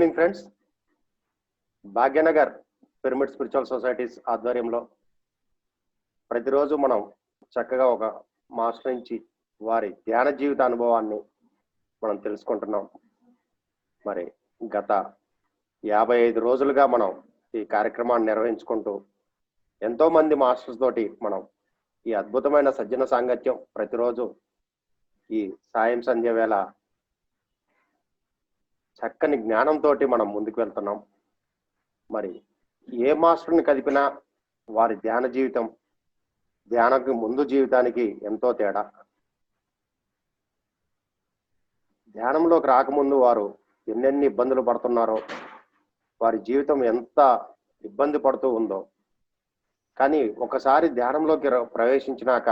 Evening friends. Bhagyanagar pyramid spiritual societies ఆధ్వర్యంలో ప్రతిరోజు మనం చక్కగా ఒక మాస్టర్ నుంచి వారి ధ్యాన జీవిత అనుభవాన్ని మనం తెలుసుకుంటున్నాం. మరి గత 55 రోజులుగా మనం ఈ కార్యక్రమాన్ని నిర్వహించుకుంటూ ఎంతో మంది మాస్టర్స్ తోటి మనం ఈ అద్భుతమైన సజ్జన సాంగత్యం ప్రతిరోజు ఈ సాయం సంధ్య వేళ చక్కని జ్ఞానంతో మనం ముందుకు వెళ్తున్నాం. మరి ఏ మాస్టర్ని కదిపినా వారి ధ్యాన జీవితం ధ్యానానికి ముందు జీవితానికి ఎంతో తేడా. ధ్యానంలోకి రాకముందు వారు ఎన్నెన్ని ఇబ్బందులు పడుతున్నారో, వారి జీవితం ఎంత ఇబ్బంది పడుతూ ఉందో, కానీ ఒకసారి ధ్యానంలోకి ప్రవేశించినాక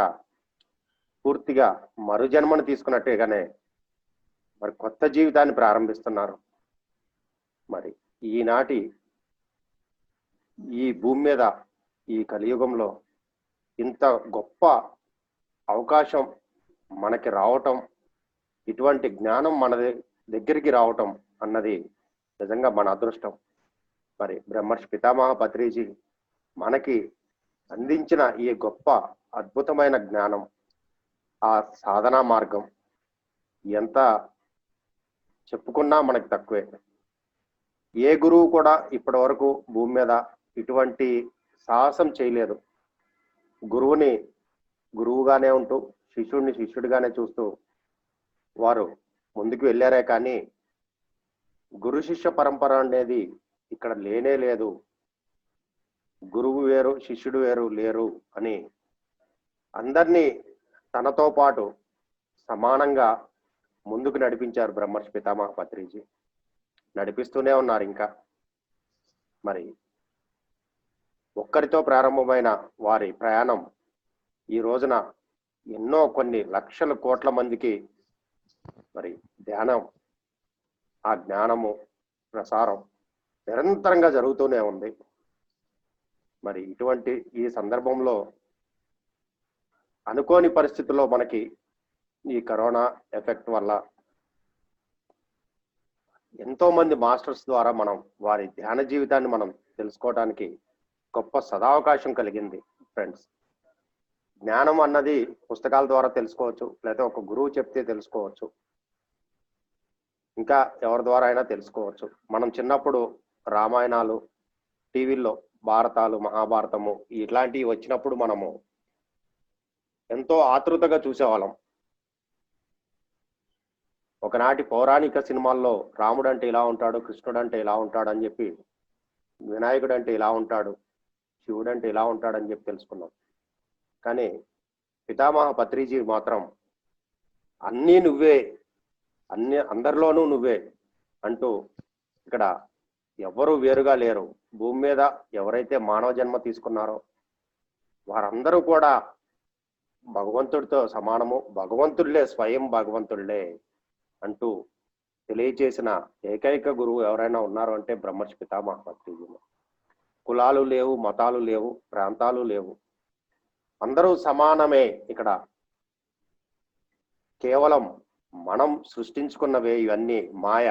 పూర్తిగా మరుజన్మను తీసుకున్నట్టుగానే మరి కొత్త జీవితాన్ని ప్రారంభిస్తున్నారు. మరి ఈనాటి ఈ భూమి మీద ఈ కలియుగంలో ఇంత గొప్ప అవకాశం మనకి రావటం, ఇటువంటి జ్ఞానం మన దగ్గరికి రావటం అన్నది నిజంగా మన అదృష్టం. మరి బ్రహ్మర్షి పితామహ పత్రిజీ మనకి అందించిన ఈ గొప్ప అద్భుతమైన జ్ఞానం, ఆ సాధనా మార్గం ఎంత చెప్పుకున్నా మనకి తక్కువే. ఏ గురువు కూడా ఇప్పటి వరకు భూమి మీద ఇటువంటి సాహసం చేయలేదు. గురువుని గురువుగానే ఉంటూ శిష్యుడిని శిష్యుడిగానే చూస్తూ వారు ముందుకు వెళ్ళారే కానీ గురు శిష్య పరంపర అనేది ఇక్కడ లేనే లేదు. గురువు వేరు శిష్యుడు వేరు లేరు అని అందరినీ తనతో పాటు సమానంగా ముందుకు నడిపించారు బ్రహ్మర్షి పితామహ పత్రిజీ. నడిపిస్తూనే ఉన్నారు ఇంకా. మరి ఒక్కరితో ప్రారంభమైన వారి ప్రయాణం ఈ రోజున ఎన్నో కొన్ని లక్షల కోట్ల మందికి మరి ధ్యానం, ఆ జ్ఞానము ప్రసారం నిరంతరంగా జరుగుతూనే ఉంది. మరి ఇటువంటి ఈ సందర్భంలో అనుకోని పరిస్థితుల్లో మనకి ఈ కరోనా ఎఫెక్ట్ వల్ల ఎంతో మంది మాస్టర్స్ ద్వారా మనం వారి ధ్యాన జీవితాన్ని మనం తెలుసుకోవడానికి గొప్ప సదావకాశం కలిగింది ఫ్రెండ్స్. జ్ఞానం అన్నది పుస్తకాల ద్వారా తెలుసుకోవచ్చు, లేదా ఒక గురువు చెప్తే తెలుసుకోవచ్చు, ఇంకా ఎవరి ద్వారా అయినా తెలుసుకోవచ్చు. మనం చిన్నప్పుడు రామాయణాలు, టీవీల్లో భారతాలు, మహాభారతము ఇట్లాంటివి వచ్చినప్పుడు మనము ఎంతో ఆతృతగా చూసేవాళ్ళం. ఒకనాటి పౌరాణిక సినిమాల్లో రాముడు అంటే ఇలా ఉంటాడు, కృష్ణుడు అంటే ఇలా ఉంటాడు అని చెప్పి, వినాయకుడు అంటే ఇలా ఉంటాడు, శివుడు అంటే ఇలా ఉంటాడని చెప్పి తెలుసుకున్నాం. కానీ పితామహ పత్రిజీ మాత్రం అన్నీ నువ్వే, అందరిలోనూ నువ్వే అంటూ ఇక్కడ ఎవరు వేరుగా లేరు. భూమి మీద ఎవరైతే మానవ జన్మ తీసుకున్నారో వారందరూ కూడా భగవంతుడితో సమానము, భగవంతుళ్ళే, స్వయం భగవంతుళ్ళే అంటూ తెలియచేసిన ఏకైక గురువు ఎవరైనా ఉన్నారు అంటే బ్రహ్మర్షి పితామహ పత్రిజీ. కులాలు లేవు, మతాలు లేవు, ప్రాంతాలు లేవు, అందరూ సమానమే. ఇక్కడ కేవలం మనం సృష్టించుకున్నవే ఇవన్నీ మాయ,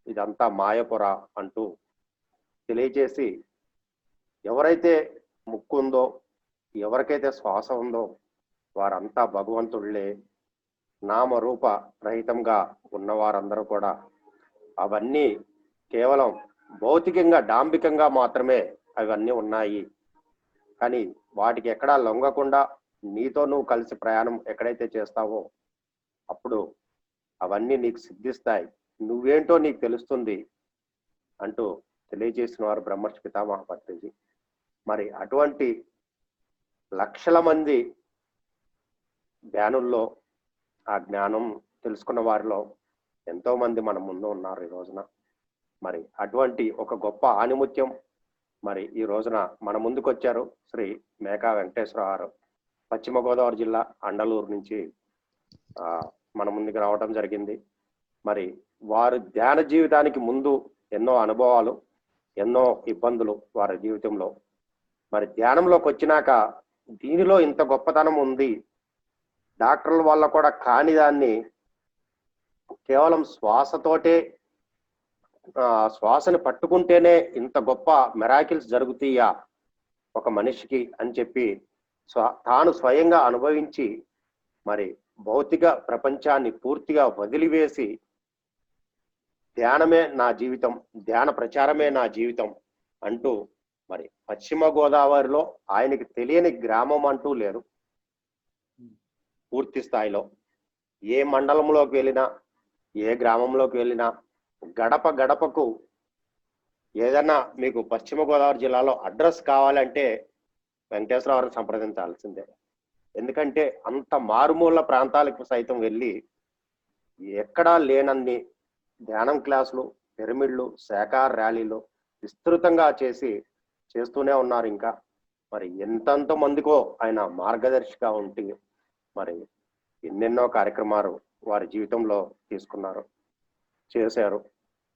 ఇదంతా మాయపుర అంటూ తెలియచేసి ఎవరైతే ముక్కు ఉందో, ఎవరికైతే శ్వాస ఉందో వారంతా భగవంతుళ్ళే. నామరూప రహితంగా ఉన్నవారందరూ కూడా అవన్నీ కేవలం భౌతికంగా, డాంబికంగా మాత్రమే అవన్నీ ఉన్నాయి. కానీ వాటికి ఎక్కడా లొంగకుండా నీతో నువ్వు కలిసి ప్రయాణం ఎక్కడైతే చేస్తావో అప్పుడు అవన్నీ నీకు సిద్ధిస్తాయి, నువ్వేంటో నీకు తెలుస్తుంది అంటూ తెలియజేసిన వారు బ్రహ్మర్షి పితామహ పత్రిజీ. మరి అటువంటి లక్షల మంది ధ్యానుల్లో ఆ జ్ఞానం తెలుసుకున్న వారిలో ఎంతో మంది మన ముందు ఉన్నారు ఈ రోజున. మరి అటువంటి ఒక గొప్ప ఆణిముత్యం మరి ఈ రోజున మన ముందుకు వచ్చారు శ్రీ మేకా వెంకటేశ్వర గారు. పశ్చిమ గోదావరి జిల్లా అండలూరు నుంచి మన ముందుకు రావడం జరిగింది. మరి వారు ధ్యాన జీవితానికి ముందు ఎన్నో అనుభవాలు, ఎన్నో ఇబ్బందులు వారి జీవితంలో. మరి ధ్యానంలోకి వచ్చినాక దీనిలో ఇంత గొప్పతనం ఉంది, డాక్టర్ల వల్ల కూడా కాని దాన్ని కేవలం శ్వాసతోటే శ్వాసని పట్టుకుంటేనే ఇంత గొప్ప మెరాకిల్స్ జరుగుతాయా ఒక మనిషికి అని చెప్పి తాను స్వయంగా అనుభవించి మరి భౌతిక ప్రపంచాన్ని పూర్తిగా వదిలివేసి ధ్యానమే నా జీవితం, ధ్యాన ప్రచారమే నా జీవితం అంటూ మరి పశ్చిమ గోదావరిలో ఆయనకి తెలియని గ్రామం అంటూ లేదు. పూర్తి స్థాయిలో ఏ మండలంలోకి వెళ్ళినా, ఏ గ్రామంలోకి వెళ్ళినా, గడప గడపకు ఏదన్నా మీకు పశ్చిమ గోదావరి జిల్లాలో అడ్రస్ కావాలంటే వెంకటేశ్వరరావుని సంప్రదించాల్సిందే. ఎందుకంటే అంత మారుమూల ప్రాంతాలకు సైతం వెళ్ళి ఎక్కడా లేనన్ని ధ్యానం క్లాసులు, పిరమిడ్లు, శాఖాహార ర్యాలీలు విస్తృతంగా చేస్తూనే ఉన్నారు. ఇంకా మరి ఎంతెంత మందికో ఆయన మార్గదర్శిగా ఉండి మరి ఎన్నెన్నో కార్యక్రమాలు వారి జీవితంలో తీసుకున్నారు, చేశారు.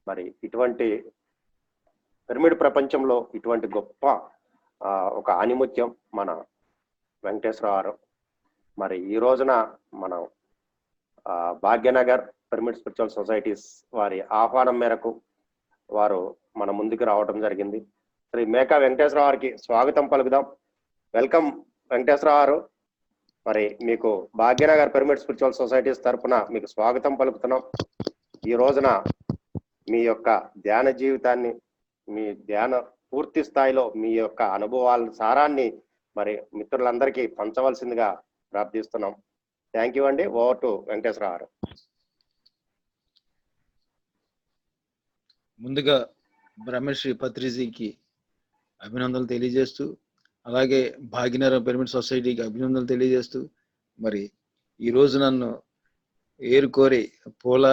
మరి ఇటువంటి పిరమిడ్ ప్రపంచంలో ఇటువంటి గొప్ప ఒక ఆణిముత్యం మన వెంకటేశ్వరరావు. మరి ఈ రోజున మనం భాగ్యనగర్ పిరమిడ్ స్పిరిచువల్ సొసైటీస్ వారి ఆహ్వానం మేరకు వారు మన ముందుకు రావడం జరిగింది. శ్రీ మేకా వెంకటేశ్వరరావు గారికి స్వాగతం పలుకుదాం. వెల్కమ్ వెంకటేశ్వరరావు. మరి మీకు భాగ్యనగర్ పిరమిడ్ స్పిరిచువల్ సొసైటీస్ తరఫున మీకు స్వాగతం పలుకుతున్నాం. ఈ రోజున మీ యొక్క ధ్యాన జీవితాన్ని, మీ ధ్యాన పూర్తి స్థాయిలో మీ యొక్క అనుభవాల సారాన్ని మరి మిత్రులందరికీ పంచవలసిందిగా ప్రార్థిస్తున్నాం. థ్యాంక్ యూ అండి. Over to Venkateswara Rao. ముందుగా బ్రహ్మశ్రీ పత్రిజీకి అభినందనలు తెలియజేస్తూ, అలాగే భాగ్యనగర్ పిరమిడ్ సొసైటీకి అభినందనలు తెలియజేస్తూ, మరి ఈరోజు నన్ను ఏరుకోరి పూల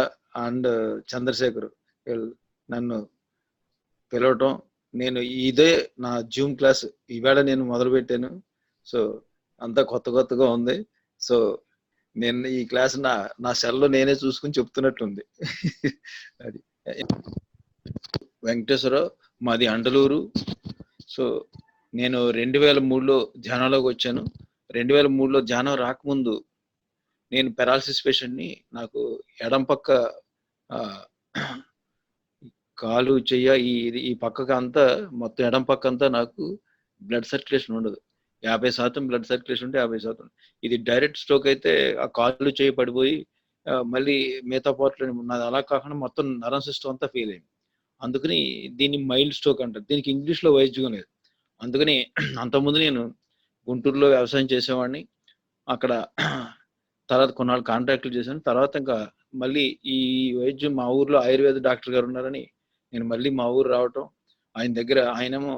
అండ్ చంద్రశేఖర్ నన్ను పిలవటం, నేను ఇదే నా జూమ్ క్లాస్ ఈవేళ నేను మొదలుపెట్టాను. సో అంతా కొత్తగా ఉంది. సో నేను ఈ క్లాస్ నా సెల్లో నేనే చూసుకుని చెప్తున్నట్టుంది. అది వెంకటేశ్వరరావు, మాది అండలూరు. సో నేను 2003లో ధ్యానంలోకి వచ్చాను. 2003లో ధ్యానం రాకముందు నేను పెరాలసిస్ పేషెంట్ని. నాకు ఎడం పక్క కాలు చెయ్య ఈ పక్కకు అంతా, మొత్తం ఎడం పక్క అంతా నాకు బ్లడ్ సర్క్యులేషన్ ఉండదు. 50% బ్లడ్ సర్క్యులేషన్ ఉంటే 50%. ఇది డైరెక్ట్ స్ట్రోక్ అయితే ఆ కాళ్ళు చేయి పడిపోయి మళ్ళీ మిగతా పార్ట్లు నాది అలా కాకుండా మొత్తం నరం సిస్టమ్ అంతా ఫెయిల్ అయింది. అందుకని దీన్ని మైల్డ్ స్ట్రోక్ అంటారు. దీనికి ఇంగ్లీష్లో వైద్యం లేదు. అందుకని అంతకుముందు నేను గుంటూరులో వ్యవసాయం చేసేవాడిని. అక్కడ తర్వాత కొన్నాళ్ళు కాంట్రాక్టులు చేశాను. తర్వాత ఇంకా మళ్ళీ ఈ వైద్యం మా ఊర్లో ఆయుర్వేద డాక్టర్ గారు ఉన్నారని నేను మళ్ళీ మా ఊరు రావటం, ఆయన దగ్గర ఆయనేమో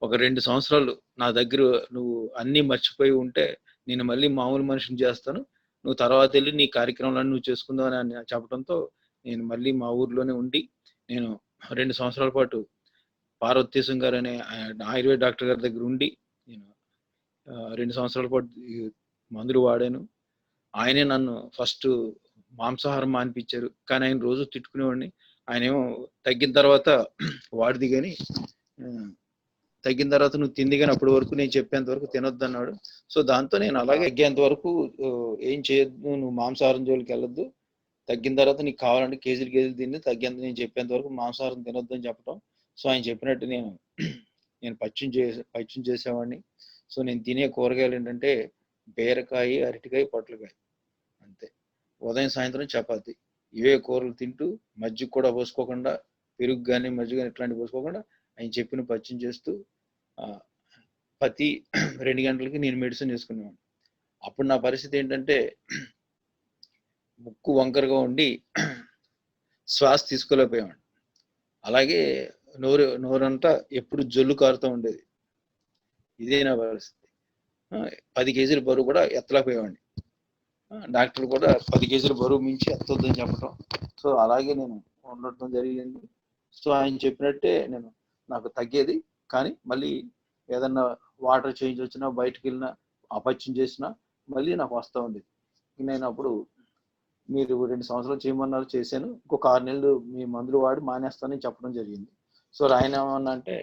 ఒక 2 సంవత్సరాలు నా దగ్గర నువ్వు అన్నీ మర్చిపోయి ఉంటే నేను మళ్ళీ మామూలు మనిషిని చేస్తాను, నువ్వు తర్వాత వెళ్ళి నీ కార్యక్రమాలను నువ్వు చేసుకుందాం అని చెప్పడంతో నేను మళ్ళీ మా ఊర్లోనే ఉండి నేను 2 సంవత్సరాల పాటు పార్వతీశం గారు అనే ఆయుర్వేద డాక్టర్ గారి దగ్గర ఉండి నేను 2 సంవత్సరాల పాటు మందులు వాడాను. ఆయనే నన్ను ఫస్ట్ మాంసాహారం మానిపించారు. కానీ ఆయన రోజు తిట్టుకునేవాడిని. ఆయన ఏమో తగ్గిన తర్వాత వాడిది కానీ తగ్గిన తర్వాత నువ్వు తింది కానీ అప్పటి వరకు నేను చెప్పేంత వరకు తినొద్దు అన్నాడు. సో దాంతో నేను అలాగే తగ్గేంత వరకు ఏం చేయొద్దు, నువ్వు మాంసాహారం జోలికి వెళ్ళొద్దు, తగ్గిన తర్వాత నీకు కావాలంటే కేజీలు తిని తగ్గేంత నేను చెప్పేంత వరకు మాంసాహారం తినొద్దు అని చెప్పడం. సో ఆయన చెప్పినట్టు నేను పచ్చిం చేసేవాడిని. సో నేను తినే కూరగాయలు ఏంటంటే బీరకాయ, అరటికాయ, పొట్లకాయ, అంతే. ఉదయం సాయంత్రం చపాతి, ఇవే కూరలు తింటూ మజ్జిగ కూడా పోసుకోకుండా, పెరుగు కానీ మజ్జిగ కానీ ఇట్లాంటివి పోసుకోకుండా ఆయన చెప్పిన పచ్చిం చేస్తూ ప్రతి 2 గంటలకి నేను మెడిసిన్ వేసుకునేవాడిని. అప్పుడు నా పరిస్థితి ఏంటంటే ముక్కు వంకరగా ఉండి శ్వాస తీసుకోలేకపోయేవాడిని. అలాగే నోరంతా ఎప్పుడు జొల్లు కారుతూ ఉండేది. ఇదే నా పరిస్థితి. 10 కేజీల బరువు కూడా ఎత్తలేకపోయేవాడిని. డాక్టర్లు కూడా 10 కేజీల బరువు మించి ఎత్తొద్దని చెప్పడం. సో అలాగే నేను ఉండటం జరిగింది. సో ఆయన చెప్పినట్టే నాకు తగ్గేది. కానీ మళ్ళీ ఏదన్నా వాటర్ చేంజ్ వచ్చినా, బయటకు వెళ్ళినా, అపత్యం చేసినా మళ్ళీ నాకు వస్తూ ఉండేది. నేను అప్పుడు మీరు 2 సంవత్సరాలు చేయమన్నారు, చేశాను. ఇంకొక 6 నెలలు మీ మందులు వాడి మానేస్తానని చెప్పడం జరిగింది. సో ఆయన ఏమన్నా అంటే,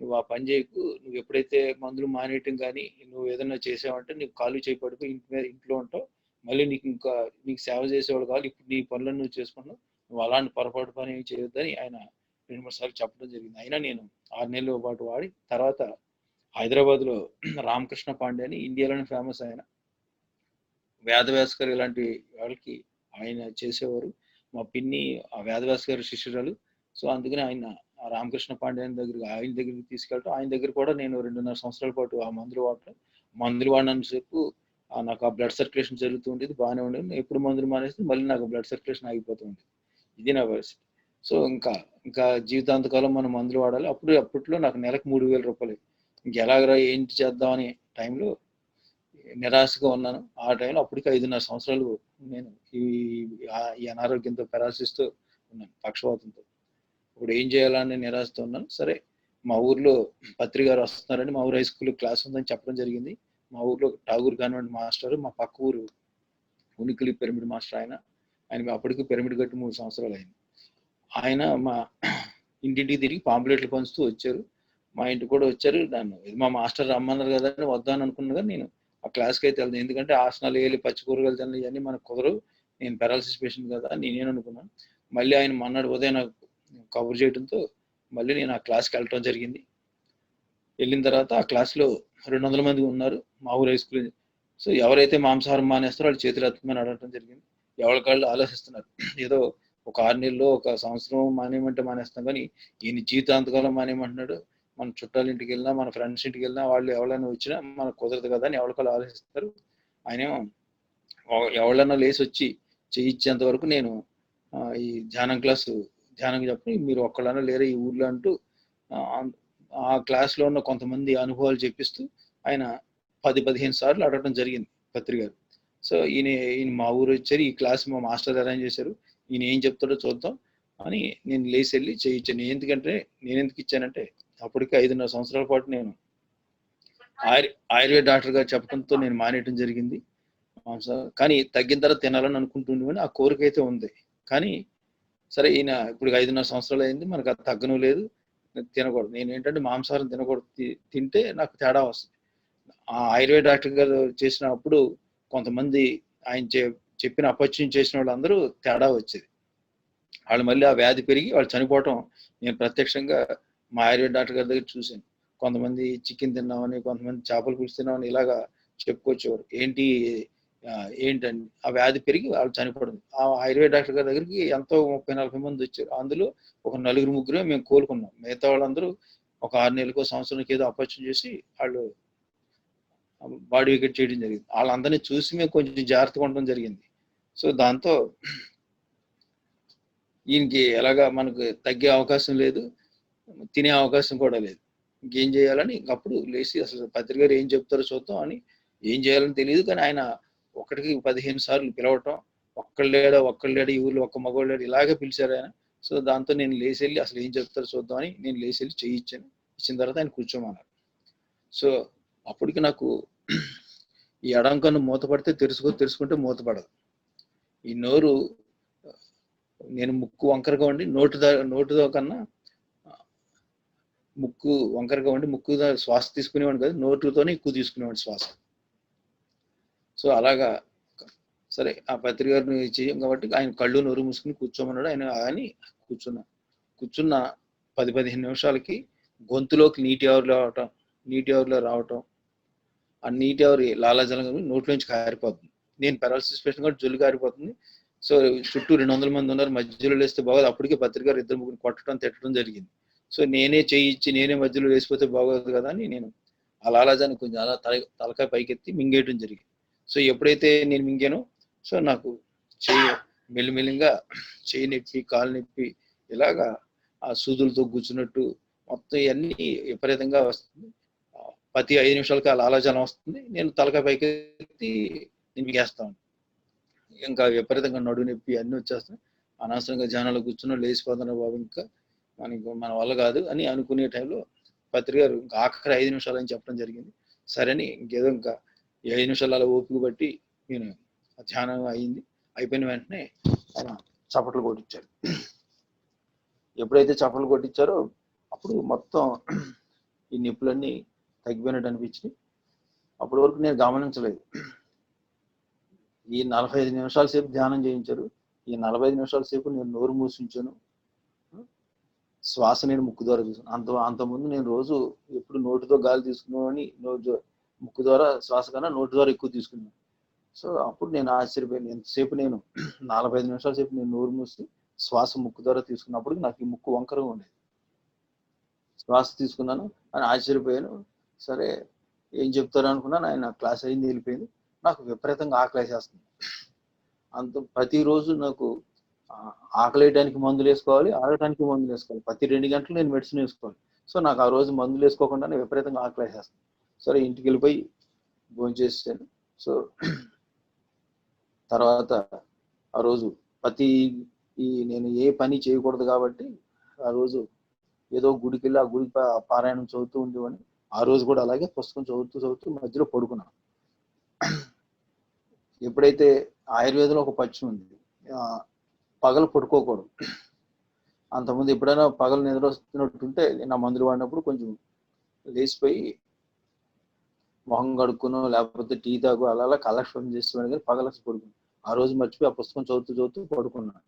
నువ్వు ఆ పని చేయకు, నువ్వు ఎప్పుడైతే మందులు మానేయటం కానీ నువ్వు ఏదన్నా చేసావంటే నీకు కాలు చేయి పడిపోయి ఇంట్లో ఉంటావు, మళ్ళీ నీకు సేవ చేసేవాళ్ళు కావాలి, ఇప్పుడు నీ పనులను నువ్వు చేసుకుంటున్నావు, నువ్వు అలాంటి పొరపాటు పని చేయొద్దని ఆయన 2-3 సార్లు చెప్పడం జరిగింది. అయినా నేను 6 నెలల పాటు వాడి తర్వాత హైదరాబాద్లో రామకృష్ణ పాండే అని ఇండియాలోనే ఫేమస్ ఆయన వేదవ్యాస్ గారు ఇలాంటి వాళ్ళకి ఆయన చేసేవారు. మా పిన్ని ఆ వేదవ్యాస్ గారి శిష్యురాలు. సో అందుకని ఆ రామకృష్ణ పాండే ఆయన దగ్గరికి తీసుకెళ్ళటం, ఆయన దగ్గర కూడా నేను 2.5 సంవత్సరాల పాటు ఆ మందులు వాడటం. మందులు వాడినంతసేపు నాకు ఆ బ్లడ్ సర్క్యులేషన్ జరుగుతూ ఉండేది, బాగానే ఉండేది. ఎప్పుడు మందులు మానేస్తే మళ్ళీ నాకు బ్లడ్ సర్క్యులేషన్ ఆగిపోతూ ఉండేది. ఇది నా పరిస్థితి. సో ఇంకా జీవితాంతకాలం మనం మందులు వాడాలి. అప్పట్లో నాకు నెలకు 3,000 రూపాయలు. ఇంకెలాగరా ఏంటి చేద్దాం అనే టైంలో నిరాశగా ఉన్నాను. ఆ టైంలో అప్పటికి 5.5 సంవత్సరాలు నేను ఈ అనారోగ్యంతో పెరాసిస్తో ఉన్నాను, పక్షవాతంతో. ఇప్పుడు ఏం చేయాలని నిరాశతో ఉన్నాను. సరే మా ఊర్లో పత్రి గారు వస్తున్నారని మా ఊరు హై స్కూల్ క్లాస్ ఉందని చెప్పడం జరిగింది. మా ఊర్లో ఠాగూర్ కాన్వెంట్ మాస్టర్, మా పక్క ఊరు ఉనికిలి పిరమిడ్ మాస్టర్ ఆయన అప్పటికి పిరమిడ్ కట్టి 3 సంవత్సరాలు అయింది. ఆయన మా ఇంటింటికి తిరిగి పాంప్లెట్లు పంచుతూ వచ్చారు. మా ఇంటికి కూడా వచ్చారు. మా మాస్టర్ రమ్మన్నారు కదా అని వద్దాను అనుకున్నా కానీ నేను ఆ క్లాస్కి అయితే వెళ్తాను. ఎందుకంటే ఆసనాలు వేయాలి, పచ్చి కూరగాయలు తినాలి, ఇవన్నీ మనకు కుదరవు. నేను పెరాలసిస్ పేషెంట్ కదా అని నేను అనుకున్నాను. మళ్ళీ ఆయన మన్నాడు ఉదయం నాకు కబుర్ చేయడంతో మళ్ళీ నేను ఆ క్లాస్కి వెళ్ళటం జరిగింది. వెళ్ళిన తర్వాత ఆ క్లాస్లో 200 మంది ఉన్నారు మా ఊరు హై స్కూల్. సో ఎవరైతే మాంసాహారం మానేస్తారో వాళ్ళు చేతులు ఎత్తమని అడగటం జరిగింది. ఎవరికాళ్ళు ఆలోచిస్తున్నారు. ఏదో ఒక 6 నెలల్లో, ఒక సంవత్సరం మానేయమంటే మానేస్తాం కానీ ఈయన జీవితాంతకాలం మానేయమంటున్నాడు. మన చుట్టాల ఇంటికి వెళ్ళినా, మన ఫ్రెండ్స్ ఇంటికి వెళ్ళినా, వాళ్ళు ఎవరైనా వచ్చినా మనకు కుదరదు కదా అని ఎవరికాళ్ళు ఆలోచిస్తారు. ఆయన ఎవరైనా లేచి వచ్చి చేయించేంత వరకు నేను ఈ ధ్యానం చెప్పి మీరు ఒక్కళ్ళన్నా లేరా ఈ ఊర్లో అంటూ ఆ క్లాస్లో ఉన్న కొంతమంది అనుభవాలు చెప్పిస్తూ ఆయన 10-15 సార్లు అడగడం జరిగింది పత్రి గారు. సో ఈయన మా ఊరు వచ్చారు, ఈ క్లాస్ మా మాస్టర్ అరేంజ్ చేశారు, ఈయన ఏం చెప్తాడో చూద్దాం అని నేను లేచి వెళ్ళి చేయించాను. ఎందుకంటే నేను ఎందుకు ఇచ్చానంటే అప్పటికి 5.5 సంవత్సరాల పాటు నేను ఆయుర్వేద డాక్టర్ గారు చెప్పడంతో నేను మానేయటం జరిగింది. కానీ తగ్గిన తర్వాత తినాలని అనుకుంటుండే ఆ కోరిక అయితే ఉంది. కానీ సరే ఈయన ఇప్పుడు 5.5 సంవత్సరాలు అయింది, మనకు అది తగ్గను లేదు, తినకూడదు. నేను ఏంటంటే మాంసాహారం తినకూడదు, తింటే నాకు తేడా వస్తుంది. ఆ ఆయుర్వేద డాక్టర్ గారు చేసినప్పుడు కొంతమంది ఆయన చెప్పిన అపచ్యం చేసిన వాళ్ళందరూ తేడా వచ్చేది. వాళ్ళు మళ్ళీ ఆ వ్యాధి పెరిగి వాళ్ళు చనిపోవటం నేను ప్రత్యక్షంగా మా ఆయుర్వేద డాక్టర్ గారి దగ్గర చూశాను. కొంతమంది చికెన్ తిన్నామని, కొంతమంది చేపల పులుసు తిన్నామని ఇలాగా చెప్పుకొచ్చేవారు. ఏంటండి ఆ వ్యాధి పెరిగి వాళ్ళు చనిపోవడం. ఆ ఆయుర్వేద డాక్టర్ గారి దగ్గరికి ఎంతో 30-40 మంది వచ్చారు. అందులో ఒక 4-3 మేము కోలుకున్నాం. మిగతా వాళ్ళందరూ ఒక 6 నెలలకో సంవత్సరానికి ఏదో అపచ్యం చేసి వాళ్ళు బాడీ వికెట్ చేయడం జరిగింది. వాళ్ళందరినీ చూసి మేము కొంచెం జాగ్రత్తగా ఉండడం జరిగింది. సో దాంతో ఈయనకి ఎలాగా మనకు తగ్గే అవకాశం లేదు, తినే అవకాశం కూడా లేదు. ఇంకేం చేయాలని అప్పుడు లేచి అసలు పత్రిక గారు ఏం చెప్తారో చూద్దాం అని, ఏం చేయాలని తెలియదు కానీ ఆయన 1కి 15 సార్లు పిలవటం, ఒక్కళ్ళేడా ఈ ఊర్లో ఒక్క మగవాళ్ళేడు ఇలాగే పిలిచారు ఆయన. సో దాంతో నేను లేచి వెళ్ళి అసలు ఏం చెప్తారో చూద్దాం అని నేను లేచి వెళ్ళి చేయించాను. ఇచ్చిన తర్వాత ఆయన కూర్చోమన్నారు. సో అప్పటికి నాకు ఈ ఎడం కన్ను మూతపడితే తెరుచుకుంటే మూతపడదు. ఈ నోరు నేను ముక్కు వంకరగా ఉండి నోటితో కన్నా ముక్కు వంకరగా ఉండి ముక్కు శ్వాస తీసుకునేవాడు కదా, నోటుతోనే ఎక్కువ తీసుకునేవాడు శ్వాస. సో అలాగా సరే ఆ పత్రిక గారిని చేయం కాబట్టి ఆయన కళ్ళు నోరు మూసుకుని కూర్చోమన్నాడు. ఆయన అని కూర్చున్న 10-15 నిమిషాలకి గొంతులోకి నీటి ఆవిరిలో రావటం, ఆ నీటి ఆవిరి లాలాజలంగా నోట్లోంచి కారిపోతుంది. నేను పెరాలసిస్ పేషెంట్ కాబట్టి జొల్లు కారిపోతుంది. సో చుట్టూ 200 మంది ఉన్నారు, మధ్యలో లేస్తే బాగోదు. అప్పటికే పత్రిక గారు 2-3 కొట్టడం తిట్టడం జరిగింది. సో నేనే చేయించి నేనే మధ్యలో వేసిపోతే బాగోదు కదా అని నేను ఆ లాలాజాన్ని కొంచెం అలా తలకాయ పైకెత్తి మింగేయడం జరిగింది. సో ఎప్పుడైతే నేను మింగానో సో నాకు మెల్లిమెల్లిగా చేయి నొప్పి, కాలు నొప్పి ఇలాగా ఆ సూదులతో కూర్చున్నట్టు మొత్తం ఇవన్నీ విపరీతంగా వస్తుంది. ప్రతి 5 నిమిషాలకి ఆ లాలాజలం వస్తుంది. నేను తలకాయ పైకెత్తి నేను మింగేస్తాను. ఇంకా విపరీతంగా నడువు నొప్పి అన్నీ వచ్చేస్తాయి. అనవసరంగా జనాలు కూర్చున్నా లేచిపోతున్నారు బాబు, ఇంకా మన వల్ల కాదు అని అనుకునే టైంలో పత్రిక గారు ఇంకా ఆఖరి 5 నిమిషాలు అని చెప్పడం జరిగింది. సరేని ఇంకేదో ఇంకా 5 నిమిషాలు అలా ఓపిక బట్టి నేను ధ్యానం అయిపోయిన వెంటనే ఆయన చప్పట్లు కొట్టించారు. ఎప్పుడైతే చప్పట్లు కొట్టించారో అప్పుడు మొత్తం ఈ నొప్పులన్నీ తగ్గిపోయినట్టు అనిపించింది. అప్పటి వరకు నేను గమనించలేదు. ఈ 45 నిమిషాల సేపు ధ్యానం చేయించారు. ఈ 45 నిమిషాల సేపు నేను నోరు మూసించాను, శ్వాస నేను ముక్కు ద్వారా తీసుకున్నాను. అంతకుముందు నేను రోజు ఎప్పుడు నోటితో గాలి తీసుకున్నామని ముక్కు ద్వారా శ్వాస కన్నా నోటి ద్వారా ఎక్కువ తీసుకున్నాను. సో అప్పుడు నేను ఆశ్చర్యపోయాను, ఎంతసేపు నేను 45 నిమిషాల సేపు నేను నోరు మూసి శ్వాస ముక్కు ద్వారా తీసుకున్నప్పుడు నాకు ఈ ముక్కు వంకరగా ఉండేది. శ్వాస తీసుకున్నాను అని ఆశ్చర్యపోయాను. సరే ఏం చెప్తారు అనుకున్నాను. ఆయన క్లాస్ అయింది, వెళ్ళిపోయింది. నాకు విపరీతంగా ఆకలి వేసేస్తుంది. ప్రతిరోజు నాకు ఆకలి వేయడానికి మందులు వేసుకోవాలి, ఆడటానికి మందులు వేసుకోవాలి. ప్రతి 2 గంటలు నేను మెడిసిన్ వేసుకోవాలి. సో నాకు ఆ రోజు మందులు వేసుకోకుండానే విపరీతంగా ఆకలి వేసేస్తుంది. సరే ఇంటికి వెళ్ళిపోయి భోంచేసాను. సో తర్వాత ఆ రోజు నేను ఏ పని చేయకూడదు కాబట్టి ఆ రోజు ఏదో గుడికి వెళ్ళి ఆ గుడి పారాయణం చదువుతూ ఉండేవాడిని. ఆ రోజు కూడా అలాగే పుస్తకం చదువుతూ మధ్యలో పడుకున్నాను. ఎప్పుడైతే ఆయుర్వేదంలో ఒక పచ్చిమ ఉంది, పగలు పడుకోకూడదు. అంతకుముందు ఎప్పుడైనా పగలు నిద్ర వస్తున్నట్టుంటే నా మందులు వాడినప్పుడు కొంచెం లేచిపోయి మొహం కడుక్కునో లేకపోతే టీ తాగు అలా కాలక్షేపం చేసేవాడిని, కానీ పగలసి పడుకున్నాను. ఆ రోజు మర్చిపోయి ఆ పుస్తకం చదువుతూ పడుకున్నాను.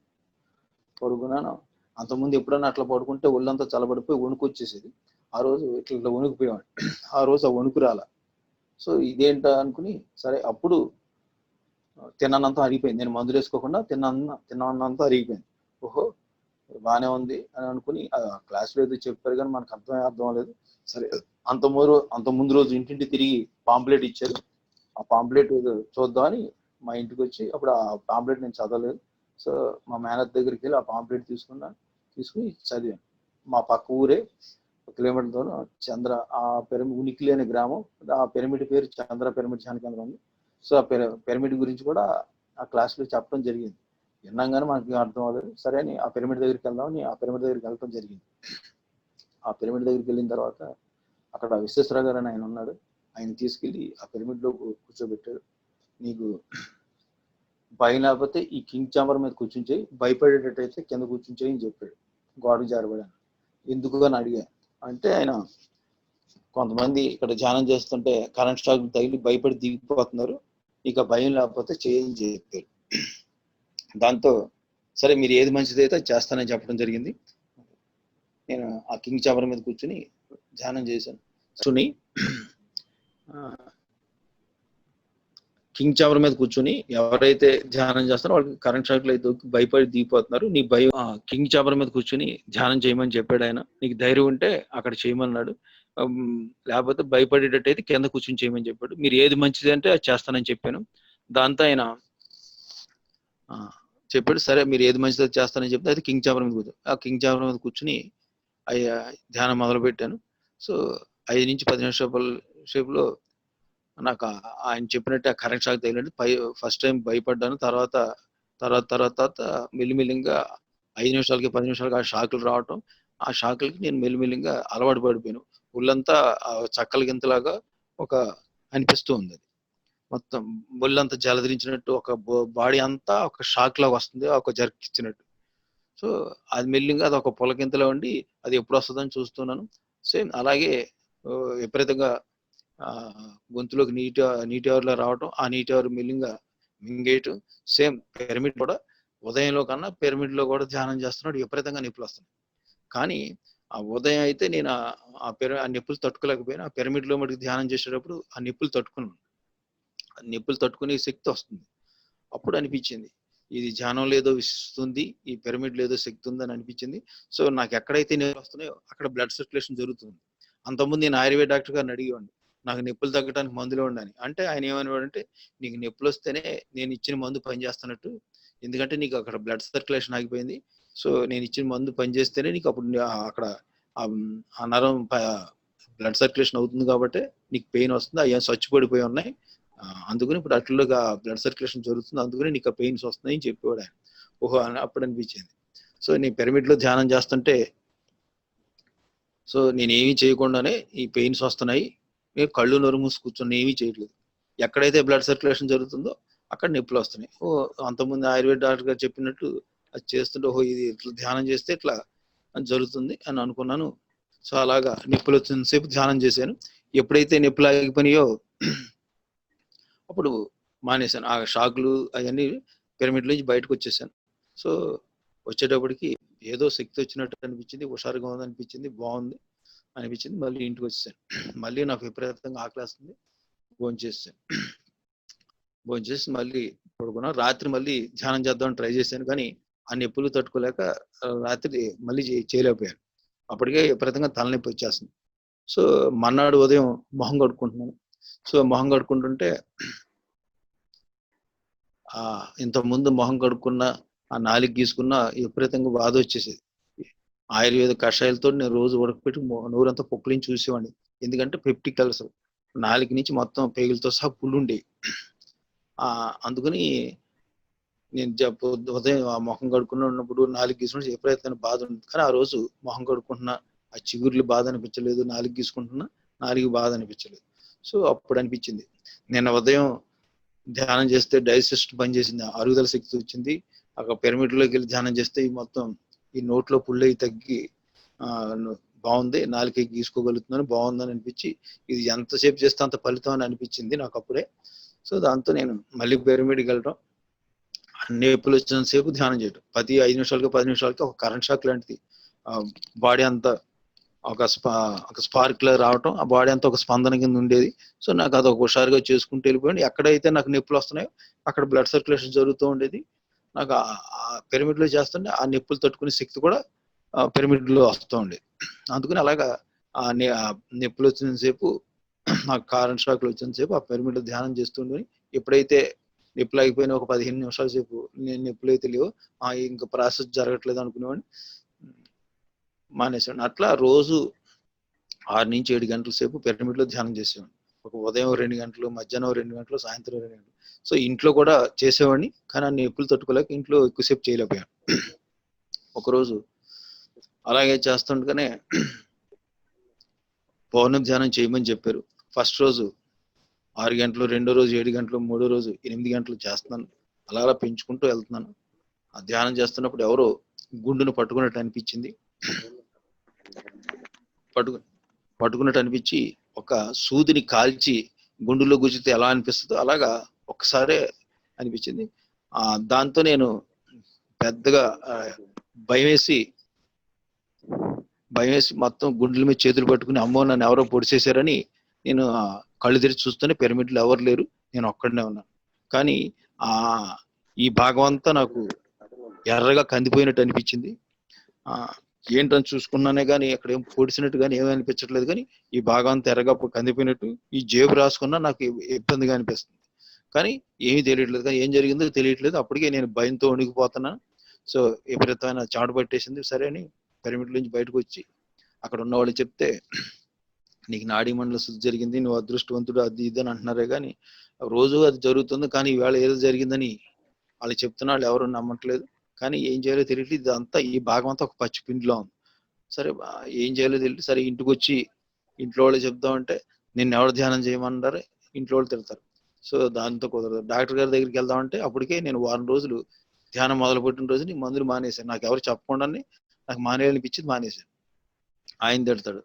అంతకుముందు ఎప్పుడైనా అట్లా పడుకుంటే ఒళ్ళంతా చల్లబడిపోయి వణుకు వచ్చేసేది. ఆ రోజు ఇట్లా వణుకుపోయాడు. ఆ రోజు ఆ వణుకు రాల. సో ఇదేంట అనుకుని సరే అప్పుడు తిన్నానంతా అరిగిపోయింది. నేను మందులు వేసుకోకుండా తిన్నానంతా అరిగిపోయింది. ఓహో బాగానే ఉంది అని అనుకుని క్లాస్లో ఏదో చెప్పారు కానీ మనకు అర్థం అవ్వలేదు. సరే అంత ముందు రోజు ఇంటింటి తిరిగి పాంప్లెట్ ఇచ్చారు. ఆ పాంప్లెట్ చూద్దామని మా ఇంటికి వచ్చి అప్పుడు ఆ పాంప్లెట్ నేను చదవలేదు. సో మా మేనేజర్ దగ్గరికి వెళ్ళి ఆ పాంప్లెట్ తీసుకుని చదివాను. మా పక్క ఊరే 1 కిలోమీటర్తో ఆ ఉనికిలి అనే గ్రామం. ఆ పిరమిడ్ పేరు చంద్ర పిరమిడ్ ధ్యాన కేంద్రం ఉంది. సో ఆ పిరమిడ్ గురించి కూడా ఆ క్లాస్లో చెప్పడం జరిగింది. విన్నాం కానీ మనకి అర్థం అవ్వలేదు. సరే అని ఆ పిరమిడ్ దగ్గరికి వెళ్దామని ఆ పిరమిడ్ దగ్గరికి వెళ్ళడం జరిగింది. ఆ పిరమిడ్ దగ్గరికి వెళ్ళిన తర్వాత అక్కడ విశ్వేశ్వర గారు అని ఆయన ఉన్నాడు. ఆయన తీసుకెళ్ళి ఆ పిరమిడ్లో కూర్చోబెట్టాడు. నీకు భయం లేకపోతే ఈ కింగ్ చాంబర్ మీద కూర్చుంచేయి, భయపడేటట్టయితే కింద కూర్చుంచేయి అని చెప్పాడు. గోడకు జారబడాను. ఎందుకు అని అడిగా. అంటే ఆయన కొంతమంది ఇక్కడ ధ్యానం చేస్తుంటే కరెంట్ షాక్ తగిలి భయపడి దిగిపోతున్నారు, నీకు భయం లేకపోతే చేయని చెప్పారు. దాంతో సరే మీరు ఏది మంచిదైతే అది చేస్తానని చెప్పడం జరిగింది. నేను ఆ కింగ్ చాంబర్ మీద కూర్చుని ధ్యానం చేశాను. కింగ్ చాంబర్ మీద కూర్చొని ఎవరైతే ధ్యానం చేస్తారో వాళ్ళకి కరెంట్ షాక్లు అయితే భయపడి దిగిపోతున్నారు, నీ భయం కింగ్ చాంబర్ మీద కూర్చొని ధ్యానం చేయమని చెప్పాడు ఆయన. నీకు ధైర్యం ఉంటే అక్కడ చేయమన్నాడు, లేకపోతే భయపడేటట్టయితే కింద కూర్చొని చేయమని చెప్పాడు. మీరు ఏది మంచిది అంటే అది చేస్తానని చెప్పాను. దాంతో ఆయన చెప్పాడు సరే మీరు ఏది మంచిది అది చేస్తానని చెప్తే అది కింగ్ చాంబర్ మీద కూర్చో. ఆ కింగ్ చాంబర్ మీద కూర్చుని ధ్యానం మొదలు పెట్టాను. సో 5 నుంచి 10 నిమిషాల సేపులో నాకు ఆయన చెప్పినట్టు ఆ కరెంట్ షాక్ తగిలినట్టు ఫస్ట్ టైం భయపడ్డాను. తర్వాత మెల్లిమెల్లిగా 5 నిమిషాలకి 10 నిమిషాలకి ఆ షాకులు రావటం, ఆ షాకులకి నేను మెల్లిమెల్లిగా అలవాటు పడిపోయాను. ఒళ్ళంతా చక్కల గింతలాగా ఒక అనిపిస్తూ ఉంది. మొత్తం ఒళ్ళంతా జలధరించినట్టు, ఒక బాడీ అంతా ఒక షాక్ లాగా వస్తుంది, ఒక జర్క్ ఇచ్చినట్టు. సో అది మెల్లిగా అది ఒక పులకింతలో ఉండి అది ఎప్పుడు వస్తుందని చూస్తున్నాను. సేమ్ అలాగే విపరీతంగా గొంతులోకి నీటి ఆరులా రావటం, ఆ నీటి ఆరు మెల్లిగా మింగేయటం. సేమ్ పిరమిడ్ కూడా ఉదయంలో కన్నా పిరమిడ్ లో కూడా ధ్యానం చేస్తున్నాడు, విపరీతంగా నొప్పులు వస్తున్నాయి. కానీ ఆ ఉదయం అయితే నేను ఆ నొప్పులు తట్టుకోలేకపోయాను. ఆ పిరమిడ్ లో మటుకు ధ్యానం చేసేటప్పుడు ఆ నొప్పులు తట్టుకున్నాను. ఆ నొప్పులు తట్టుకునే శక్తి వస్తుంది. అప్పుడు అనిపించింది ఇది ధ్యానం లేదో విస్తుంది, ఈ పిరమిడ్ లేదో శక్తి ఉందని అనిపించింది. సో నాకు ఎక్కడైతే నొప్పులు వస్తున్నాయో అక్కడ బ్లడ్ సర్క్యులేషన్ జరుగుతుంది. అంతకుముందు నేను ఆయుర్వేద డాక్టర్ గారిని అడిగేవాడిని నాకు నొప్పులు తగ్గడానికి మందులు ఉండని. అంటే ఆయన ఏమనేవాడంటే నీకు నొప్పులు వస్తేనే నేను ఇచ్చిన మందు పనిచేస్తున్నట్టు, ఎందుకంటే నీకు అక్కడ బ్లడ్ సర్క్యులేషన్ ఆగిపోయింది. సో నేను ఇచ్చిన మందు పనిచేస్తేనే నీకు అప్పుడు అక్కడ ఆ నరం బ్లడ్ సర్క్యులేషన్ అవుతుంది కాబట్టి నీకు పెయిన్ వస్తుంది, అయ్యా స్వచ్ఛపడిపోయి ఉన్నాయి, అందుకని ఇప్పుడు అట్లుగా బ్లడ్ సర్క్యులేషన్ జరుగుతుంది, అందుకని నీకు పెయిన్స్ వస్తున్నాయి అని చెప్పేవాడు ఆయన. ఓహో అని అప్పుడు అనిపించింది. సో నేను పిరమిడ్ లో ధ్యానం చేస్తుంటే సో నేను ఏమీ చేయకుండానే ఈ పెయిన్స్ వస్తున్నాయి, నేను కళ్ళు నొరు మూసి కూర్చొని ఏమీ చేయట్లేదు, ఎక్కడైతే బ్లడ్ సర్క్యులేషన్ జరుగుతుందో అక్కడ నొప్పులు వస్తున్నాయి. ఓ అంతకుముందు ఆయుర్వేద డాక్టర్ గారు చెప్పినట్టు అది చేస్తుంటే ఓహో ఇది ఇట్లా ధ్యానం చేస్తే ఇట్లా జరుగుతుంది అని అనుకున్నాను. సో అలాగా నొప్పులు వచ్చినంతసేపు ధ్యానం చేశాను. ఎప్పుడైతే నొప్పులు ఆగిపోయినాయో అప్పుడు మానేశాను. ఆ షాకులు అవన్నీ పిరమిడ్ నుంచి బయటకు వచ్చేసాను. సో వచ్చేటప్పటికి ఏదో శక్తి వచ్చినట్టు అనిపించింది, హుషారుగా ఉంది అనిపించింది, బాగుంది అనిపించింది. మళ్ళీ ఇంటికి వచ్చేసాను. మళ్ళీ నాకు విపరీతంగా ఆకలేస్తుంది, భోంచేసాను. భోంచేసి మళ్ళీ పడుకున్నా. రాత్రి మళ్ళీ ధ్యానం చేద్దామని ట్రై చేశాను, కానీ ఆ నొప్పులు తట్టుకోలేక రాత్రి మళ్ళీ చేయలేకపోయాను. అప్పటికే విపరీతంగా తలనొప్పి వచ్చేస్తుంది. సో మర్నాడు ఉదయం మొహం కడుక్కుంటున్నాను. సో మొహం కడుక్కుంటుంటే ఇంత ముందు మొహం కడుక్కున్న ఆ నాలుగు గీసుకున్న విపరీతంగా బాధ వచ్చేసేది. ఆయుర్వేద కషాయాలతో నేను రోజు ఉడకపెట్టి నోరంతా పొక్కులించి చూసేవాడిని. ఎందుకంటే పెప్టిక్ అల్సర్, నాలుగు నుంచి మొత్తం పేగులతో సహా పుల్లుండేవి. అందుకని నేను ఉదయం ఆ మొహం కడుక్కుని ఉన్నప్పుడు నాలుగు గీసుకుంటే విపరీతమైన బాధ ఉంది. కానీ ఆ రోజు మొహం కడుక్కుంటున్నా, ఆ చిగుర్లు బాధ అనిపించలేదు, నాలుగు గీసుకుంటున్నా నాలుగు బాధ అనిపించలేదు. సో అప్పుడు అనిపించింది, నిన్న ఉదయం ధ్యానం చేస్తే డైజెస్ట్ పనిచేసింది, అరుగుదల శక్తి వచ్చింది. అక్కడ పిరమిడ్లోకి వెళ్ళి ధ్యానం చేస్తే మొత్తం ఈ నోట్లో పుల్లయి తగ్గి బాగుంది, నాలుగు గీసుకోగలుగుతున్నాను, బాగుందని అనిపించి ఇది ఎంతసేపు చేస్తే అంత ఫలితం అని అనిపించింది నాకు అప్పుడే. సో దాంతో నేను మళ్ళీ పిరమిడ్కి వెళ్ళడం, అన్ని నొప్పులు వచ్చినంతసేపు ధ్యానం చేయడం, 5 నిమిషాలకి 10 నిమిషాలకి ఒక కరెంట్ షాక్ లాంటిది బాడీ అంతా ఒక స్పార్క్ లో రావటం, ఆ బాడీ అంతా ఒక స్పందన కింద ఉండేది. సో నాకు అది ఒక హుషారుగా చేసుకుంటూ వెళ్ళిపోయింది. ఎక్కడైతే నాకు నొప్పులు వస్తున్నాయో అక్కడ బ్లడ్ సర్క్యులేషన్ జరుగుతూ ఉండేది. నాకు ఆ పిరమిడ్ లో చేస్తుంటే ఆ నొప్పులు తట్టుకునే శక్తి కూడా పిరమిడ్ లో వస్తూ ఉండేది. అందుకని అలాగా ఆ నొప్పులు వచ్చినంతసేపు, నాకు కరెంట్ షాక్లు వచ్చినంతసేపు ఆ పిరమిడ్ లో ధ్యానం చేస్తుండే. ఎప్పుడైతే నొప్పులు అయిపోయిన ఒక 15 నిమిషాల సేపు నేను నొప్పులు అయితే లేవు, ఇంకా ప్రాసెస్ జరగట్లేదు అనుకునేవాడిని, మానేసాను. అట్లా రోజు 6 నుంచి 7 గంటల సేపు పిరమిడ్ లో ధ్యానం చేసేవాడిని. ఒక ఉదయం 2 గంటలు, మధ్యాహ్నం 2 గంటలు, సాయంత్రం 2 గంటలు. సో ఇంట్లో కూడా చేసేవాడిని, కానీ ఆ నొప్పులు తట్టుకోలేక ఇంట్లో ఎక్కువసేపు చేయలేకపోయాను. ఒకరోజు అలాగే చేస్తుండగానే పౌర్ణమి ధ్యానం చేయమని చెప్పారు. ఫస్ట్ రోజు 6 గంటలు, రెండో రోజు 7 గంటలు, మూడో రోజు 8 గంటలు చేస్తున్నాను. అలా పెంచుకుంటూ వెళ్తున్నాను. ఆ ధ్యానం చేస్తున్నప్పుడు ఎవరో గుండును పట్టుకున్నట్టు అనిపించింది. పట్టుకున్నట్టు అనిపించి ఒక సూదిని కాల్చి గుండులో గుచ్చితే ఎలా అనిపిస్తుందో అలాగా ఒక్కసారే అనిపించింది. దాంతో నేను పెద్దగా భయం వేసి మొత్తం గుండెల మీద చేతులు పట్టుకుని, అమ్మో నన్ను ఎవరో పొడిచేశారని నేను కళ్ళు తెరిచి చూస్తూనే పిరమిడ్లో ఎవరు లేరు, నేను ఒక్కడనే ఉన్నాను. కానీ ఈ భాగం అంతా నాకు ఎర్రగా కందిపోయినట్టు అనిపించింది. ఏంటని చూసుకున్నానే కానీ అక్కడ ఏం పొడిచినట్టు కానీ ఏమీ అనిపించట్లేదు, కానీ ఈ భాగం అంతా ఎర్రగా కందిపోయినట్టు, ఈ జేబు రాసుకున్నా నాకు ఇబ్బందిగా అనిపిస్తుంది. కానీ ఏమీ తెలియట్లేదు, కానీ ఏం జరిగిందో తెలియట్లేదు. అప్పటికే నేను భయంతో వణికిపోతున్నాను. సో విపరీతమైన చాటు పట్టేసింది. సరే అని పిరమిడ్ నుంచి బయటకు వచ్చి అక్కడ ఉన్న వాళ్ళు చెప్తే, నీకు నాడీ మండల శుద్ధి జరిగింది, నువ్వు అదృష్టవంతుడు, అది ఇది అని అంటున్నారే కానీ రోజు అది జరుగుతుంది, కానీ ఈవేళ ఏదో జరిగిందని వాళ్ళు చెప్తున్నా వాళ్ళు ఎవరు నమ్మట్లేదు. కానీ ఏం చేయాలో తెలియట్లేదు. ఇదంతా ఈ భాగం అంతా ఒక పచ్చి పిండిలో ఉంది. సరే ఏం చేయాలో తెలియదు. సరే ఇంటికి వచ్చి ఇంట్లో వాళ్ళు చెప్దామంటే నిన్ను ఎవరు ధ్యానం చేయమన్నారు, ఇంట్లో వాళ్ళు తిడతారు. సో దాంతో కుదరదు. డాక్టర్ గారి దగ్గరికి వెళ్దామంటే అప్పటికే నేను వారం రోజులు ధ్యానం మొదలుపెట్టిన రోజుని మందులు మానేశాను. నాకు ఎవరు చెప్పకుండానే నాకు మానేయాలనిపించింది, మానేశాను. ఆయన తిడతాడు.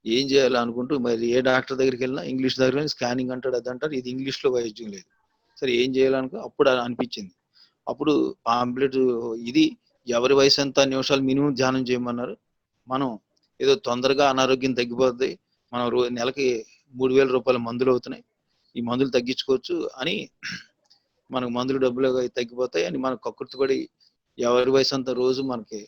ఏం చేయాలి అనుకుంటూ మరి ఏ డాక్టర్ దగ్గరికి వెళ్ళినా ఇంగ్లీష్ దగ్గర స్కానింగ్ అంటాడు, అది అంటారు, ఇది ఇంగ్లీష్లో వైద్యం లేదు. సరే ఏం చేయాలనుకో అప్పుడు అనిపించింది. అప్పుడు పాంప్లెట్, ఇది ఎవరి వయసు ఎంత నిమిషాలు మినిమం ధ్యానం చేయమన్నారు, మనం ఏదో తొందరగా అనారోగ్యం తగ్గిపోద్ది, మనం నెలకి 3,000 రూపాయల మందులు అవుతున్నాయి, ఈ మందులు తగ్గించుకోవచ్చు అని, మనకు మందులు డబ్బులు తగ్గిపోతాయి అని మనకు కక్కుర్తిపడి ఎవరి వయసు అంత రోజు మనకి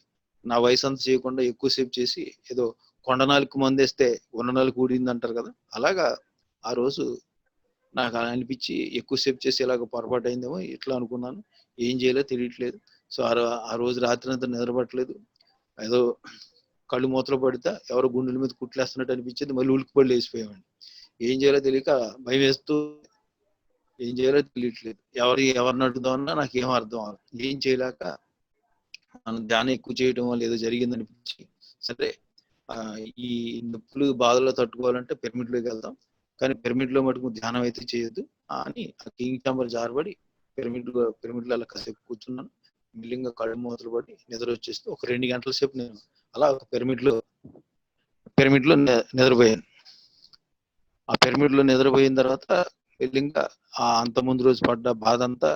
నా వయసు అంత చేయకుండా ఎక్కువసేపు చేసి ఏదో కొండనాలకు మందేస్తే ఉన్ననాలకు ఊడింది అంటారు కదా, అలాగా ఆ రోజు నాకు అలా అనిపించి ఎక్కువసేపు చేసి ఇలాగ పొరపాటు అయిందేమో ఇట్లా అనుకున్నాను. ఏం చేయాలో తెలియట్లేదు. సో ఆ రోజు రాత్రి అంతా నిద్రపట్టలేదు. ఏదో కళ్ళు మూతలో పడితే ఎవరో గుండెల మీద కుట్లేస్తున్నట్టు అనిపించింది. మళ్ళీ ఉలిక్కిపడి లేచిపోయామండి. ఏం చేయాలో తెలియక భయం వేస్తూ, ఏం చేయాలో తెలియట్లేదు, ఎవరిని అడుగుదామన్నా నాకు ఏం అర్థం అవ్వదు. ఏం చేయలేక మనం ధ్యానం ఎక్కువ చేయడం వల్ల ఏదో జరిగిందనిపించి, సరే ఈ నొప్పులు బాధలో తట్టుకోవాలంటే పిరమిడ్లోకి వెళ్దాం, కానీ పిరమిడ్లో మటుకు ధ్యానం అయితే చేయొద్దు అని ఆ కింగ్ చాంబర్ జారబడి పిరమిడ్లో అలా కాసేపు కూర్చున్నాను. మిల్లింగా కళ్ళు మూతలు పడి నిద్ర వచ్చేస్తే ఒక 2 గంటల సేపు నేను అలా పిరమిడ్లో నిద్రపోయాను. ఆ పిరమిడ్లో నిద్రపోయిన తర్వాత మిల్లింగా అంత ముందు రోజు పడ్డ బాధ అంతా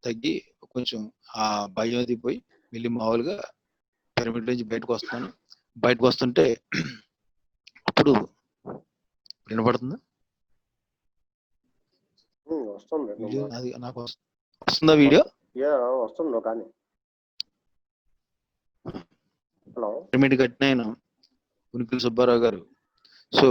తగ్గి కొంచెం ఆ భయం అది పోయి వెళ్ళి మామూలుగా పిరమిడ్ నుంచి బయటకు వస్తాను. బయటకు వస్తుంటే అప్పుడు వినపడుతుందా వస్తుంది వీడియో? అది నాకు వస్తుందా వీడియో? వస్తుంది కానీ. హలో, పిరమిడ్ కట్టిన ఆయన ఉనికిల సుబ్బారావు గారు. సో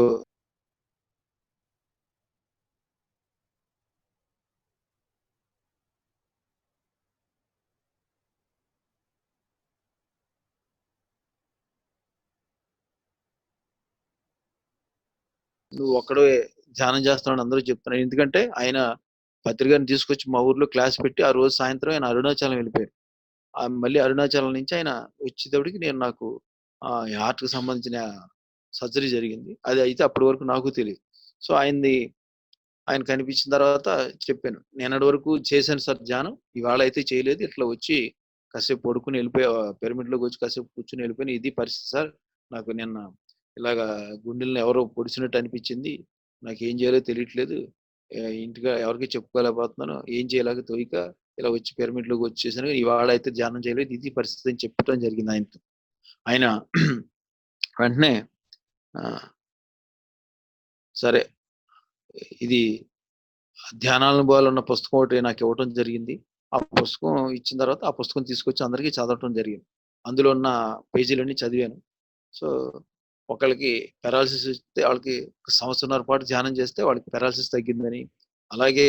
నువ్వు ఒక్కడే ధ్యానం చేస్తున్నాడు అందరూ చెప్తున్నారు. ఎందుకంటే ఆయన పత్రికను తీసుకొచ్చి మా ఊర్లో క్లాస్ పెట్టి ఆ రోజు సాయంత్రం ఆయన అరుణాచలం వెళ్ళిపోయారు. మళ్ళీ అరుణాచలం నుంచి ఆయన వచ్చేటప్పటికి నాకు హార్ట్ కి సంబంధించిన సర్జరీ జరిగింది. అది అయితే అప్పటి వరకు నాకు తెలియదు. సో ఆయన కనిపించిన తర్వాత చెప్పాను, నేనటి వరకు చేశాను సార్ ధ్యానం, ఇవాళ అయితే చేయలేదు. ఇట్లా వచ్చి కాసేపు పడుకుని వెళ్ళిపోయా, పిరమిడ్ లోకి వచ్చి కాసేపు కూర్చుని వెళ్ళిపోయాను. ఇది పరిస్థితి సార్, నాకు నిన్న ఇలాగా గుండెలను ఎవరో పొడిచినట్టు అనిపించింది, నాకు ఏం చేయాలో తెలియట్లేదు, ఇంటిగా ఎవరికి చెప్పుకోలేకపోతున్నాను, ఏం చేయలేక తోయిక ఇలా వచ్చి పిరమిడ్ లోకి వచ్చేసాను, ఇవాళ అయితే ధ్యానం చేయలేదు, ఇది పరిస్థితి అని చెప్పడం జరిగింది ఆయనతో. ఆయన వెంటనే సరే ఇది ధ్యానానుభవాలు ఉన్న పుస్తకం ఒకటి నాకు ఇవ్వటం జరిగింది. ఆ పుస్తకం ఇచ్చిన తర్వాత ఆ పుస్తకం తీసుకొచ్చి అందరికీ చదవటం జరిగింది. అందులో ఉన్న పేజీలన్నీ చదివాను. సో ఒకళ్ళకి పెరాలసిస్ వస్తే వాళ్ళకి సంవత్సరంన్నర పాటు ధ్యానం చేస్తే వాళ్ళకి పెరాలసిస్ తగ్గిందని, అలాగే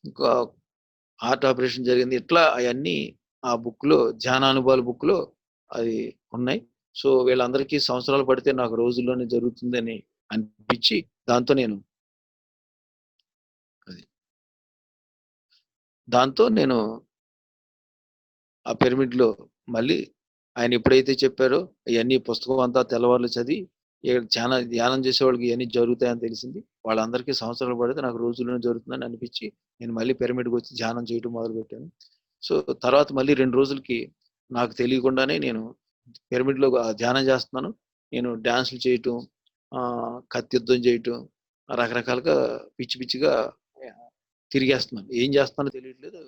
ఇంకా హార్ట్ ఆపరేషన్ జరిగింది, ఇట్లా అవన్నీ ఆ బుక్ లో, ధ్యానానుభవాల బుక్ లో అది ఉన్నాయి. సో వీళ్ళందరికీ సంవత్సరాలు పడితే నాకు రోజుల్లోనే జరుగుతుందని అనిపించి దాంతో నేను ఆ పిరమిడ్ లో మళ్ళీ ఆయన ఎప్పుడైతే చెప్పారో ఇవన్నీ పుస్తకం అంతా తెల్లవారులు చదివి చాలా ధ్యానం చేసే వాళ్ళకి ఇవన్నీ జరుగుతాయని తెలిసింది. వాళ్ళందరికీ సంవత్సరాలు పడితే నాకు రోజుల్లోనే జరుగుతుందని అనిపించి నేను మళ్ళీ పిరమిడ్కి వచ్చి ధ్యానం చేయడం మొదలుపెట్టాను. సో తర్వాత మళ్ళీ 2 రోజులకి నాకు తెలియకుండానే నేను పిరమిడ్ లో ధ్యానం చేస్తున్నాను. నేను డాన్సులు చేయటం, కత్తి యుద్ధం చేయటం, రకరకాలుగా పిచ్చి పిచ్చిగా తిరిగేస్తున్నాను. ఏం చేస్తున్నానో తెలియట్లేదు.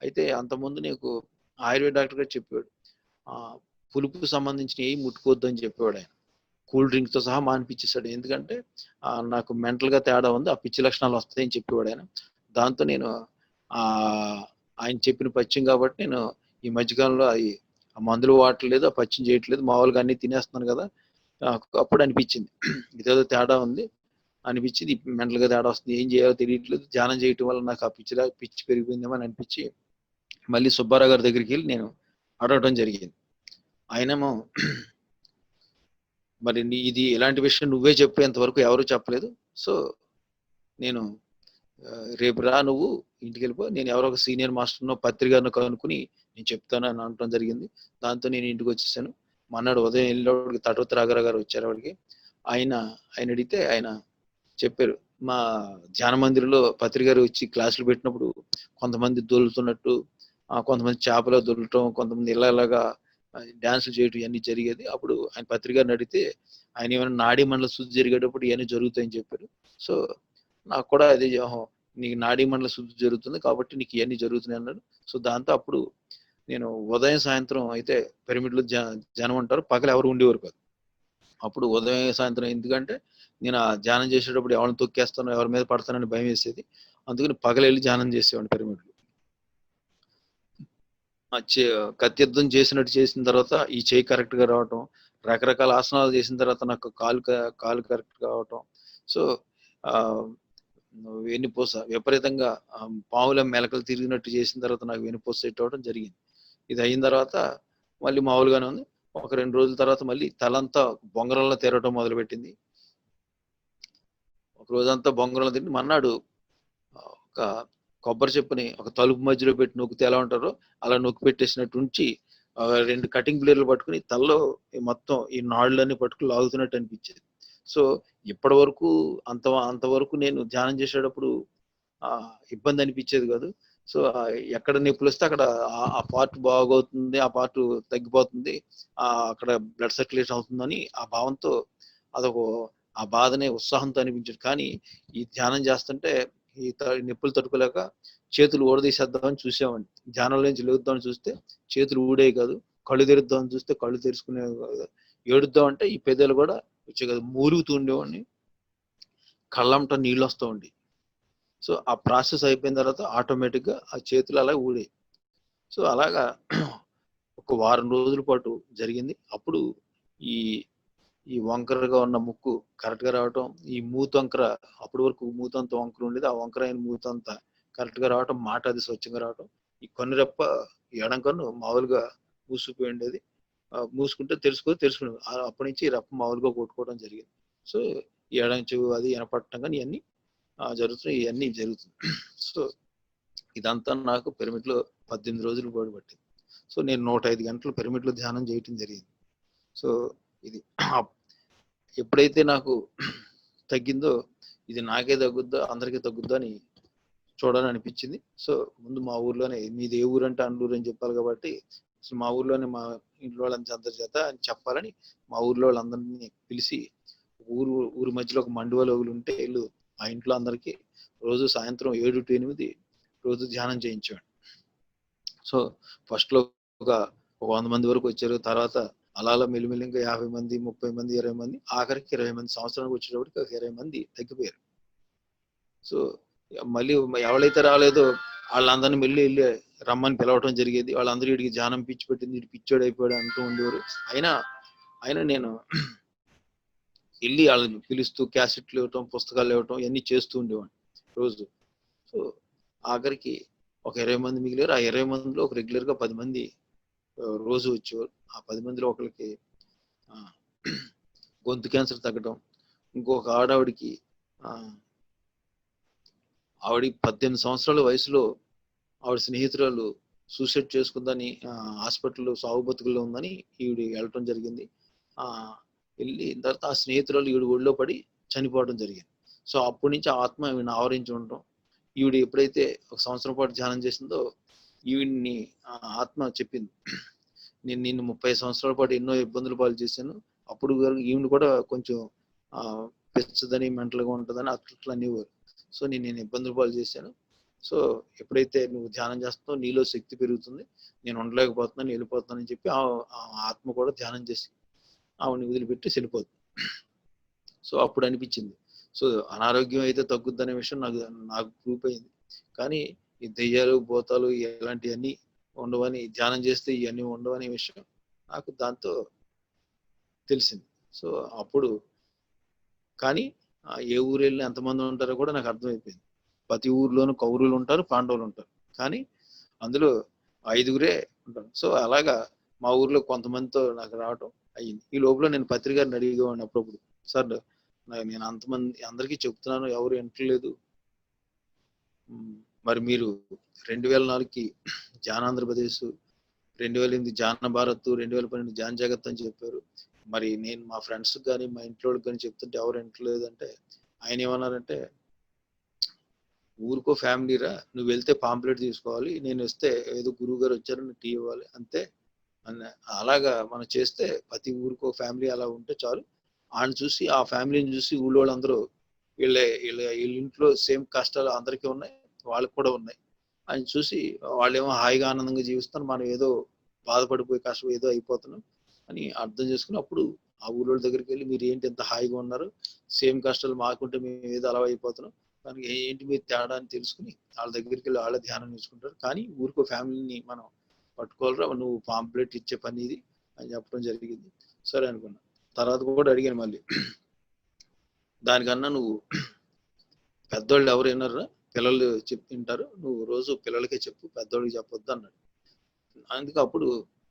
అయితే అంతకుముందు నీకు ఆయుర్వేద డాక్టర్ గారు చెప్పాడు, పులుపుకు సంబంధించిన ఏం ముట్టుకోవద్దు అని చెప్పేవాడు ఆయన. కూల్ డ్రింక్ తో సహా మానిపించేశాడు. ఎందుకంటే నాకు మెంటల్ గా తేడా ఉంది, ఆ పిచ్చి లక్షణాలు వస్తాయని చెప్పేవాడు ఆయన. దాంతో నేను ఆయన చెప్పిన పచ్యం కాబట్టి నేను ఈ మధ్యకాలంలో ఆ మందులు వాడట్లేదు, ఆ పచ్యం చేయట్లేదు, మామూలుగా అన్ని తినేస్తున్నాను కదా. అప్పుడు అనిపించింది ఇదేదో తేడా ఉంది అనిపించింది, మెంటల్ గా తేడా వస్తుంది, ఏం చేయాలో తెలియట్లేదు, ధ్యానం చేయటం వల్ల నాకు ఆ పిచ్చి పెరిగిపోయిందేమో అని అనిపించి మళ్ళీ సుబ్బారావు గారి దగ్గరికి వెళ్ళి నేను అడగటం జరిగింది. ఆయనేమో మరి ఇది ఎలాంటి విషయం నువ్వే చెప్పేంతవరకు ఎవరు చెప్పలేదు, సో నేను రేపు రా, నువ్వు ఇంటికి వెళ్ళిపో, నేను ఎవరో ఒక సీనియర్ మాస్టర్నో పత్రికను కనుక్కుని నేను చెప్తాను అని అనటం జరిగింది. దాంతో నేను ఇంటికి వచ్చేసాను. మన్నాడు ఉదయం వెళ్ళేవాడికి తటోత్తర రాఘరావు గారు వచ్చారు. వాడికి ఆయన అడిగితే ఆయన చెప్పారు, మా ధ్యాన మందిరంలో పత్రికారు వచ్చి క్లాసులు పెట్టినప్పుడు కొంతమంది దొరుకుతున్నట్టు, కొంతమంది చేపలో దొరకటం, కొంతమంది ఇలాగా డాన్సులు చేయటం ఇవన్నీ జరిగేది. అప్పుడు ఆయన పత్రికారిని అడిగితే ఆయన ఏమైనా నాడీ మండల శుద్ధి జరిగేటప్పుడు ఇవన్నీ జరుగుతాయని చెప్పారు. సో నాకు కూడా అదే, నీకు నాడీ మండల శుద్ధి జరుగుతుంది కాబట్టి నీకు ఇవన్నీ జరుగుతున్నాయి అన్నాడు. సో దాంతో అప్పుడు నేను ఉదయం సాయంత్రం అయితే పిరమిడ్లో జనం ఉంటారు, పగలు ఎవరు ఉండేవారు కాదు. అప్పుడు ఉదయం సాయంత్రం, ఎందుకంటే నేను ధ్యానం చేసేటప్పుడు ఎవరిని తొక్కేస్తానో ఎవరి మీద పడతానని భయం వేసేది, అందుకని పగలు వెళ్ళి ధ్యానం చేసేవాడిని పిరమిడ్లో. కత్తి యుద్ధం చేసినట్టు చేసిన తర్వాత ఈ చేయి కరెక్ట్ గా రావటం, రకరకాల ఆసనాలు చేసిన తర్వాత నాకు కాలు కరెక్ట్ కావటం, సో వెన్నుపూస విపరీతంగా పావుల మెలకలు తిరిగినట్టు చేసిన తర్వాత నాకు వెన్నుపూస సెట్ అవ్వడం జరిగింది. ఇది అయిన తర్వాత మళ్ళీ మామూలుగానే ఉంది. ఒక 2 రోజుల తర్వాత మళ్ళీ తలంతా బొంగరంలో తిరగటం మొదలుపెట్టింది. ఒక రోజంతా బొంగరంలో తిరిగి మన్నాడు ఒక కొబ్బరి చెప్పుని ఒక తలుపు మధ్యలో పెట్టి నొక్కితే ఎలా ఉంటారో అలా నొక్కి పెట్టేసినట్టు ఉంచి 2 కటింగ్ బ్లేడ్లు పట్టుకుని తలలో మొత్తం ఈ నాళ్ళన్నీ పట్టుకుని లాగుతున్నట్టు అనిపించేది. సో ఇప్పటి వరకు అంతవరకు నేను ధ్యానం చేసేటప్పుడు ఇబ్బంది అనిపించేది కాదు. సో ఎక్కడ నొప్పులు వస్తే అక్కడ ఆ పార్ట్ బాగవుతుంది, ఆ పార్ట్ తగ్గిపోతుంది, అక్కడ బ్లడ్ సర్క్యులేషన్ అవుతుందని ఆ భావంతో అదొక ఆ బాధనే ఉత్సాహంతో అనిపించేది. కానీ ఈ ధ్యానం చేస్తుంటే నొప్పులు తట్టుకోలేక చేతులు ఊడదీసేద్దామని చూసామండి. ధ్యానంలో నుంచి లేద్దామని చూస్తే చేతులు ఊడే కాదు, కళ్ళు తెరుద్దామని చూస్తే కళ్ళు తెరుచుకునే కాదు. ఏడుద్దాం అంటే ఈ పెద్దలు కూడా వచ్చే కాదు, మూలుగుతూ ఉండేవాడిని, కళ్ళంట నీళ్ళు వస్తూ ఉండి. సో ఆ ప్రాసెస్ అయిపోయిన తర్వాత ఆటోమేటిక్గా ఆ చేతులు అలా ఊడే. సో అలాగా ఒక వారం రోజుల పాటు జరిగింది. అప్పుడు ఈ ఈ వంకరగా ఉన్న ముక్కు కరెక్ట్ గా రావటం, ఈ మూతొంకర అప్పటి వరకు మూతంత వంకర ఉండేది, ఆ వంకర అయిన మూతంత కరెక్ట్ గా రావటం, మాట అది స్వచ్ఛంగా రావటం, ఈ కన్నురెప్ప ఎడం కన్ను మామూలుగా మూసిపోయి ఉండేది, మూసుకుంటే తెలుసుకునేది. అప్పటి నుంచి ఈ రెప్ప మామూలుగా కొట్టుకోవడం జరిగింది. సో ఈ ఎడం చెవు అది వినపడటం కానీ ఇవన్నీ జరుగుతున్నాయి, ఇవన్నీ జరుగుతుంది. సో ఇదంతా నాకు పిరమిడ్ లో 18 రోజులు పట్టింది. సో నేను 105 గంటలు పిరమిడ్ లో ధ్యానం చేయటం జరిగింది. సో ఇది ఎప్పుడైతే నాకు తగ్గిందో, ఇది నాకే తగ్గుద్దా అందరికీ తగ్గుద్దా అని చూడాలని అనిపించింది. సో ముందు మా ఊర్లోనే, మీది ఏ ఊరు అంటే అన్నూరు అని చెప్పాలి కాబట్టి, సో మా ఊర్లోనే మా ఇంట్లో వాళ్ళందరి చేత అని చెప్పాలని మా ఊర్లో వాళ్ళందరినీ పిలిచి, ఊరు మధ్యలో ఒక మండువలోగులు ఉంటే వీళ్ళు ఆ ఇంట్లో అందరికీ రోజు సాయంత్రం 7 to 8 రోజు ధ్యానం చేయించాడు. సో ఫస్ట్ లో ఒక 100 మంది వరకు వచ్చారు. తర్వాత అలా మెల్లిమెల్లిగా 50 మంది, 30 మంది, 20 మంది, ఆఖరికి 20 మంది, సంవత్సరానికి వచ్చేటప్పటికి 20 మంది తగ్గిపోయారు. సో మళ్ళీ ఎవరైతే రాలేదో వాళ్ళందరినీ వెళ్ళి రమ్మని పిలవటం జరిగేది. వాళ్ళందరూ వీడికి ధ్యానం పిచ్చి పెట్టింది, వీడి పిచ్చోడు అయిపోయాడు అంటూ ఉండేవారు. అయినా నేను వెళ్ళి వాళ్ళని పిలుస్తూ క్యాసెట్లు ఇవ్వటం, పుస్తకాలు ఇవ్వటం ఇవన్నీ చేస్తూ ఉండేవాడిని రోజు. సో ఆఖరికి ఒక 20 మంది మిగిలారు. ఆ 20 మందిలో ఒక రెగ్యులర్ గా 10 మంది రోజు వచ్చేవారు. ఆ 10 మందిలో ఒకరికి గొంతు క్యాన్సర్ తగ్గడం, ఇంకొక ఆవిడికి 18 సంవత్సరాల వయసులో ఆవిడ స్నేహితురాలు సూసైడ్ చేసుకుందని హాస్పిటల్లో సాగు బతుకుల్లో ఉందని ఈవిడ వెళ్ళటం జరిగింది. వెళ్ళిన తర్వాత ఆ స్నేహితురాలు ఈవిడ ఒళ్ళో పడి చనిపోవడం జరిగింది. సో అప్పటి నుంచి ఆత్మ ఈవిని ఆవరించి ఉండటం, ఈవిడ ఎప్పుడైతే ఒక సంవత్సరం పాటు ధ్యానం చేసిందో ఈవిడ్ని ఆత్మ చెప్పింది, నేను నిన్ను 30 సంవత్సరాల పాటు ఎన్నో ఇబ్బందులు పాలు చేశాను, అప్పుడు ఈవిడ కూడా కొంచెం పెచ్చదని మెంటల్గా ఉంటుందని అట్లా అనేవారు. సో నేను ఇబ్బందులు పాలు చేశాను. సో ఎప్పుడైతే నువ్వు ధ్యానం చేస్తావో నీలో శక్తి పెరుగుతుంది, నేను ఉండలేకపోతున్నాను, వెళ్ళిపోతున్నానని చెప్పి ఆ ఆత్మ కూడా ధ్యానం చేసి ఆవిడని వదిలిపెట్టి వెళ్ళిపోతుంది. సో అప్పుడు అనిపించింది, సో అనారోగ్యం అయితే తగ్గుద్దనే విషయం నాకు ప్రూఫ్ అయింది. కానీ ఈ దెయ్యాలు, భూతాలు ఇలాంటివన్నీ ఉండవని, ధ్యానం చేస్తే ఇవన్నీ ఉండవనే విషయం నాకు దాంతో తెలిసింది. సో అప్పుడు కానీ ఏ ఊరు వెళ్ళి ఎంతమంది ఉంటారో కూడా నాకు అర్థమైపోయింది. ప్రతి ఊర్లోనూ కౌరవులు ఉంటారు, పాండవులు ఉంటారు, కానీ అందులో 5గురే ఉంటారు. సో అలాగా మా ఊర్లో కొంతమందితో నాకు రావటం అయ్యింది. ఈ లోపల నేను పత్రికారిని అడిగేవాడిని అప్పుడప్పుడు, సార్ నేను అందరికీ చెప్తున్నాను, ఎవరు వింటలేదు, మరి మీరు 2004కి జాన్ ఆంధ్రప్రదేశ్, 2008 జాన భారత్, 2012 జాన్ జగత్ అని చెప్పారు, మరి నేను మా ఫ్రెండ్స్ కానీ మా ఇంట్లో కానీ చెప్తుంటే ఎవరు వింటలేదు అంటే, ఆయన ఏమన్నారంటే, ఊరికో ఫ్యామిలీరా, నువ్వు వెళ్తే పాంప్లెట్ తీసుకోవాలి, నేను వస్తే ఏదో గురువు గారు వచ్చారు టీ ఇవ్వాలి అంతే. అలాగా మనం చేస్తే ప్రతి ఊరికో ఫ్యామిలీ అలా ఉంటే చాలు, ఆయన చూసి ఆ ఫ్యామిలీని చూసి ఊళ్ళో వాళ్ళందరూ వీళ్ళ ఇంట్లో సేమ్ కష్టాలు అందరికీ ఉన్నాయి, వాళ్ళకి కూడా ఉన్నాయి, ఆయన చూసి వాళ్ళేమో హాయిగా ఆనందంగా జీవిస్తారు, మనం ఏదో బాధపడిపోయి కష్టం ఏదో అయిపోతున్నాం అని అర్థం చేసుకుని, అప్పుడు ఆ ఊళ్ళో దగ్గరికి వెళ్ళి, మీరు ఏంటి ఎంత హాయిగా ఉన్నారు, సేమ్ కష్టాలు మాకుంటే మేము ఏదో అలా అయిపోతున్నాం, దానికి ఏంటి మీరు తేడా అని తెలుసుకుని వాళ్ళ దగ్గరికి వెళ్ళి వాళ్ళ ధ్యానం నేర్చుకుంటారు, కానీ ఊరికో ఫ్యామిలీని మనం పట్టుకోవాలరా, నువ్వు పాంప్లెట్ ఇచ్చే పని ఇది అని చెప్పడం జరిగింది. సరే అనుకున్నా. తర్వాత కూడా అడిగాను మళ్ళీ, దానికన్నా నువ్వు పెద్దోళ్ళు ఎవరు విన్నారా, పిల్లలు చెప్తుంటారు, నువ్వు రోజు పిల్లలకే చెప్పు, పెద్దోళ్ళకి చెప్పొద్దు అన్నాడు. అందుకు అప్పుడు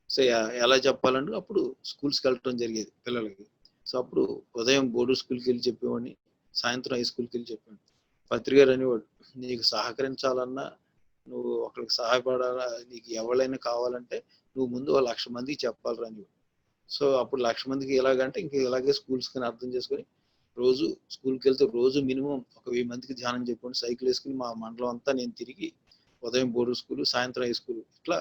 సో ఎలా చెప్పాలంటే అప్పుడు స్కూల్స్కి వెళ్ళటం జరిగేది పిల్లలకి. సో అప్పుడు ఉదయం బోర్డు స్కూల్కి వెళ్ళి చెప్పేవాడిని, సాయంత్రం హై స్కూల్కి వెళ్ళి చెప్పేవాడిని. పత్రికారు అనేవాడు, నీకు సహకరించాలన్నా, నువ్వు ఒకరికి సహాయపడాలా, నీకు ఎవరైనా కావాలంటే నువ్వు ముందు 1,00,000 మందికి చెప్పాలిరా అనేవాడు. సో అప్పుడు 1,00,000 మందికి ఎలాగంటే ఇంక ఇలాగే స్కూల్స్ కి అర్థం చేసుకొని రోజు స్కూల్కి వెళ్తే రోజు మినిమం ఒక 1000 మందికి ధ్యానం చెప్పండి, సైకిల్ వేసుకుని మా మండలం అంతా నేను తిరిగి, ఉదయం బోర్డు స్కూల్, సాయంత్రం హై స్కూల్, ఇట్లా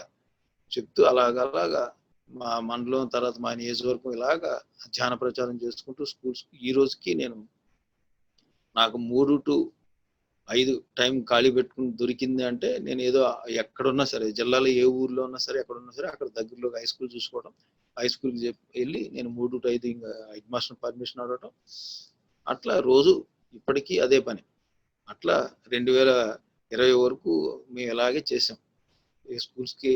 చెప్తూ అలాగా మా మండలం తర్వాత మా నియోజకవర్గం ఇలాగా ధ్యాన ప్రచారం చేసుకుంటూ స్కూల్స్ ఈ రోజుకి నాకు 3 to 5 టైం ఖాళీ పెట్టుకుని దొరికింది అంటే నేను ఏదో ఎక్కడున్నా సరే, జిల్లాలో ఏ ఊర్లో ఉన్నా సరే, ఎక్కడున్నా సరే అక్కడ దగ్గరలో హై స్కూల్ చూసుకోవడం, హై స్కూల్కి వెళ్ళి నేను 3 to 5 ఇంకా హెడ్ మాస్టర్ పర్మిషన్ అడగటం, అట్లా రోజు ఇప్పటికీ అదే పని. అట్లా 2020 వరకు మేము ఇలాగే చేసాం. ఈ స్కూల్స్కి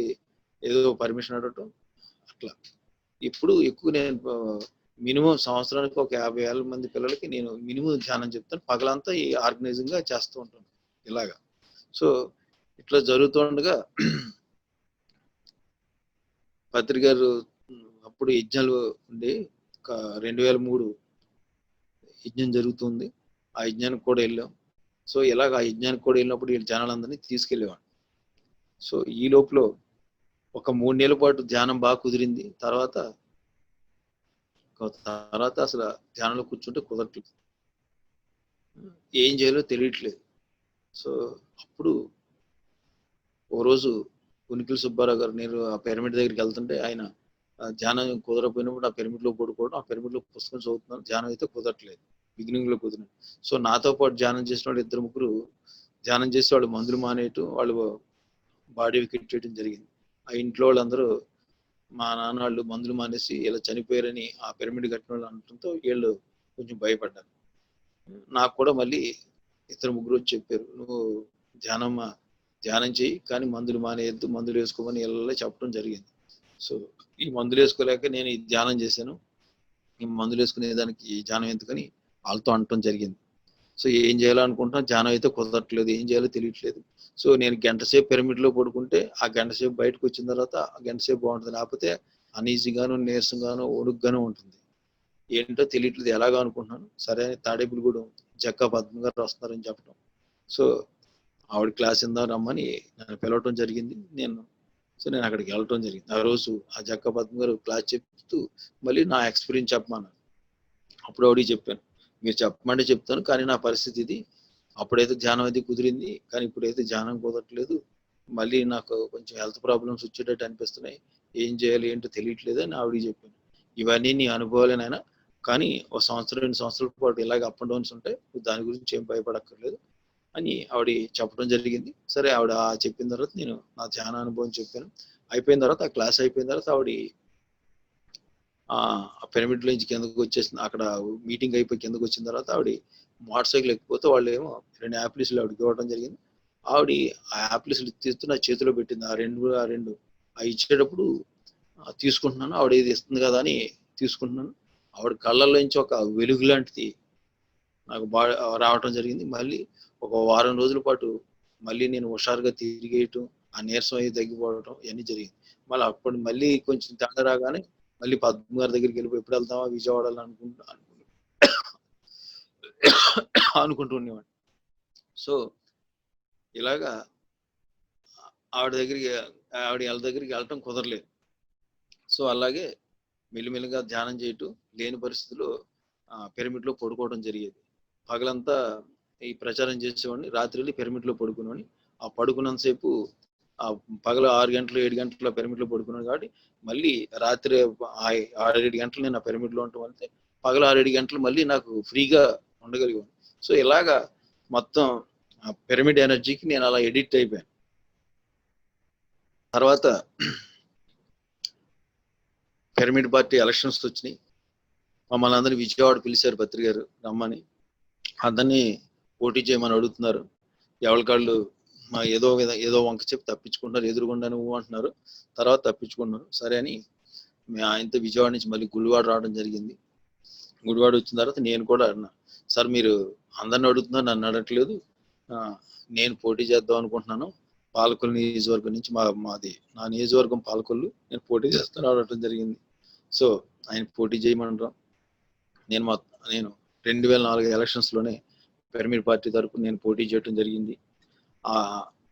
ఏదో పర్మిషన్ అడగటం అట్లా. ఇప్పుడు ఎక్కువ నేను మినిమం సంవత్సరానికి ఒక 50,000 మంది పిల్లలకి నేను మినిమం ధ్యానం చెప్తాను. పగలంతా ఈ ఆర్గనైజింగ్ గా చేస్తూ ఉంటాను ఇలాగా. సో ఇట్లా జరుగుతుండగా పత్రి గారు అప్పుడు యజ్ఞాలు ఉండి 2003 యజ్ఞం జరుగుతుంది. ఆ యజ్ఞానికి కూడా వెళ్ళాం. సో ఇలాగ ఆ యజ్ఞానికి కూడా వెళ్ళినప్పుడు వీళ్ళ జనాలందరినీ తీసుకెళ్ళేవాడు. సో ఈ లోపల ఒక 3 నెలల పాటు ధ్యానం బాగా కుదిరింది. తర్వాత అసలు ధ్యానంలో కూర్చుంటే కుదరట్లేదు, ఏం చేయాలో తెలియట్లేదు. సో అప్పుడు ఓ రోజు ఉనికిల సుబ్బారావు గారు, నేను ఆ పిరమిడ్ దగ్గరికి వెళ్తుంటే ఆయన ధ్యానం కుదరపోయినప్పుడు ఆ పిరమిడ్ లో పడుకోవడం, ఆ పిరమిడ్ లో పుస్తకం చదువుతున్నాను. ధ్యానం అయితే కుదరట్లేదు, బిగినింగ్ లో కుదిరింది. సో నాతో పాటు ధ్యానం చేసిన వాళ్ళు 2-3 ధ్యానం చేసి వాళ్ళు మందులు మానేయటం, వాళ్ళు బాడీ వికెట్ చేయడం జరిగింది. ఆ ఇంట్లో వాళ్ళందరూ మా నాన్న వాళ్ళు మందులు మానేసి ఇలా చనిపోయారని ఆ పిరమిడ్ కట్టిన వాళ్ళు అనడంతో వీళ్ళు కొంచెం భయపడ్డారు. నాకు కూడా మళ్ళీ 2-3 వచ్చి చెప్పారు, నువ్వు ధ్యానం చేయి కానీ మందులు మానేయద్దు, మందులు వేసుకోమని ఇలా చెప్పడం జరిగింది. సో ఈ మందులు వేసుకోలేక నేను ఈ ధ్యానం చేశాను. ఈ మందులు వేసుకునే దానికి ధ్యానం ఎందుకని వాళ్ళతో అనటం జరిగింది. సో ఏం చేయాలనుకుంటున్నా, ధ్యానం అయితే కుదరట్లేదు, ఏం చేయాలో తెలియట్లేదు. సో నేను గంట సేపు పిరమిడ్ లో పడుకుంటే ఆ గంట సేపు బయటకు వచ్చిన తర్వాత ఆ గంట సేపు బాగుంటుంది, లేకపోతే అనీజీగాను, నీరసంగాను, ఒడుగ్గాను ఉంటుంది. ఏంటో తెలియట్లేదు, ఎలాగో అనుకుంటున్నాను. సరే అని తాడేపులగూడెం జక్కా పద్మ గారు వస్తున్నారని చెప్పడం, సో ఆవిడ క్లాస్ ఇందా రమ్మని నన్ను పిలవటం జరిగింది. నేను అక్కడికి వెళ్ళటం జరిగింది. ఆ రోజు ఆ జక్కా పద్మ గారు క్లాస్ చెప్తూ మళ్ళీ నా ఎక్స్పీరియన్స్ చెప్పమన్నారు. అప్పుడు ఆవిడకి చెప్పాను, మీరు చెప్పమంటే చెప్తాను కానీ నా పరిస్థితి ఇది, అప్పుడైతే ధ్యానం అది కుదిరింది కానీ ఇప్పుడైతే ధ్యానం కుదరట్లేదు, మళ్ళీ నాకు కొంచెం హెల్త్ ప్రాబ్లమ్స్ వచ్చేటట్టు అనిపిస్తున్నాయి, ఏం చేయాలి ఏంటో తెలియట్లేదు అని ఆవిడకి చెప్పాను. ఇవన్నీ నీ అనుభవాలేనైనా, కానీ ఒక 1-2 సంవత్సరాల పాటు ఇలాగ అప్ అండ్ డౌన్స్ ఉంటాయి, దాని గురించి ఏం భయపడక్కర్లేదు అని ఆవిడ చెప్పడం జరిగింది. సరే ఆవిడ చెప్పిన తర్వాత నేను నా ధ్యాన అనుభవం చెప్పాను. అయిపోయిన తర్వాత ఆ క్లాస్ అయిపోయిన తర్వాత ఆవిడ ఆ పిరమిడ్ నుంచి కిందకు వచ్చేసింది. అక్కడ మీటింగ్ అయిపోయి కిందకు వచ్చిన తర్వాత ఆవిడ మోటార్ సైకిల్ ఎక్కిపోతే వాళ్ళు ఏమో 2 యాపిల్స్లు ఆవిడకి ఇవ్వడం జరిగింది. ఆవిడ ఆ యాపిల్స్లు తీస్తూ నా చేతిలో పెట్టింది. ఆ రెండు ఇచ్చేటప్పుడు తీసుకుంటున్నాను, ఆవిడ ఇది ఇస్తుంది కదా అని తీసుకుంటున్నాను. ఆవిడ కళ్ళల్లో నుంచి ఒక వెలుగు లాంటిది నాకు రావటం జరిగింది. మళ్ళీ ఒక వారం రోజుల పాటు మళ్ళీ నేను హుషారుగా తిరిగేయటం, ఆ నీరసం అయ్యి తగ్గిపోవడం ఇవన్నీ జరిగింది. మళ్ళీ అప్పుడు మళ్ళీ కొంచెం తేడా రాగానే మళ్ళీ పద్మ గారి దగ్గరికి వెళ్ళిపోయి ఎప్పుడు వెళ్తామా విజయవాడలో అనుకుంటూ ఉండేవాడిని. సో ఇలాగా ఆవిడ దగ్గరికి వెళ్ళటం కుదరలేదు. సో అలాగే మెల్లిమెల్లిగా ధ్యానం చేయటం, లేని పరిస్థితిలో పిరమిడ్ లో పడుకోవడం జరిగేది. పగలంతా ఈ ప్రచారం చేసేవాడిని, రాత్రి వెళ్ళి పిరమిడ్ లో పడుకునేవాడిని. ఆ పడుకున్నంతసేపు ఆ పగల 6 గంటలు 7 గంటల పిరమిడ్ లో పడుకున్నాను కాబట్టి మళ్ళీ రాత్రి 6-7 గంటలు నేను ఆ పిరమిడ్ లో ఉండటం అంటే పగల 6-7 గంటలు మళ్ళీ నాకు ఫ్రీగా ఉండగలిగాను. సో ఇలాగా మొత్తం పిరమిడ్ ఎనర్జీకి నేను అలా ఎడిక్ట్ అయిపోయాను. తర్వాత పిరమిడ్ పార్టీ ఎలక్షన్స్ వచ్చినాయి. మమ్మల్ని అందరినీ విజయవాడ పిలిచారు పత్రి గారు రమ్మని. అందరినీ పోటీ చేయమని అడుగుతున్నారు. ఎవరికాళ్ళు ఏదో వంక చెప్పి తప్పించుకుంటున్నారు, ఎదురుగుండా నువ్వు అంటున్నారు. తర్వాత తప్పించుకున్నారు. సరే అని మేము ఆయనతో విజయవాడ నుంచి మళ్ళీ గుడివాడ రావడం జరిగింది. గుడివాడ వచ్చిన తర్వాత నేను కూడా అన్నా, సార్ మీరు అందరిని అడుగుతున్నారు, నన్ను అడగట్లేదు, నేను పోటీ చేద్దాం అనుకుంటున్నాను, పాలకొల్లు నియోజకవర్గం నుంచి నా నియోజకవర్గం పాలకొల్లు, నేను పోటీ చేస్తాను అడగటం జరిగింది. సో ఆయన పోటీ చేయమనడం, నేను 2004 ఎలక్షన్స్ లోనే పిరమిడ్ పార్టీ తరపున నేను పోటీ చేయడం జరిగింది. ఆ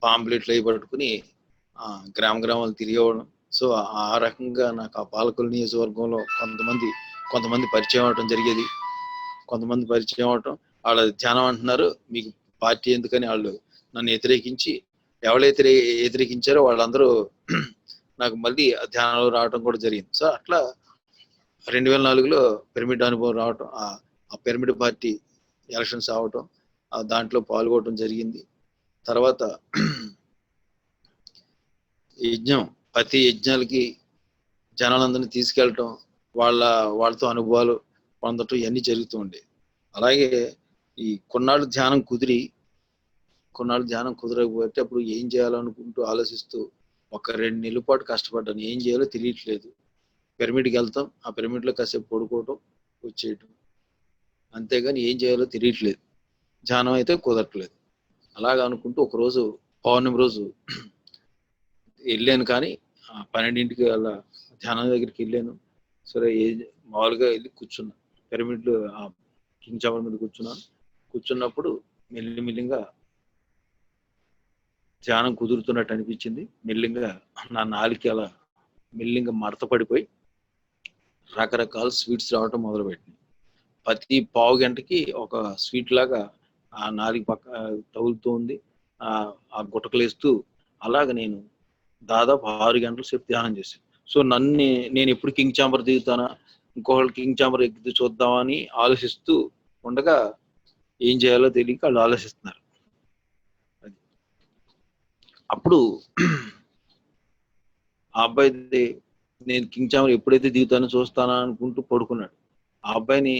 పాంప్లెట్లు అవి పట్టుకుని గ్రామాలు తిరిగేవాళ్ళం. సో ఆ రకంగా నాకు ఆ పాలకొల్లు నియోజకవర్గంలో కొంతమంది పరిచయం అవటం జరిగేది. కొంతమంది పరిచయం అవటం, వాళ్ళ ధ్యానం అంటున్నారు మీకు పార్టీ ఎందుకని వాళ్ళు నన్ను వ్యతిరేకించి, ఎవరైతే వ్యతిరేకించారో వాళ్ళందరూ నాకు మళ్ళీ ధ్యానంలో రావటం కూడా జరిగింది. సో అట్లా 2004లో పిరమిడ్ అనుభవం రావటం, ఆ పిరమిడ్ పార్టీ ఎలక్షన్స్ అవటం, దాంట్లో పాల్గొనడం జరిగింది. తర్వాత యజ్ఞం, ప్రతి యజ్ఞాలకి జనాలందరినీ తీసుకెళ్ళటం, వాళ్ళతో అనుభవాలు పొందటం ఇవన్నీ జరుగుతూ ఉండేవి. అలాగే ఈ కొన్నాళ్ళు ధ్యానం కుదరకపోతే అప్పుడు ఏం చేయాలనుకుంటూ ఆలోచిస్తూ ఒక 2 నెలల పాటు కష్టపడ్డాను. ఏం చేయాలో తెలియట్లేదు. పిరమిడ్కి వెళ్తాం, ఆ పిరమిడ్లో కాసేపు పడుకోవటం, వచ్చేయటం, అంతేగాని ఏం చేయాలో తెలియట్లేదు. ధ్యానం అయితే కుదరట్లేదు. అలాగ అనుకుంటూ ఒకరోజు పౌర్ణమి రోజు వెళ్ళాను. కానీ 12ంటికి అలా ధ్యానం దగ్గరికి వెళ్ళాను. సరే మామూలుగా వెళ్ళి కూర్చున్నా. పిరమిడ్లో కింగ్ చాపర్ మీద కూర్చున్నాను. కూర్చున్నప్పుడు మెల్లిగా ధ్యానం కుదురుతున్నట్టు అనిపించింది. మెల్లిగా నా నాలుక అలా మెల్లిగా మడత పడిపోయి రకరకాల స్వీట్స్ రావటం మొదలుపెట్టింది. ప్రతి పావు గంటకి ఒక స్వీట్ లాగా ఆ నాలుగు పక్క తగులుతూ ఉంది. ఆ గుటకలేస్తూ అలాగ నేను దాదాపు 6 గంటల సేపు ధ్యానం చేశాను. సో నేను ఎప్పుడు కింగ్ చాంబర్ దిగుతానా, ఇంకొకళ్ళు కింగ్ చాంబర్ ఎక్కి చూద్దామని ఆలోచిస్తూ ఉండగా ఏం చేయాలో తెలియక వాళ్ళు ఆలోచిస్తున్నారు. అప్పుడు ఆ అబ్బాయి నేను కింగ్ చాంబర్ ఎప్పుడైతే దిగుతానో చూస్తానా అనుకుంటూ పడుకున్నాడు. ఆ అబ్బాయిని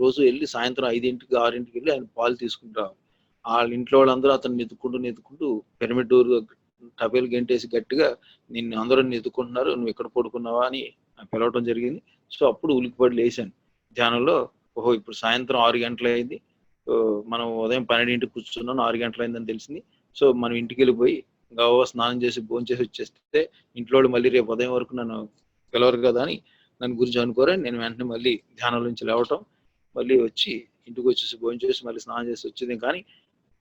రోజు వెళ్ళి సాయంత్రం 5ంటికి 6ంటికి వెళ్ళి ఆయన పాలు తీసుకుంటా. వాళ్ళ ఇంట్లో వాళ్ళందరూ అతన్ని నెతుక్కుంటూ పిరమిడ్ డోర్ టపేలు గెంటేసి గట్టిగా నిన్ను అందరూ నెతుక్కుంటున్నారు, నువ్వు ఎక్కడ పడుకున్నావా అని పిలవటం జరిగింది. సో అప్పుడు ఉలిక్కిపడి లేచాను ధ్యానంలో. ఓహో, ఇప్పుడు సాయంత్రం 6 గంటలు అయింది, మనం ఉదయం 12ంటికి కూర్చున్నాను, 6 గంటలు అయిందని తెలిసింది. సో మనం ఇంటికి వెళ్ళిపోయి గవ్వ స్నానం చేసి భోజనం చేసి వచ్చేస్తే ఇంట్లో మళ్ళీ రేపు ఉదయం వరకు నన్ను పిలవరు కదా అని నన్ను గురించి అనుకోరా. నేను వెంటనే మళ్ళీ ధ్యానం నుంచి లేవటం, మళ్ళీ వచ్చి ఇంటికి వచ్చేసి భోజనం చేసి మళ్ళీ స్నానం చేసి వచ్చింది. కానీ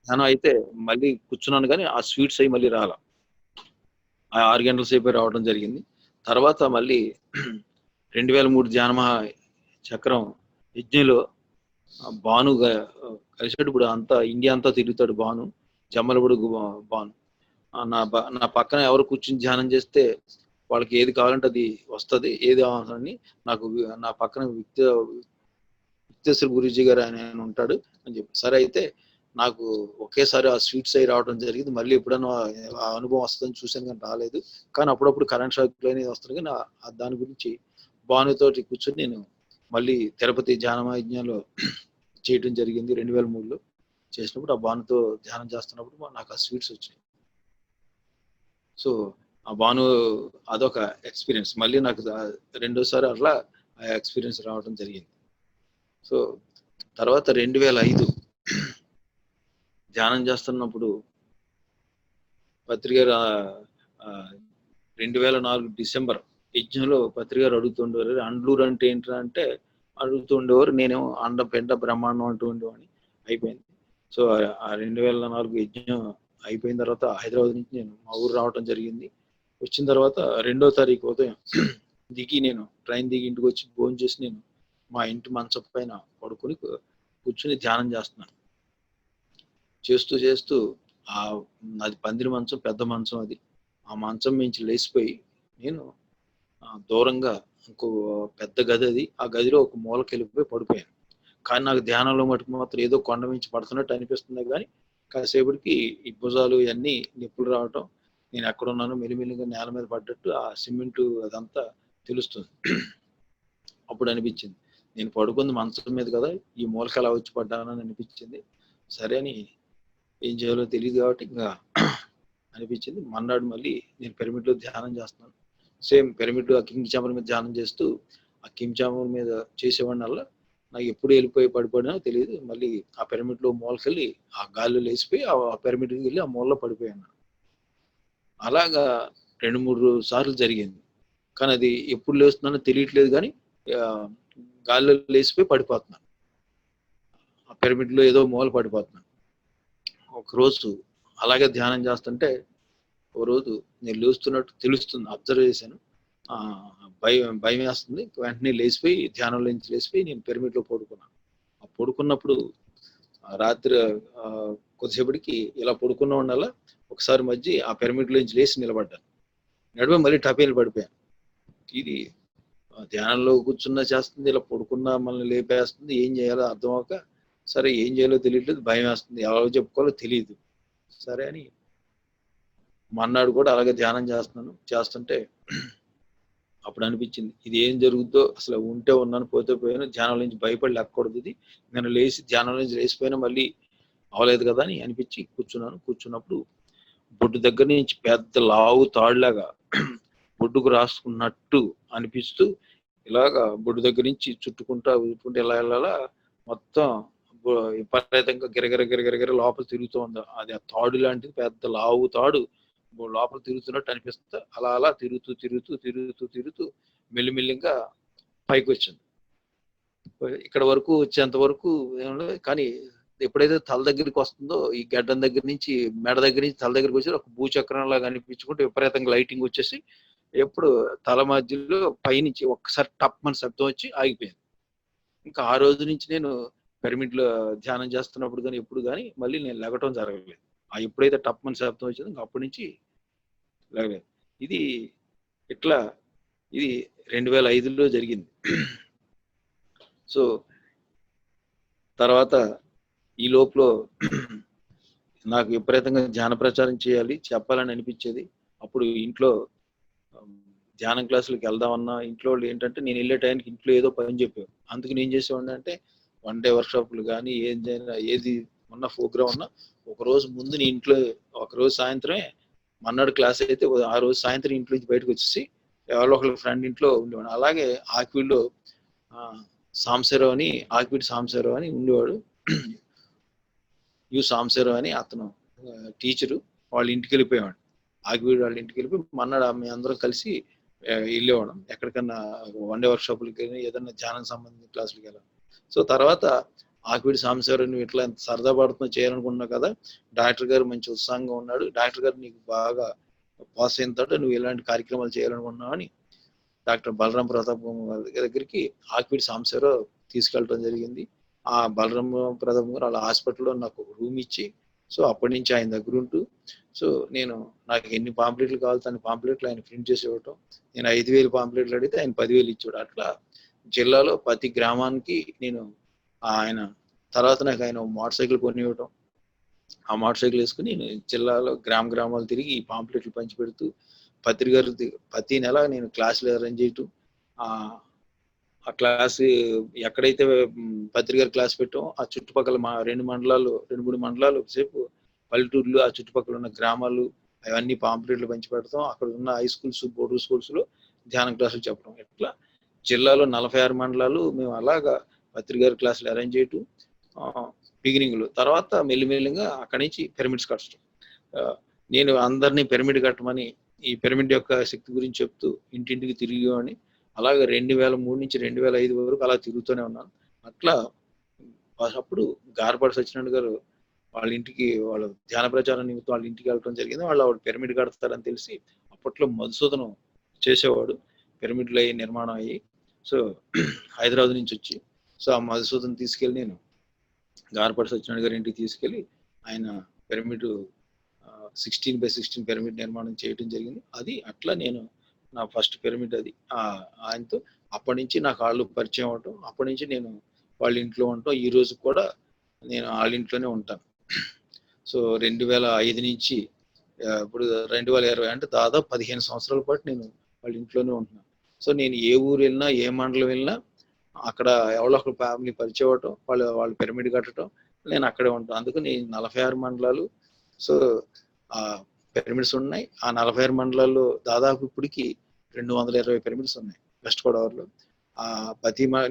ధ్యానం అయితే మళ్ళీ కూర్చున్నాను, కానీ ఆ స్వీట్స్ అయి మళ్ళీ రాలా. 6 గంటల సేపు రావడం జరిగింది. తర్వాత మళ్ళీ 2003 ధ్యానమహా చక్రం యజ్ఞలో భాను కలిసాడు. ఇప్పుడు అంతా ఇండియా అంతా తిరుగుతాడు భాను, జమ్మలబుడు భాను. నా పక్కన ఎవరు కూర్చుని ధ్యానం చేస్తే వాళ్ళకి ఏది కావాలంటే అది వస్తుంది, ఏది అవసరాన్ని నాకు నా పక్కన విక్తేశ్వర గురూజీ గారు ఆయన ఉంటాడు అని చెప్పి. సరే అయితే నాకు ఒకేసారి ఆ స్వీట్స్ అయి రావడం జరిగింది. మళ్ళీ ఎప్పుడైనా ఆ అనుభవం వస్తుందని చూశాను కానీ రాలేదు. కానీ అప్పుడప్పుడు కరెంట్ షాక్ అనేది వస్తుంది. కానీ దాని గురించి భానుతోటి కూర్చొని నేను మళ్ళీ తిరుపతి ధ్యానయజ్ఞంలో చేయడం జరిగింది. 2003లో చేసినప్పుడు ఆ భానుతో ధ్యానం చేస్తున్నప్పుడు నాకు ఆ స్వీట్స్ వచ్చాయి. సో ఆ భాను అదొక ఎక్స్పీరియన్స్. మళ్ళీ నాకు రెండోసారి అట్లా ఆ ఎక్స్పీరియన్స్ రావడం జరిగింది. సో తర్వాత 2005 ధ్యానం చేస్తున్నప్పుడు పత్రిగారు 2004 డిసెంబర్ యజ్ఞంలో పత్రిగారు అడుగుతుండేవారు, అండ్లూరు అంటే ఏంటంటే అంటే అడుగుతుండేవారు. నేనేమో అండ పెంట బ్రహ్మాండం అంటూ ఉండేవాడిని. అయిపోయింది. సో ఆ 2004 యజ్ఞం అయిపోయిన తర్వాత హైదరాబాద్ నుంచి నేను మా ఊరు రావడం జరిగింది. వచ్చిన తర్వాత 2వ తారీఖు ఉదయం దిగి నేను ట్రైన్ దిగి ఇంటికి వచ్చి భోజనం చేసి నేను మా ఇంటి మంచం పైన పడుకొని కూర్చుని ధ్యానం చేస్తున్నాను. చేస్తూ అది పందిరి మంచం, పెద్ద మంచం. అది ఆ మంచం మించి లేచిపోయి నేను దూరంగా ఇంకో పెద్ద గది, అది ఆ గదిలో ఒక మూలకి వెళ్ళిపోయి పడిపోయాను. కానీ నాకు ధ్యానంలో మటుకు మాత్రం ఏదో కొండ మించి పడుతున్నట్టు అనిపిస్తుంది. కానీ కాసేపటికి ఈ భుజాలు ఇవన్నీ నొప్పులు రావటం, నేను ఎక్కడున్నానో మెల్లిమెల్లిగా నేల మీద పడ్డట్టు ఆ సిమెంటు అదంతా తెలుస్తుంది. అప్పుడు అనిపించింది నేను పడుకుంది మంచం మీద కదా, ఈ మూలకి అలా వచ్చి పడ్డానని అనిపించింది. సరే అని ఏం చేయాలో తెలియదు కాబట్టి ఇంకా అనిపించింది. మన్నాడు మళ్ళీ నేను పిరమిడ్లో ధ్యానం చేస్తున్నాను. సేమ్ పిరమిడ్ ఆ కింగ్ చాంబర్ మీద ధ్యానం చేస్తూ ఆ కింగ్ చాంబర్ మీద చేసేవాడిని వల్ల నాకు ఎప్పుడు వెళ్ళిపోయి పడిపోయినా తెలియదు. మళ్ళీ ఆ పిరమిడ్లో మూలకెళ్ళి ఆ గాల్లో లేచిపోయి ఆ పిరమిడ్కి వెళ్ళి ఆ మూలలో పడిపోయాను. అలాగా 2-3 సార్లు జరిగింది. కానీ అది ఎప్పుడు లేస్తున్నానో తెలియట్లేదు. కానీ గాల్లో లేచిపోయి పడిపోతున్నాను, ఆ పిరమిడ్లో ఏదో మూల పడిపోతున్నాను. ఒకరోజు అలాగే ధ్యానం చేస్తుంటే ఓ రోజు నేను లేస్తున్నట్టు తెలుస్తుంది, అబ్జర్వ్ చేశాను. భయం వేస్తుంది. వెంటనే లేచిపోయి ధ్యానంలో నుంచి లేచిపోయి నేను పిరమిడ్లో పడుకున్నాను. ఆ పడుకున్నప్పుడు రాత్రి కొద్దిసేపటికి ఇలా పడుకున్న వల్ల ఒకసారి మధ్య ఆ పిరమిడ్లో నుంచి లేచి నిలబడ్డాను. నడిపి మళ్ళీ టపేలు పడిపోయాను. ఇది ధ్యానంలో కూర్చున్నా చేస్తుంది, ఇలా పడుకున్నా మనల్ని లేపేస్తుంది. ఏం చేయాలో అర్థం అవ్వక సరే ఏం చేయాలో తెలియట్లేదు, భయం వేస్తుంది, ఎవరో చెప్పుకోవాలో తెలియదు. సరే అని మన్నాడు కూడా అలాగే ధ్యానం చేస్తుంటే అప్పుడు అనిపించింది ఇది ఏం జరుగుతుందో, అసలు ఉంటే ఉన్నాను పోతే పోయాను, ధ్యానం నుంచి భయపడి లేకూడదు, ఇది నేను లేచి ధ్యానం నుంచి లేచిపోయినా మళ్ళీ అవలేదు కదా అని అనిపించి కూర్చున్నప్పుడు బొడ్డు దగ్గర నుంచి పెద్ద లావు తాడులాగా బొడ్డుకు రాసుకున్నట్టు అనిపిస్తూ ఇలాగా బొడ్డు దగ్గర నుంచి చుట్టుకుంటా ఇలా మొత్తం విపరీతంగా గిరగిర లోపల తిరుగుతూ ఉంది. అది ఆ తాడు లాంటిది, పెద్ద లావు తాడు లోపల తిరుగుతున్నట్టు అనిపిస్తుంది. అలా తిరుగుతూ మెల్లిమెల్లిగా పైకి వచ్చింది. ఇక్కడ వరకు వచ్చేంత వరకు కానీ ఎప్పుడైతే తల దగ్గరికి వస్తుందో, ఈ గడ్డం దగ్గర నుంచి మెడ దగ్గర నుంచి తల దగ్గరికి వచ్చి ఒక భూచక్రం లాగా అనిపించుకుంటూ విపరీతంగా లైటింగ్ వచ్చేసి ఎప్పుడు తల మధ్యలో పైనుంచి ఒక్కసారి టప్ అని శబ్దం వచ్చి ఆగిపోయింది. ఇంకా ఆ రోజు నుంచి నేను పిరమిడ్ లో ధ్యానం చేస్తున్నప్పుడు కానీ ఎప్పుడు కానీ మళ్ళీ నేను లెగటం జరగలేదు. ఆ ఎప్పుడైతే టప్ అని శబ్దం వచ్చిందో ఇంకా అప్పటి నుంచి లెగలేదు. ఇది 2005లో జరిగింది. సో తర్వాత ఈ లోపల నాకు విపరీతంగా ధ్యాన ప్రచారం చేయాలి, చెప్పాలని అనిపించేది. అప్పుడు ఇంట్లో ధ్యానం క్లాసులకు వెళ్దామన్నా ఇంట్లో వాళ్ళు ఏంటంటే నేను వెళ్ళే టైంకి ఇంట్లో ఏదో పని చెప్పారు. అందుకు నేను చేసేవాడిని అంటే 1 డే వర్క్షాప్లు కానీ ఏది ఉన్న ప్రోగ్రామ్ ఉన్నా ఒకరోజు ముందు నీ ఇంట్లో, ఒకరోజు సాయంత్రమే మన్నాడు క్లాస్ అయితే ఆ రోజు సాయంత్రం ఇంట్లో నుంచి బయటకు వచ్చేసి ఎవరో ఒకళ్ళ ఫ్రెండ్ ఇంట్లో ఉండేవాడు. అలాగే ఆక్విడ్లో ఆక్విడ్ సాంబశివరావు అని ఉండేవాడు. సాంబశివరావు అని అతను టీచరు, వాళ్ళ ఇంటికి వెళ్ళిపోయేవాడు. ఆక్విడ్ వాళ్ళ ఇంటికి వెళ్ళిపోయి మన్నాడు మేము అందరం కలిసి వెళ్ళేవాళ్ళం ఎక్కడికన్నా 1 డే వర్క్షాపులకి, ఏదన్నా ధ్యానం సంబంధించిన క్లాసులకి వెళ్ళాం. సో తర్వాత ఆక్విడ్ సాంబశివరావు నువ్వు ఇట్లా ఎంత సరదా పడుతున్నావు చేయాలనుకున్నావు కదా, డాక్టర్ గారు మంచి ఉత్సాహంగా ఉన్నాడు, డాక్టర్ గారు నీకు బాగా పాస్ అయిన తర్వాత నువ్వు ఇలాంటి కార్యక్రమాలు చేయాలనుకున్నావు అని డాక్టర్ బలరాం ప్రతాప్ గారి దగ్గరికి ఆక్విడ్ సాంబశివరావు తీసుకెళ్ళడం జరిగింది. ఆ బలరాం ప్రతాప్ గారు వాళ్ళ హాస్పిటల్లో నాకు ఒక రూమ్ ఇచ్చి, సో అప్పటి నుంచి ఆయన దగ్గర ఉంటూ, సో నాకు ఎన్ని పాంప్లెట్లు కావాలో అన్ని పాంప్లెట్లు ఆయన ప్రింట్ చేసి ఇవ్వటం, నేను 5,000 పాంప్లెట్లు అడిగితే ఆయన 10,000 ఇచ్చాడు. అట్లా జిల్లాలో ప్రతి గ్రామానికి నేను ఆయన తర్వాత నాకు ఆయన మోటార్ సైకిల్ కొని ఇవ్వటం, ఆ మోటార్ సైకిల్ వేసుకుని నేను జిల్లాలో గ్రామాలు తిరిగి ఈ పాంప్లెట్లు పంచిపెడుతూ ప్రతి నెల నేను క్లాసులు అరేంజ్ చేయటం, ఆ క్లాస్ ఎక్కడైతే పత్రికారు క్లాస్ పెట్టాం ఆ చుట్టుపక్కల మా 2-3 మండలాలు సేపు పల్లెటూర్లు, ఆ చుట్టుపక్కల ఉన్న గ్రామాలు అవన్నీ పాంప్లెట్లు పంచి పెడతాం. అక్కడ ఉన్న హై స్కూల్స్, బోర్డర్ స్కూల్స్ లో ధ్యానం క్లాసులు చెప్పడం. ఇట్లా జిల్లాలో 46 మండలాలు మేము అలాగా పత్రికారు క్లాసులు అరేంజ్ చేయటం బిగినింగ్ లో. తర్వాత మెల్లిమెల్లిగా అక్కడి నుంచి పిరమిడ్స్ కట్టడం. నేను అందరినీ పిరమిడ్ కట్టమని, ఈ పిరమిడ్ యొక్క శక్తి గురించి చెప్తూ ఇంటింటికి తిరిగేవాడిని. అలాగే 2003 నుంచి 2005 వరకు అలా తిరుగుతూనే ఉన్నాను. అట్లా అప్పుడు గార్పాటి సత్యనారాయణ గారు వాళ్ళ ఇంటికి, వాళ్ళ ధ్యాన ప్రచారం నిమిత్తం వాళ్ళ ఇంటికి వెళ్ళడం జరిగింది. వాళ్ళు పిరమిడ్ కడతారని తెలిసి అప్పట్లో మధుసూదనం చేసేవాడు, పిరమిడ్లు అయ్యి నిర్మాణం అయ్యి. సో హైదరాబాద్ నుంచి వచ్చి, సో ఆ మధుసూదనం తీసుకెళ్ళి నేను గార్పాటి సత్యనారాయణ గారి ఇంటికి తీసుకెళ్ళి ఆయన పిరమిడ్ 16x16 పిరమిడ్ నిర్మాణం చేయడం జరిగింది. అది అట్లా నేను నా ఫస్ట్ పిరమిడ్ అది ఆయనతో. అప్పటి నుంచి నాకు వాళ్ళు పరిచయం అవటం, అప్పటి నుంచి నేను వాళ్ళ ఇంట్లో ఉంటాం. ఈ రోజు కూడా నేను వాళ్ళ ఇంట్లోనే ఉంటాను. సో 2005 నుంచి ఇప్పుడు 2020 అంటే దాదాపు 15 సంవత్సరాల పాటు నేను వాళ్ళ ఇంట్లోనే ఉంటున్నాను. సో నేను ఏ ఊరు వెళ్ళినా, ఏ మండలం వెళ్ళినా అక్కడ ఎవరో ఒక ఫ్యామిలీ పరిచయం అవ్వటం, వాళ్ళు పిరమిడ్ కట్టడం, నేను అక్కడే ఉంటాను. అందుకని 46 మండలాలు సో పిరమిడ్స్ ఉన్నాయి. ఆ 46 మండలాల్లో దాదాపు ఇప్పటికి 220 పిరమిడ్స్ ఉన్నాయి వెస్ట్ గోదావరిలో.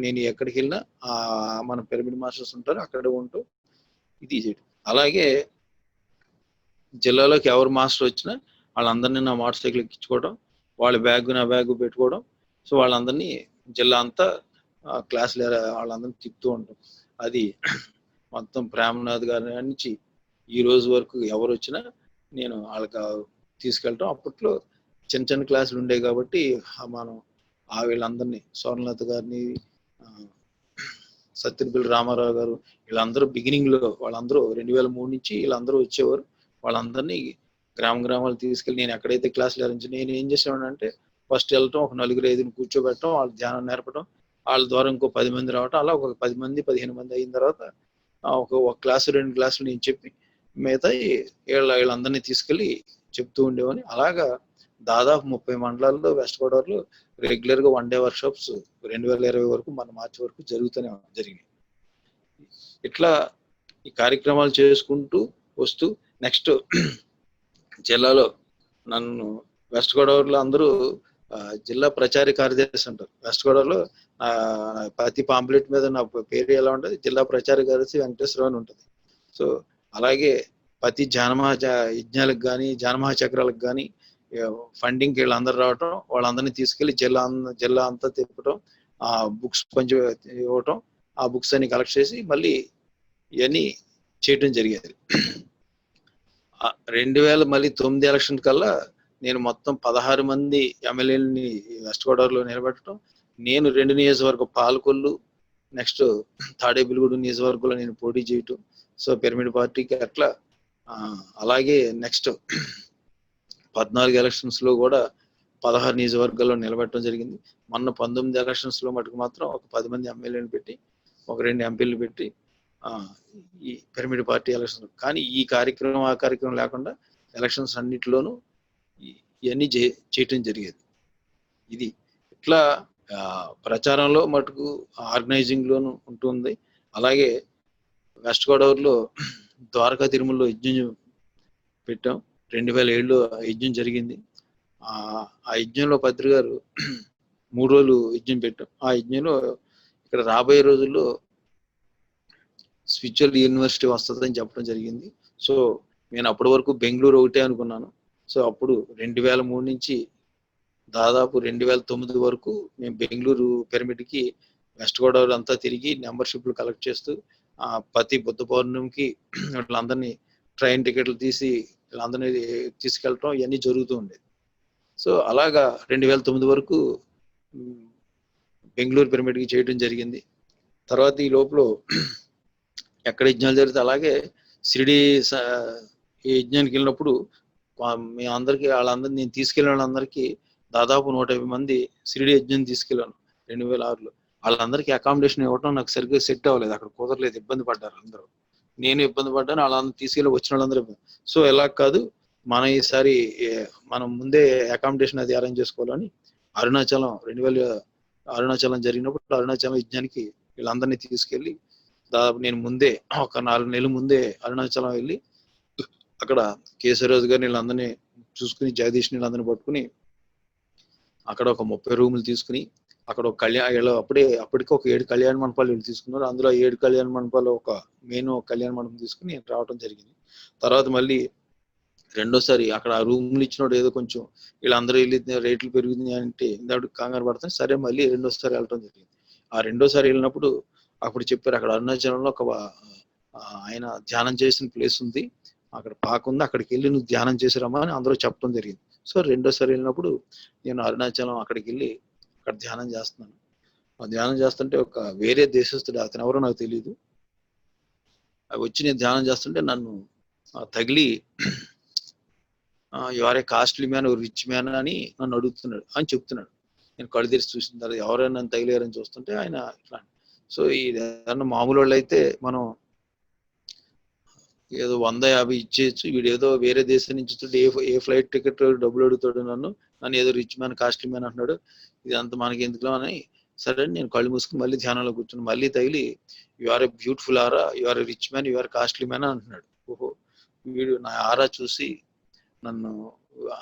నేను ఎక్కడికి వెళ్ళినా మన పిరమిడ్ మాస్టర్స్ ఉంటారు, అక్కడే ఉంటూ ఇది చేయడం. అలాగే జిల్లాలోకి ఎవరు మాస్టర్ వచ్చినా వాళ్ళందరినీ నా మోటార్ సైకిల్ ఎక్కించుకోవడం, వాళ్ళ బ్యాగ్ నా బ్యాగ్ పెట్టుకోవడం. సో వాళ్ళందరినీ జిల్లా అంతా క్లాసులు వాళ్ళందరినీ తిప్పుతూ ఉంటాం. అది మొత్తం ప్రేమనాథ్ గారి నుంచి ఈ రోజు వరకు ఎవరు వచ్చినా నేను వాళ్ళకి తీసుకెళ్ళటం. అప్పట్లో చిన్న క్లాసులు ఉండేవి కాబట్టి మనం వీళ్ళందరినీ, స్వర్ణలత గారిని, సత్యనపల్లి రామారావు గారు, వీళ్ళందరూ బిగినింగ్ లో వాళ్ళందరూ 2003 నుంచి వీళ్ళందరూ వచ్చేవారు. వాళ్ళందరినీ గ్రామాలు తీసుకెళ్ళి నేను ఎక్కడైతే క్లాసులు అరేంజ్, నేను ఏం చేసేవాడిని అంటే ఫస్ట్ వెళ్ళటం, ఒక 4-5 కూర్చోబెట్టడం, వాళ్ళ ధ్యానం నేర్పడం, వాళ్ళ ద్వారా ఇంకో 10 మంది రావటం, అలా ఒక 10 మంది 15 మంది అయిన తర్వాత ఒక క్లాసు 2 క్లాసులు నేను చెప్పి మిగతా వీళ్ళందరినీ తీసుకెళ్ళి చెప్తూ ఉండేవాని. అలాగా దాదాపు 30 మండలాల్లో వెస్ట్ గోదావరిలో రెగ్యులర్ గా 1 డే వర్క్షాప్స్ 2020 వరకు మన మార్చి వరకు జరిగినాయి. ఇట్లా ఈ కార్యక్రమాలు చేసుకుంటూ వస్తూ నెక్స్ట్ జిల్లాలో నన్ను వెస్ట్ గోదావరిలో అందరూ జిల్లా ప్రచార కార్యదర్శి అంటారు. వెస్ట్ గోదావరిలో ప్రతి పాంప్లెట్ మీద నా పేరు ఎలా ఉంటుంది, జిల్లా ప్రచార కార్యదర్శి వెంకటేశ్వరరావు అని ఉంటుంది. సో అలాగే ప్రతి యజ్ఞాలకు కానీ జానమహాచక్రాలకు కానీ ఫండింగ్ వీళ్ళందరూ రావటం, వాళ్ళందరినీ తీసుకెళ్లి జిల్లా అంతా తిప్పటం, ఆ బుక్స్ పంచి ఇవ్వటం, ఆ బుక్స్ అన్ని కలెక్ట్ చేసి మళ్ళీ ఇవన్నీ చేయటం జరిగేది. 2009 ఎలక్షన్ కల్లా నేను మొత్తం 16 మంది ఎమ్మెల్యేలని వెస్ట్ గోదావరిలో నిలబెట్టడం, నేను 2 నియోజకవర్గ పాలకొల్లు నెక్స్ట్ తాడేపల్లిగూడెం నియోజకవర్గంలో నేను పోటీ చేయటం. సో పిరమిడ్ పార్టీకి అట్లా అలాగే నెక్స్ట్ 14 ఎలక్షన్స్ లో కూడా 16 నియోజకవర్గాల్లో నిలబెట్టడం జరిగింది. మొన్న 19 ఎలక్షన్స్ లో మటుకు మాత్రం ఒక 10 మంది ఎమ్మెల్యేలు పెట్టి ఒక 2 ఎంపీలు పెట్టి ఈ పిరమిడ్ పార్టీ ఎలక్షన్. కానీ ఈ కార్యక్రమం ఆ కార్యక్రమం లేకుండా ఎలక్షన్స్ అన్నిటిలోనూ ఇవన్నీ చేయటం జరిగేది. ఇది ఇట్లా ప్రచారంలో మటుకు ఆర్గనైజింగ్ లోను ఉంటుంది. అలాగే వెస్ట్ గోదావరిలో ద్వారకా తిరుమలలో యజ్ఞం పెట్టాం. 2007లో యజ్ఞం జరిగింది. ఆ యజ్ఞంలో పత్రి గారు 3 రోజులు యజ్ఞం పెట్టాం. ఆ యజ్ఞంలో ఇక్కడ రాబోయే రోజుల్లో స్పిరిచువల్ యూనివర్సిటీ వస్తుందని చెప్పడం జరిగింది. సో నేను అప్పటి వరకు బెంగళూరు ఒకటే అనుకున్నాను. సో అప్పుడు 2003 నుంచి దాదాపు 2009 వరకు మేము బెంగళూరు పిరమిడ్కి వెస్ట్ గోదావరి అంతా తిరిగి మెంబర్షిప్లు కలెక్ట్ చేస్తూ ప్రతి బుద్ధ పౌర్ణమికి వీళ్ళందరినీ ట్రైన్ టికెట్లు తీసి వీళ్ళందరినీ తీసుకెళ్ళటం ఇవన్నీ జరుగుతూ ఉండేది. సో అలాగా 2009 వరకు బెంగళూరు పిరమిడ్కి చేయడం జరిగింది. తర్వాత ఈ లోపల ఎక్కడ యజ్ఞాలు జరిగితే అలాగే షిరిడి యజ్ఞానికి వెళ్ళినప్పుడు మేము అందరికీ వాళ్ళందరినీ నేను తీసుకెళ్ళిన వాళ్ళందరికీ దాదాపు 150 మంది షిరిడి యజ్ఞం తీసుకెళ్ళాను 2006లో. వాళ్ళందరికీ అకామిడేషన్ ఇవ్వటం నాకు సరిగ్గా సెట్ అవ్వలేదు, అక్కడ కుదరలేదు, ఇబ్బంది పడ్డారు అందరూ. నేను ఇబ్బంది పడ్డాను, వాళ్ళందరూ తీసుకెళ్ళి వచ్చిన వాళ్ళందరూ. సో ఎలా కాదు, మన ఈసారి మనం ముందే అకామిడేషన్ అది అరేంజ్ చేసుకోవాలని అరుణాచలం 2000 అరుణాచలం జరిగినప్పుడు అరుణాచలం యజ్ఞానికి వీళ్ళందరినీ తీసుకెళ్ళి దాదాపు నేను ముందే ఒక 4 నెలల ముందే అరుణాచలం వెళ్ళి అక్కడ కేశవరాజు గారిని వీళ్ళందరినీ చూసుకుని జగదీష్ వీళ్ళందరినీ పట్టుకుని అక్కడ ఒక 30 రూములు తీసుకుని అక్కడ ఒక అప్పటికి ఒక 7 కళ్యాణ మండపాలు వీళ్ళు తీసుకున్నారు. అందులో 7 కళ్యాణ మండపాలు ఒక మెయిన్ కళ్యాణ మండపం తీసుకుని రావడం జరిగింది. తర్వాత మళ్ళీ రెండోసారి అక్కడ ఆ రూములు ఇచ్చినోడు ఏదో కొంచెం వీళ్ళందరూ వెళ్ళి రేట్లు పెరుగుతున్నాయి అంటే ఇందాడు కంగారు పడతాను, సరే మళ్ళీ రెండోసారి వెళ్ళడం జరిగింది. ఆ రెండోసారి వెళ్ళినప్పుడు అప్పుడు చెప్పారు అక్కడ అరుణాచలంలో ఒక ఆయన ధ్యానం చేసిన ప్లేస్ ఉంది, అక్కడ పాకుంది, అక్కడికి వెళ్ళి నువ్వు ధ్యానం చేసిరమ్మా అని అందరూ చెప్పడం జరిగింది. సో రెండోసారి వెళ్ళినప్పుడు నేను అరుణాచలం అక్కడికి వెళ్ళి అక్కడ ధ్యానం చేస్తున్నాను. ఆ ధ్యానం చేస్తుంటే ఒక వేరే దేశస్తుడు, అతను ఎవరో నాకు తెలియదు, వచ్చి నేను ధ్యానం చేస్తుంటే నన్ను తగిలి ఎవరే కాస్ట్లీ మ్యాన్ రిచ్ మ్యాన్ అని నన్ను అడుగుతున్నాడు అని చెప్తున్నాడు. నేను కళ్ళు తెరిచి చూసిన తర్వాత ఎవరైనా నన్ను తగిలేరని చూస్తుంటే ఆయన ఇట్లా. సో ఏదన్నా మామూలు వాళ్ళు అయితే మనం ఏదో 150 ఇచ్చేయచ్చు, వీడు ఏదో వేరే దేశం నుంచి ఏ ఫ్లైట్ టికెట్ డబ్బులు అడుగుతాడు, నన్ను ఏదో రిచ్ మ్యాన్ కాస్ట్లీ మ్యాన్ అంటున్నాడు, ఇది అంత మనకి ఎందుకులో అని సరే నేను కళ్ళు మూసుకుని మళ్ళీ ధ్యానంలో కూర్చుని మళ్ళీ తగిలి you are a beautiful aura, you are a rich man, you are costly man అంటున్నాడు. ఓహో వీడు నా ఆరా చూసి నన్ను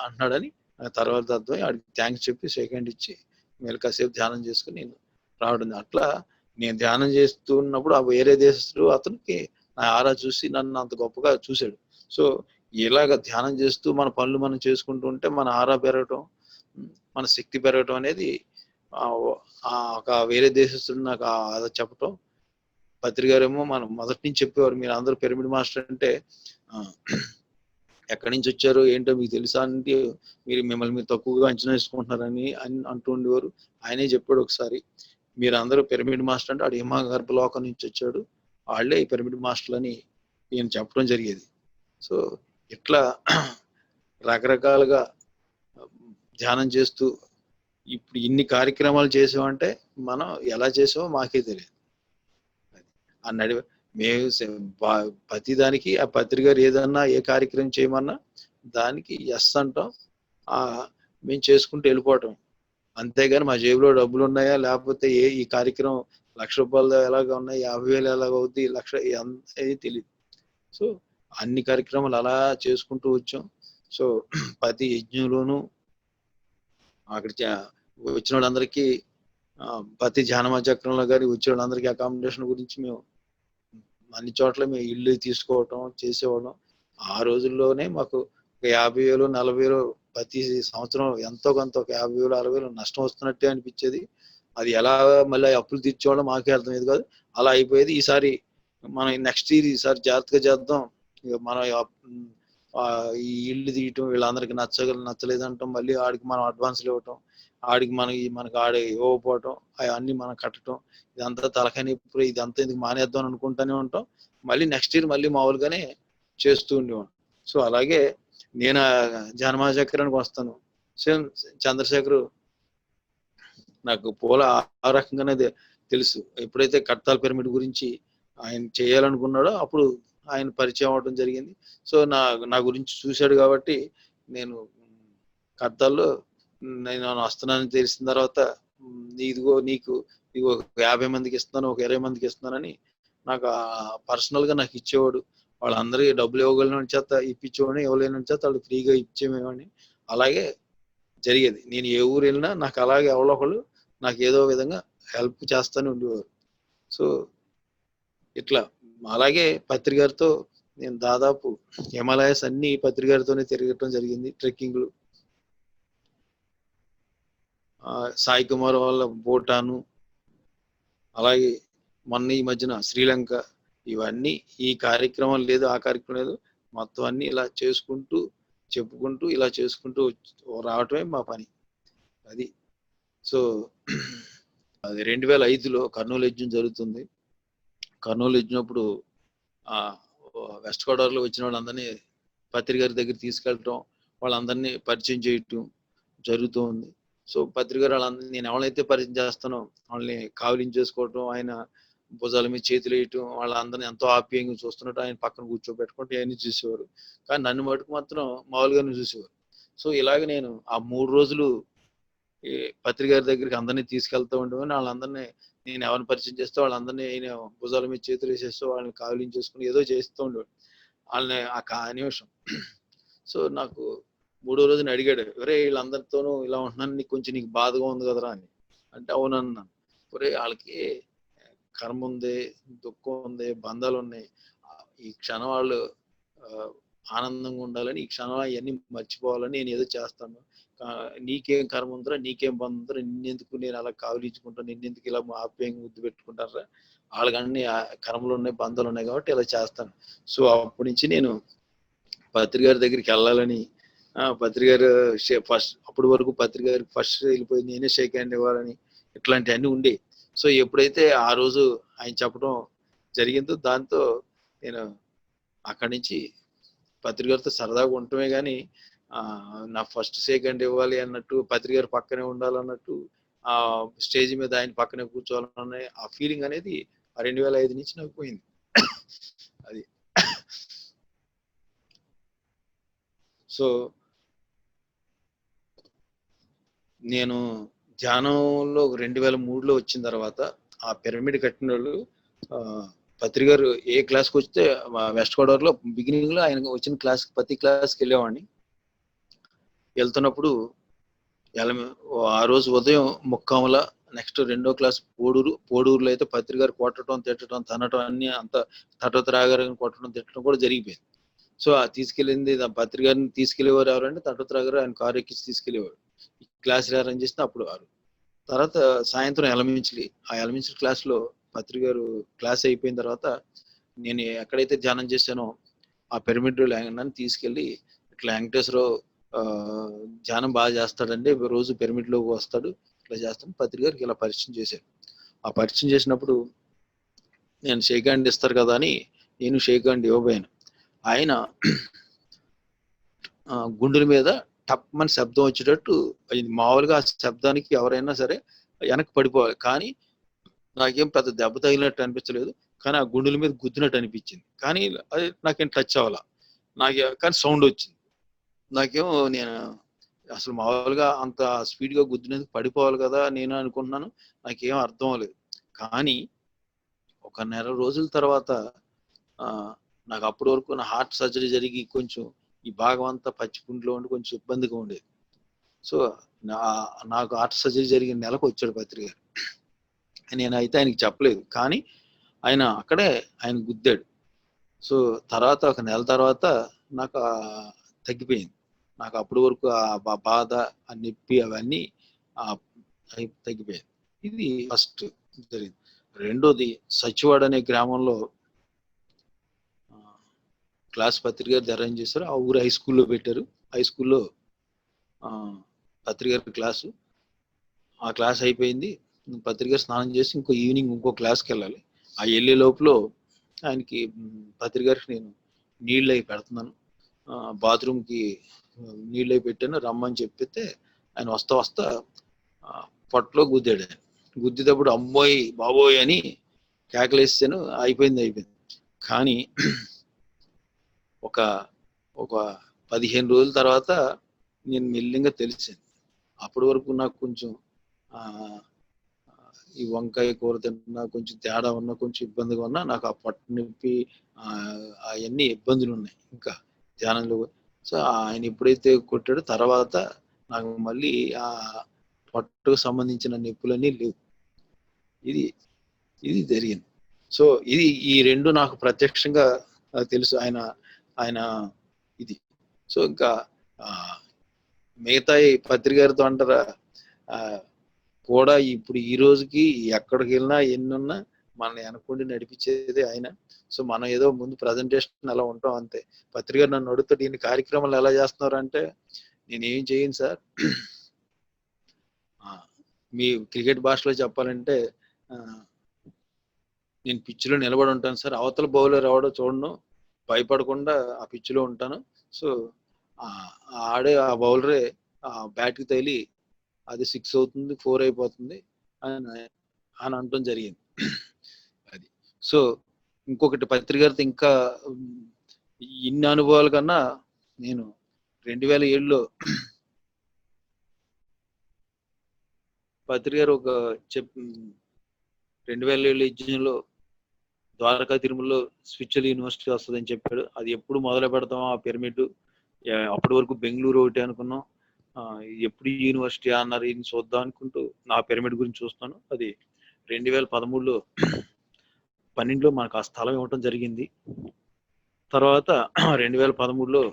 అంటున్నాడని తర్వాత అర్థమై ఆడికి థ్యాంక్స్ చెప్పి సెకండ్ ఇచ్చి మళ్ళీ కాసేపు ధ్యానం చేసుకుని నేను రావడం. అట్లా నేను ధ్యానం చేస్తున్నప్పుడు ఆ వేరే దేశస్తుడు అతనికి నా ఆరా చూసి నన్ను అంత గొప్పగా చూశాడు. సో ఇలాగ ధ్యానం చేస్తూ మన పనులు మనం చేసుకుంటూ ఉంటే మన ఆరా పెరగటం, మన శక్తి పెరగటం అనేది ఒక వేరే దేశస్తుడు నాకు అది చెప్పటం. పత్రికారేమో మనం మొదటి నుంచి చెప్పేవారు, మీరు అందరూ పిరమిడ్ మాస్టర్ అంటే ఎక్కడి నుంచి వచ్చారు ఏంటో మీకు తెలుసా అంటే మిమ్మల్ని మీరు తక్కువగా అంచనా వేసుకుంటున్నారని అంటూ ఉండేవారు. ఆయనే చెప్పాడు ఒకసారి, మీరు అందరూ పిరమిడ్ మాస్టర్ అంటే ఆడు హిమ గర్భలోకం నుంచి వచ్చాడు, వాళ్ళే ఈ పిరమిడ్ మాస్టర్లు అని ఈయన చెప్పడం జరిగేది. సో ఇట్లా రకరకాలుగా ధ్యానం చేస్తూ ఇప్పుడు ఇన్ని కార్యక్రమాలు చేసామంటే మనం ఎలా చేసామో మాకే తెలియదు. మేము ప్రతి దానికి ఆ పత్రిక గారు ఏదన్నా ఏ కార్యక్రమం చేయమన్నా దానికి ఎస్ అంటాం. మేము చేసుకుంటూ వెళ్ళిపోవటం. అంతేగాని మా జేబులో డబ్బులు ఉన్నాయా, లేకపోతే ఈ కార్యక్రమం ₹1,00,000 ఎలాగ ఉన్నాయి, 50,000 ఎలాగ అవుద్ది, 1,00,000 అనేది తెలియదు. సో అన్ని కార్యక్రమాలు అలా చేసుకుంటూ వచ్చాం. సో ప్రతి యజ్ఞంలోనూ అక్కడ వచ్చిన వాళ్ళందరికీ ప్రతి ధ్యానమా చక్రంలో కానీ వచ్చే వాళ్ళందరికీ అకామిడేషన్ గురించి మేము అన్ని చోట్ల మేము ఇల్లు తీసుకోవటం చేసేవాళ్ళం. ఆ రోజుల్లోనే మాకు ఒక 50,000 40,000 ప్రతి సంవత్సరం ఎంతో కొంత ఒక 50,000 60,000 నష్టం వస్తున్నట్టే అనిపించేది. అది ఎలా మళ్ళీ అప్పులు తీర్చేవాళ్ళం మాకే అర్థమయ్యేది కాదు. అలా అయిపోయేది. ఈసారి మనం నెక్స్ట్ ఇయర్ ఈసారి జాగ్రత్తగా చేద్దాం. మనం ఈ ఇల్లు తీయటం వీళ్ళందరికీ నచ్చలేదంటాం, మళ్ళీ ఆడికి మనం అడ్వాన్స్లు ఇవ్వటం, ఆడికి మనకి ఆడ ఇవ్వకపోవటం, అవన్నీ మనం కట్టడం, ఇదంతా తలకాని ఇప్పుడు ఇదంతా ఎందుకు మానేద్దాం అనుకుంటూనే ఉంటాం. మళ్ళీ నెక్స్ట్ ఇయర్ మళ్ళీ మామూలుగానే చేస్తూ ఉండేవాడు. సో అలాగే నేను జనమా చక్రానికి వస్తాను. సేమ్ చంద్రశేఖర్ నాకు పూల ఆ రకంగానే తెలుసు. ఎప్పుడైతే కడతాల పిరమిడ్ గురించి ఆయన చేయాలనుకున్నాడో అప్పుడు ఆయన పరిచయం అవడం జరిగింది. సో నా గురించి చూశాడు కాబట్టి నేను కడతాల్లో నేను వస్తున్నానని తెలిసిన తర్వాత ఇదిగో నీకు ఇదిగో 50 మందికి ఇస్తున్నాను, ఒక 20 మందికి ఇస్తున్నానని నాకు పర్సనల్ గా నాకు ఇచ్చేవాడు. వాళ్ళందరికీ డబ్బులు ఇవ్వగలిగిన చేత ఇప్పించేవాడిని, ఇవ్వలేని చేత వాళ్ళు ఫ్రీగా ఇచ్చేవాడిని. అలాగే జరిగేది. నేను ఏ ఊరు వెళ్ళినా నాకు అలాగే ఎవరో ఒకళ్ళు నాకు ఏదో విధంగా హెల్ప్ చేస్తూనే ఉండేవారు. సో ఇట్లా అలాగే పత్రిగారితో నేను దాదాపు హిమాలయస్ అన్ని పత్రిగారితోనే తిరగటం జరిగింది. ట్రెక్కింగ్లు, సాయి కుమార్ వాళ్ళ భూటాను, అలాగే మొన్న ఈ మధ్యన శ్రీలంక, ఇవన్నీ ఈ కార్యక్రమం లేదు ఆ కార్యక్రమం లేదు, మొత్తం అన్ని ఇలా చేసుకుంటూ చెప్పుకుంటూ ఇలా చేసుకుంటూ రావటమే మా పని. అది సో అది 2005లో కర్నూలు యజ్ఞం జరుగుతుంది. కర్నూలు యజ్ఞప్పుడు వెస్ట్ గోదావరిలో వచ్చిన వాళ్ళందరినీ పత్రిగారి దగ్గర తీసుకెళ్ళటం, వాళ్ళందరినీ పరిచయం చేయటం జరుగుతూ ఉంది. సో పత్రిగారు వాళ్ళందరినీ నేను ఎవరైతే పరిచయం చేస్తానో వాళ్ళని కావలించేసుకోవటం, ఆయన భుజాల మీద చేతులు వేయటం, వాళ్ళందరినీ ఎంతో ఆప్యాయంగా చూస్తున్నట్టు ఆయన పక్కన కూర్చోబెట్టుకుంటూ అవన్నీ చూసేవారు. కానీ నన్ను మటుకు మాత్రం మామూలుగానే చూసేవారు. సో ఇలాగ నేను ఆ 3 రోజులు ఈ పత్రిగారి దగ్గరికి అందరినీ తీసుకెళ్తూ ఉండేవాడిని. వాళ్ళందరినీ నేను ఎవరిని పరిచయం చేస్తే వాళ్ళందరినీ ఆయన భుజాల మీద చేతులు వేసేస్తూ వాళ్ళని కావలించేసుకుని ఏదో చేస్తూ ఉండేవాడు వాళ్ళని ఆ నిమిషం. సో నాకు 3వ రోజున అడిగాడు, ఒరే వీళ్ళందరితోనూ ఇలా ఉంటున్నాను, నీకు కొంచెం నీకు బాధగా ఉంది కదరా అని. అంటే అవునన్నాను. ఒరే వాళ్ళకి కర్మ ఉంది, దుఃఖం ఉంది, బంధాలు ఉన్నాయి, ఈ క్షణం వాళ్ళు ఆనందంగా ఉండాలని, ఈ క్షణం అవన్నీ మర్చిపోవాలని నేను ఏదో చేస్తాను. నీకేం కర్మ ఉందరా, నీకేం బంధం ఉందరా, నిన్నెందుకు నేను అలా కావలించుకుంటాను, నిన్నెందుకు ఇలా ఆప్యాయంగా ముద్దు పెట్టుకుంటారా, వాళ్ళకన్నీ కర్మలు ఉన్నాయి, బంధాలు ఉన్నాయి కాబట్టి ఇలా చేస్తాను. సో అప్పటి నుంచి నేను పత్రిగారి దగ్గరికి వెళ్ళాలని, పత్రిగారు ఫస్ట్ అప్పటి వరకు పత్రిగారికి ఫస్ట్ వెళ్ళిపోయి నేనే షేక్ హ్యాండ్ ఇవ్వాలని ఇట్లాంటివన్నీ ఉండేవి. సో ఎప్పుడైతే ఆ రోజు ఆయన చెప్పడం జరిగిందో దాంతో నేను అక్కడి నుంచి పత్రిగారితో సరదాగా ఉండటమే కానీ నా ఫస్ట్ షేక్ హ్యాండ్ ఇవ్వాలి అన్నట్టు, పత్రిగారు పక్కనే ఉండాలన్నట్టు, ఆ స్టేజ్ మీద ఆయన పక్కనే కూర్చోవాలన్న ఆ ఫీలింగ్ అనేది 2005 నుంచి నాకు పోయింది. అది సో నేను ధ్యానంలో 2003లో వచ్చిన తర్వాత ఆ పిరమిడ్ కట్టిన వాళ్ళు పత్రిగారు ఏ క్లాస్కి వస్తే వెస్ట్ గోదావరిలో బిగినింగ్ లో ఆయన వచ్చిన క్లాస్ ప్రతి క్లాస్కి వెళ్ళేవాడిని. వెళ్తున్నప్పుడు ఆ రోజు ఉదయం ముక్కాముల, నెక్స్ట్ 2వ క్లాస్ పోడూరులో అయితే పత్రిగారు కొట్టడం తిట్టడం తనటం అన్ని అంత తటోత్తరాగారిని కొట్టడం తిట్టడం కూడా జరిగిపోయింది. సో ఆ తీసుకెళ్ళింది పత్రిగారిని తీసుకెళ్లేవారు ఎవరంటే తటోత్తరాగారు, ఆయన కారు ఎక్కించి తీసుకెళ్లేవారు. క్లాసులు అరేంజ్ చేస్తే అప్పుడు వారు తర్వాత సాయంత్రం ఎలమించలి క్లాస్ లో పత్రిగారు క్లాస్ అయిపోయిన తర్వాత నేను ఎక్కడైతే ధ్యానం చేశానో ఆ పిరమిడ్ నన్ను తీసుకెళ్లి ఇట్లా వెంకటేశ్వరరావు ధ్యానం బాగా చేస్తాడండి, రోజు పిరమిడ్ లోకి వస్తాడు, ఇట్లా చేస్తాను, పత్రిగారికి ఇలా పరిచయం చేశాను. ఆ పరిచయం చేసినప్పుడు నేను షేక్ హ్యాండ్ ఇస్తారు కదా అని నేను షేక్ హ్యాండ్ ఇవ్వబోయాను. ఆయన గుండెల మీద టప్మని శబ్దం వచ్చేటట్టు అయింది. మామూలుగా ఆ శబ్దానికి ఎవరైనా సరే వెనక్కి పడిపోవాలి, కానీ నాకేం పెద్ద దెబ్బ తగిలినట్టు అనిపించలేదు. కానీ ఆ గుండెల మీద గుద్దినట్టు అనిపించింది. కానీ అది నాకేం టచ్ అవ్వాల. కానీ సౌండ్ వచ్చింది. నాకేమో నేను అసలు మామూలుగా అంత స్పీడ్గా గుద్దినందుకు పడిపోవాలి కదా నేను అనుకుంటున్నాను. నాకేం అర్థం అవ్వలేదు. కానీ ఒక నెల రోజుల తర్వాత నాకు అప్పటి వరకు నా హార్ట్ సర్జరీ జరిగి కొంచెం ఈ భాగం అంతా పచ్చిపుంట్లో ఉండి కొంచెం ఇబ్బందిగా ఉండేది. సో నాకు హార్ట్ సర్జరీ జరిగిన నెలకు వచ్చాడు పత్రి గారు. నేనైతే ఆయనకి చెప్పలేదు, కానీ ఆయన అక్కడే ఆయన గుద్దాడు. సో తర్వాత ఒక నెల తర్వాత నాకు తగ్గిపోయింది. నాకు అప్పటి వరకు ఆ బాధ, ఆ నొప్పి అవన్నీ తగ్గిపోయింది. ఇది ఫస్ట్ జరిగింది. రెండోది సచివాడ అనే గ్రామంలో క్లాస్ పత్రిక గారు అరేంజ్ చేశారు. ఆ ఊరు హై స్కూల్లో పెట్టారు. హై స్కూల్లో పత్రిక గారి క్లాసు, ఆ క్లాస్ అయిపోయింది. పత్రిక గారు స్నానం చేసి ఈవినింగ్ ఇంకో క్లాస్కి వెళ్ళాలి. ఆ వెళ్ళే లోపల ఆయనకి పత్రిక గారికి నేను నీళ్ళు అవి పెడుతున్నాను, బాత్రూమ్కి నీళ్ళు అవి పెట్టాను, రమ్మని చెప్పితే ఆయన వస్తా పొట్టలో గుద్దాడు. ఆయన గుద్దేటప్పుడు అమ్మోయ్ బాబోయ్ అని కేకలేసాను. అయిపోయింది. కానీ ఒక 15 రోజుల తర్వాత నేను మెల్లింగా తెలిసింది. అప్పటి వరకు నాకు కొంచెం ఈ వంకాయ కూర తిన్నా, కొంచెం తేడా ఉన్నా, కొంచెం ఇబ్బందిగా ఉన్నా, నాకు ఆ పొట్ట నొప్పి అవన్నీ ఇబ్బందులు ఉన్నాయి ఇంకా ధ్యానంలో. సో ఆయన ఎప్పుడైతే కొట్టాడో తర్వాత నాకు మళ్ళీ ఆ పొట్టకు సంబంధించిన నొప్పులన్నీ లేవు. ఇది జరిగింది. సో ఈ రెండు నాకు ప్రత్యక్షంగా తెలుసు ఆయన ఇది. సో ఇంకా మిగతా పత్రిక గారితో అంటారా కూడా ఇప్పుడు ఈ రోజుకి ఎక్కడికి వెళ్ళినా ఎన్నున్నా మనల్ని వెనకుండి నడిపించేది ఆయన. సో మనం ఏదో ముందు ప్రజెంటేషన్ ఎలా ఉంటాం అంతే. పత్రిక గారు నన్ను అడుగుతాడు, దీని కార్యక్రమాలు ఎలా చేస్తున్నారు అంటే, నేనేం చేయను సార్, మీ క్రికెట్ భాషలో చెప్పాలంటే నేను పిచ్చిలో నిలబడి ఉంటాను సార్, అవతల బౌలర్ ఎవడో చూడను, భయపడకుండా ఆ పిచ్చిలో ఉంటాను. సో ఆడే ఆ బౌలరే బ్యాట్కి తగిలి అది 6 అవుతుంది, 4 అయిపోతుంది అని అనటం జరిగింది. అది. సో ఇంకొకటి పత్రిక గారితో ఇంకా ఇన్ని అనుభవాల కన్నా నేను 2007లో పత్రిక గారు 2007 ఎగ్జామ్లో ద్వారకా తిరుమలలో స్పిరిచువల్ యూనివర్సిటీ వస్తుందని చెప్పాడు. అది ఎప్పుడు మొదలు పెడతాం ఆ పిరమిడ్, అప్పటి వరకు బెంగళూరు ఒకటి అనుకున్నాం, ఎప్పుడు యూనివర్సిటీ అన్నారు, ఇది చూద్దాం అనుకుంటూ నా పిరమిడ్ గురించి చూస్తాను. అది 2013లో 12లో మనకు ఆ స్థలం ఇవ్వటం జరిగింది. తర్వాత 2013లో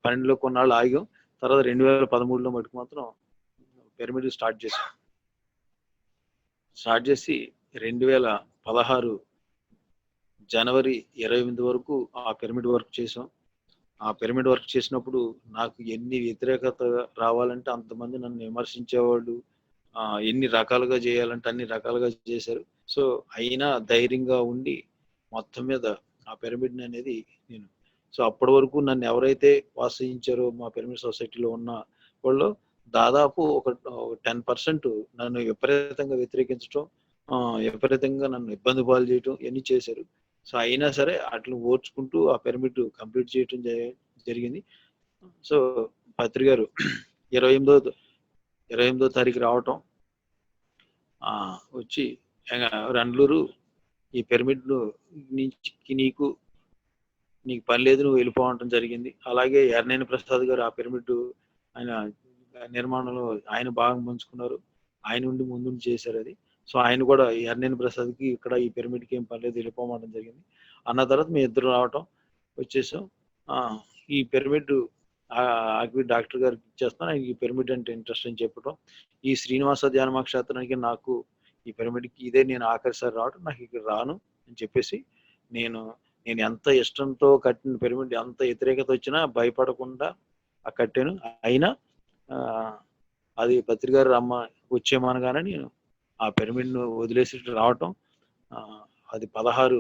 12లో కొన్నాళ్ళు ఆగాం. తర్వాత 2013లో మటుకు మాత్రం పిరమిడ్ స్టార్ట్ చేసి 2016 జనవరి 28 వరకు ఆ పిరమిడ్ వర్క్ చేసాం. ఆ పిరమిడ్ వర్క్ చేసినప్పుడు నాకు ఎన్ని వ్యతిరేకత రావాలంటే అంతమంది నన్ను విమర్శించేవాళ్ళు, ఎన్ని రకాలుగా చేయాలంటే అన్ని రకాలుగా చేశారు. సో అయినా ధైర్యంగా ఉండి మొత్తం మీద ఆ పిరమిడ్ అనేది నేను, సో అప్పటి వరకు నన్ను ఎవరైతే ప్రోత్సహించారో మా పిరమిడ్ సొసైటీలో ఉన్న వాళ్ళు దాదాపు ఒక 10% నన్ను విపరీతంగా వ్యతిరేకించడం, విపరీతంగా నన్ను ఇబ్బంది పాలు చేయటం ఇవన్నీ చేశారు. సో అయినా సరే అట్లా ఓర్చుకుంటూ ఆ పిరమిడ్ కంప్లీట్ చేయటం జరిగింది. సో పత్రిక గారు 28వ తారీఖు రావటం, వచ్చి రండ్లూరు ఈ పిరమిడ్ నుంచి నీకు పని లేదు, నువ్వు వెళ్ళిపోవటం జరిగింది. అలాగే ఎర్నేని ప్రసాద్ గారు ఆ పిరమిడ్ ఆయన నిర్మాణంలో ఆయన బాగా పంచుకున్నారు, ఆయన ఉండి ముందుండి చేశారు అది. సో ఆయన కూడా ఎర్నేని ప్రసాద్కి ఇక్కడ ఈ పిరమిడ్కి ఏం పర్లేదు వెళ్ళిపోవడం జరిగింది. అన్న తర్వాత మీ ఇద్దరు రావటం వచ్చేసాం. ఈ పిరమిడ్ డాక్టర్ గారికి ఇచ్చేస్తాను, ఆయనకి ఈ పిరమిడ్ అంటే ఇంట్రెస్ట్ అని చెప్పడం, ఈ శ్రీనివాస ధ్యానమా క్షేత్రానికి నాకు ఈ పిరమిడ్కి ఇదే నేను ఆఖరిసారి రావడం, నాకు ఇక్కడ రాను అని చెప్పేసి నేను ఎంత ఇష్టంతో కట్టిన పిరమిడ్, ఎంత వ్యతిరేకత వచ్చినా భయపడకుండా కట్టాను. అయినా అది పత్రిక గారు రమ్మ వచ్చేమనగానే నేను ఆ పిరమిడ్ను వదిలేసి రావటం, అది 16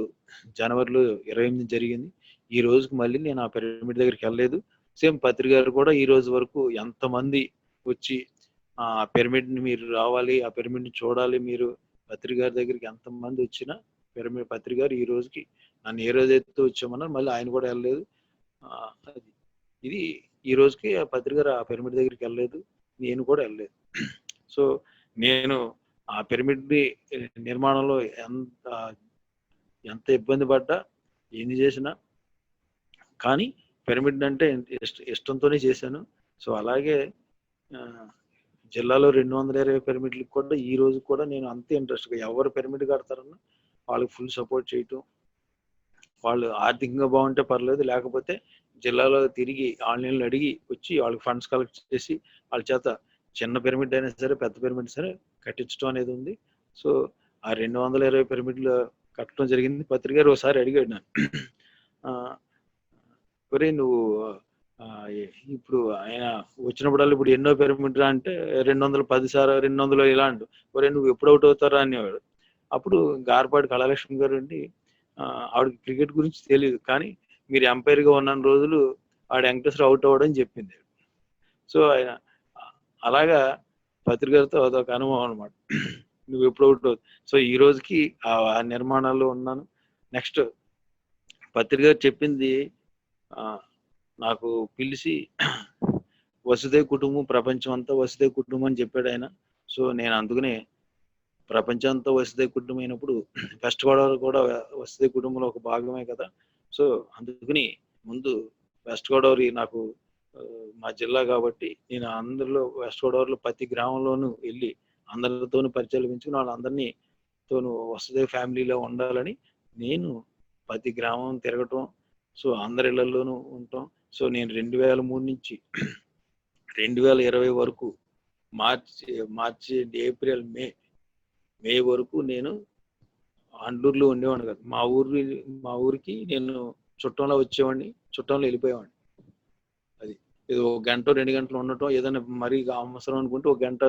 జనవరిలో 28 జరిగింది. ఈ రోజుకి మళ్ళీ నేను ఆ పిరమిడ్ దగ్గరికి వెళ్ళలేదు. సేమ్ పత్రిక గారు కూడా ఈ రోజు వరకు ఎంతమంది వచ్చి ఆ పిరమిడ్ని మీరు రావాలి, ఆ పిరమిడ్ని చూడాలి, మీరు పత్రిక గారి దగ్గరికి ఎంతమంది వచ్చినా పిరమిడ్ పత్రి గారు ఈ రోజుకి నన్ను ఏ రోజైతే వచ్చామన్నారు మళ్ళీ ఆయన కూడా వెళ్ళలేదు. అది ఇది ఈ రోజుకి ఆ పత్రి గారు ఆ పిరమిడ్ దగ్గరికి వెళ్ళలేదు, నేను కూడా వెళ్ళలేదు. సో నేను ఆ పిరమిడ్ నిర్మాణంలో ఎంత ఇబ్బంది పడ్డా ఎన్ని చేసినా కానీ పిరమిడ్ అంటే ఇష్టంతోనే చేశాను. సో అలాగే జిల్లాలో 220 పిరమిడ్లకు కూడా ఈ రోజు కూడా నేను అంతే ఇంట్రెస్ట్గా ఎవరు పిరమిడ్ కడతారన్నా వాళ్ళకి ఫుల్ సపోర్ట్ చేయటం, వాళ్ళు ఆర్థికంగా బాగుంటే పర్లేదు, లేకపోతే జిల్లాలో తిరిగి ఆన్లైన్లో అడిగి వచ్చి వాళ్ళకి ఫండ్స్ కలెక్ట్ చేసి వాళ్ళ చేత చిన్న పిరమిడ్ అయినా సరే పెద్ద పిరమిడ్ సరే కట్టించడం అనేది ఉంది. సో ఆ 220 పిరమిడ్లు కట్టడం జరిగింది. పత్రి గారు ఒకసారి అడిగాడు నన్ను, ఒరే నువ్వు ఇప్పుడు ఆయన వచ్చినప్పుడల్లా ఇప్పుడు ఎన్నో పిరమిడ్ రా అంటే 210 సార్ 200 ఇలా అంటు, ఒరే నువ్వు ఎప్పుడు అవుట్ అవుతారా అనేవాడు. అప్పుడు గార్పాటి కళాలక్ష్మి గారు అండి, ఆవిడకి క్రికెట్ గురించి తెలియదు కానీ మీరు ఎంపైర్గా ఉన్న రోజులు ఆవిడ వెంకటేశ్వర అవుట్ అవ్వడం చెప్పింది. సో ఆయన అలాగా పత్రికలతో అదొక అనుభవం అనమాట, నువ్వు ఎప్పుడు అవుట్ అవుతావు. సో ఈ రోజుకి ఆ నిర్మాణాల్లో ఉన్నాను. నెక్స్ట్ పత్రిక చెప్పింది నాకు పిలిచి వసుదేవ్ కుటుంబం ప్రపంచం అంతా వసుదేవ్ కుటుంబం అని చెప్పాడు ఆయన. సో నేను అందుకనే ప్రపంచం అంతా వసుదేవ్ కుటుంబం అయినప్పుడు వెస్ట్ గోదావరి కూడా వసుదేవ్ కుటుంబంలో ఒక భాగమే కదా. సో అందుకని ముందు వెస్ట్ గోదావరి నాకు మా జిల్లా కాబట్టి నేను అందరిలో వెస్ట్ గోదావరిలో ప్రతి గ్రామంలోనూ వెళ్ళి అందరితోనూ పరిచయాలు పెంచుకుని వాళ్ళందరినీ తోను వసుదేవ్ ఫ్యామిలీలో ఉండాలని నేను ప్రతి గ్రామం తిరగటం, సో అందరి ఇళ్లలోనూ ఉంటాం. సో నేను 2003 నుంచి 2020 వరకు మార్చి ఏప్రిల్ మే వరకు నేను అండూరులో ఉండేవాడిని కదా. మా ఊరికి నేను చుట్టంలో వచ్చేవాడిని, చుట్టంలో వెళ్ళిపోయేవాడిని. అది ఏదో 1 గంట 2 గంటలు ఉండటం, ఏదైనా మరీ అవసరం అనుకుంటే 1 గంట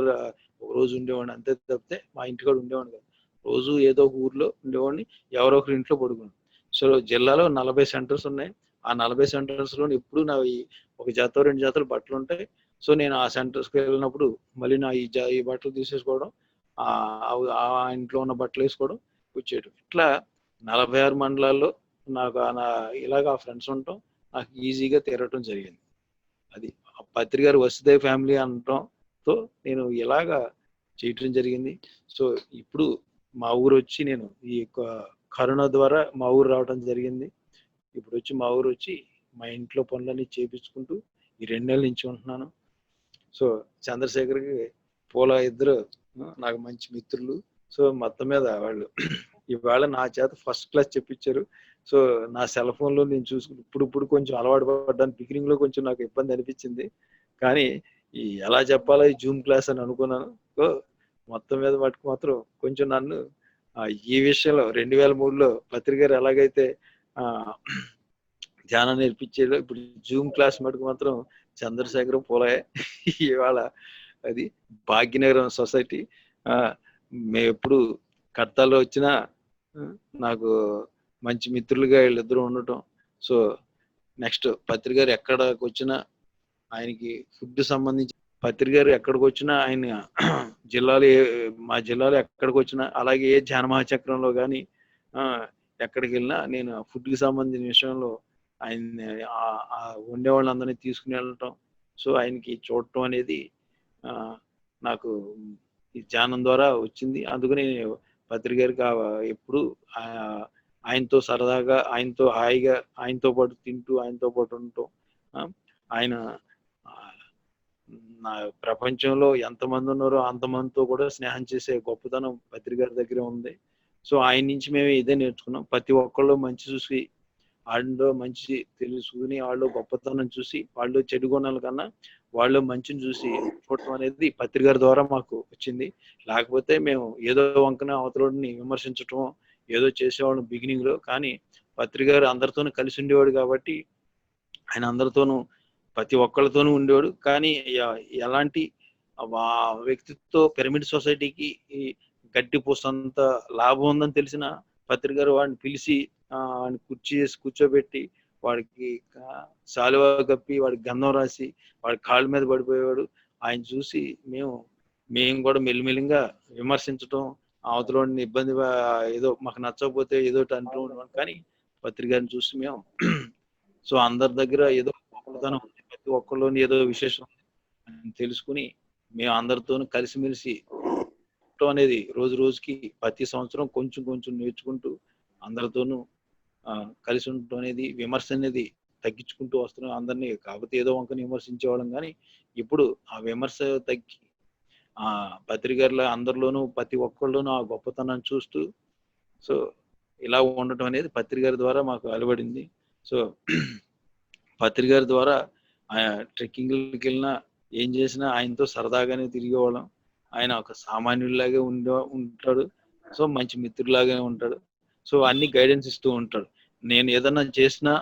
ఒక రోజు ఉండేవాడిని అంతే తప్పితే మా ఇంటికాడ ఉండేవాడిని కదా. రోజు ఏదో ఒక ఊర్లో ఉండేవాడిని, ఎవరో ఒకరి ఇంట్లో పడుకున్నాను. సో జిల్లాలో 40 సెంటర్స్ ఉన్నాయి. ఆ 40 సెంటర్స్లో ఎప్పుడు నా ఒక జత 2 జతలు బట్టలు ఉంటాయి. సో నేను ఆ సెంటర్స్కి వెళ్ళినప్పుడు మళ్ళీ నా ఈ బట్టలు తీసేసుకోవడం, ఆ ఇంట్లో ఉన్న బట్టలు వేసుకోవడం, వచ్చేయడం. ఇట్లా 46 మండలాల్లో నాకు ఇలాగ ఫ్రెండ్స్ ఉండటం, నాకు ఈజీగా తిరగటం జరిగింది. అది పత్రి గారు వసుదేవ్ ఫ్యామిలీ అనటంతో నేను ఇలాగా చేయటం జరిగింది. సో ఇప్పుడు మా ఊరు వచ్చి నేను ఈ కరోనా ద్వారా మా ఊరు రావడం జరిగింది. ఇప్పుడు వచ్చి మా ఊరు వచ్చి మా ఇంట్లో పనులన్నీ చేపించుకుంటూ ఈ 2 నెలల నుంచి ఉంటున్నాను. సో చంద్రశేఖర్కి పూల ఇద్దరు నాకు మంచి మిత్రులు. సో మొత్తం మీద వాళ్ళు ఇవాళ నా చేత ఫస్ట్ క్లాస్ చెప్పించారు. సో నా సెల్ ఫోన్లో నేను చూసుకుని ఇప్పుడు కొంచెం అలవాటు పడ్డాను. బిగినింగ్ లో కొంచెం నాకు ఇబ్బంది అనిపించింది, కానీ ఎలా చెప్పాలో ఈ జూమ్ క్లాస్ అని అనుకున్నాను. సో మొత్తం మీద మటుకు మాత్రం కొంచెం నన్ను ఈ విషయంలో 2003లో పత్రిక గారు ఎలాగైతే ధ్యానం నేర్పించేదో ఇప్పుడు జూమ్ క్లాస్ మటుకు మాత్రం చంద్రశేఖర్ పూలయ్య. ఇవాళ అది భాగ్యనగరం సొసైటీ. మేము ఎప్పుడు కడతాలో వచ్చినా నాకు మంచి మిత్రులుగా వీళ్ళిద్దరూ ఉండటం. సో నెక్స్ట్ పత్రిక గారు ఎక్కడికి వచ్చినా ఆయనకి ఫుడ్ సంబంధించి పత్రిక గారు ఎక్కడికి వచ్చినా ఆయన మా జిల్లాలో ఎక్కడికి వచ్చినా, అలాగే ఏ ధ్యాన మహాచక్రంలో కానీ ఎక్కడికి వెళ్ళినా నేను ఫుడ్కి సంబంధించిన విషయంలో ఆయన వండే వాళ్ళందరినీ తీసుకుని వెళ్ళటం, సో ఆయనకి చూడటం అనేది నాకు ఈ ధ్యానం ద్వారా వచ్చింది. అందుకని పత్రిక గారికి ఎప్పుడు ఆయనతో సరదాగా, ఆయనతో హాయిగా, ఆయనతో పాటు తింటూ, ఆయనతో పాటు ఉండటం, ఆయన నా ప్రపంచంలో ఎంతమంది ఉన్నారో అంతమందితో కూడా స్నేహం చేసే గొప్పతనం పత్రిక గారి దగ్గర ఉంది. సో ఆయన నుంచి మేము ఇదే నేర్చుకున్నాం. ప్రతి ఒక్కళ్ళు మంచి చూసి వాళ్ళలో మంచి తెలుసుకుని వాళ్ళు గొప్పతనం చూసి వాళ్ళు చెడు గుణాల కన్నా వాళ్ళు మంచిని చూసి చూడటం అనేది పత్రిక గారి ద్వారా మాకు వచ్చింది. లేకపోతే మేము ఏదో వంకన అవతలని విమర్శించటం ఏదో చేసేవాళ్ళం బిగినింగ్ లో, కానీ పత్రిక గారు అందరితోనూ కలిసి ఉండేవాడు కాబట్టి ఆయన అందరితోనూ ప్రతి ఒక్కళ్ళతోనూ ఉండేవాడు. కానీ ఎలాంటి వ్యక్తితో పిరమిడ్ సొసైటీకి గట్టి పోసంత లాభం ఉందని తెలిసిన పత్రిక గారు వాడిని పిలిచి వాడిని కుర్చీ చేసి కూర్చోబెట్టి వాడికి శాలువా కప్పి వాడికి గంధం రాసి వాడి కాళ్ళ మీద పడిపోయేవాడు. ఆయన చూసి మేము కూడా మెల్లిమెల్లిగా విమర్శించటం, అవతలని ఇబ్బంది ఏదో మాకు నచ్చకపోతే ఏదో అంటూ ఉండేవాళ్ళం. కానీ పత్రికని చూసి మేము సో అందరి దగ్గర ఏదో గొప్పతనం ఉంది, ప్రతి ఒక్కళ్ళలోని ఏదో విశేషం ఉంది అని తెలుసుకుని మేము అందరితోనూ కలిసిమెలిసి ఉండటం అనేది రోజు రోజుకి ప్రతి సంవత్సరం కొంచెం కొంచెం నేర్చుకుంటూ అందరితోనూ కలిసి ఉండటం అనేది, విమర్శ అనేది తగ్గించుకుంటూ వస్తున్నాం అందరినీ. కాకపోతే ఏదో వంకని విమర్శించేవాళ్ళం, కానీ ఇప్పుడు ఆ విమర్శ తగ్గి ఆ పత్రికల అందరిలోనూ ప్రతి ఒక్కళ్ళలోనూ ఆ గొప్పతనాన్ని చూస్తూ సో ఇలా ఉండటం అనేది పత్రికల ద్వారా మాకు అలవడింది. సో పత్రికల ద్వారా ట్రెక్కింగ్కి వెళ్ళినా ఏం చేసినా ఆయనతో సరదాగానే తిరిగేవాళ్ళం. ఆయన ఒక సామాన్యుడిలాగే ఉంటాడు. సో మంచి మిత్రులాగానే ఉంటాడు. సో అన్ని గైడెన్స్ ఇస్తూ ఉంటాడు. నేను ఏదన్నా చేసినా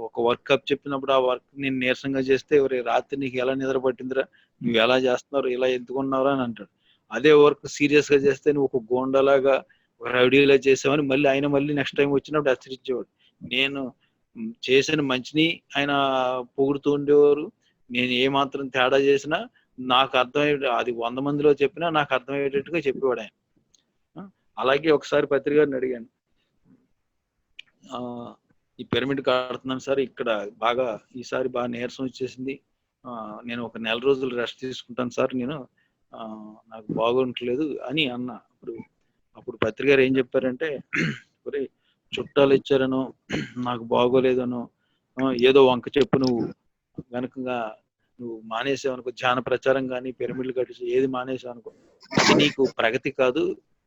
ఒక వర్క్ అప్ చెప్పినప్పుడు ఆ వర్క్ నేను నీరసంగా చేస్తే, రాత్రి నీకు ఎలా నిద్ర పట్టిందిరా, నువ్వు ఎలా చేస్తున్నారు, ఇలా ఎందుకున్నావురా అని అంటాడు. అదే వర్క్ సీరియస్ గా చేస్తే నువ్వు ఒక గోండలాగా ఒక రౌడీలా చేసావని మళ్ళీ ఆయన మళ్ళీ నెక్స్ట్ టైం వచ్చినప్పుడు హెచ్చరించేవాడు. నేను చేసిన మంచిని ఆయన పొగుడుతూ ఉండేవారు. నేను ఏ మాత్రం తేడా చేసినా నాకు అర్థమయ్యే, అది 100 మందిలో చెప్పినా నాకు అర్థమయ్యేటట్టుగా చెప్పేవాడు ఆయన. అలాగే ఒకసారి పత్రికని అడిగాను, ఈ పిరమిడ్ కడుతున్నాను సార్, ఇక్కడ బాగా ఈసారి బాగా నీరసం వచ్చేసింది, నేను ఒక 4 రోజులు రెస్ట్ తీసుకుంటాను సార్, నేను నాకు బాగుంటలేదు అని అన్నా. అప్పుడు పత్రిక ఏం చెప్పారంటే, చుట్టాలు ఇచ్చారనో నాకు బాగోలేదనో ఏదో వంక చెప్పు, నువ్వు వెనకగా నువ్వు మానేసావు అనుకో, ధ్యాన ప్రచారం కానీ పిరమిడ్లు కట్టి ఏది మానేసావు అనుకో, అది నీకు ప్రగతి కాదు,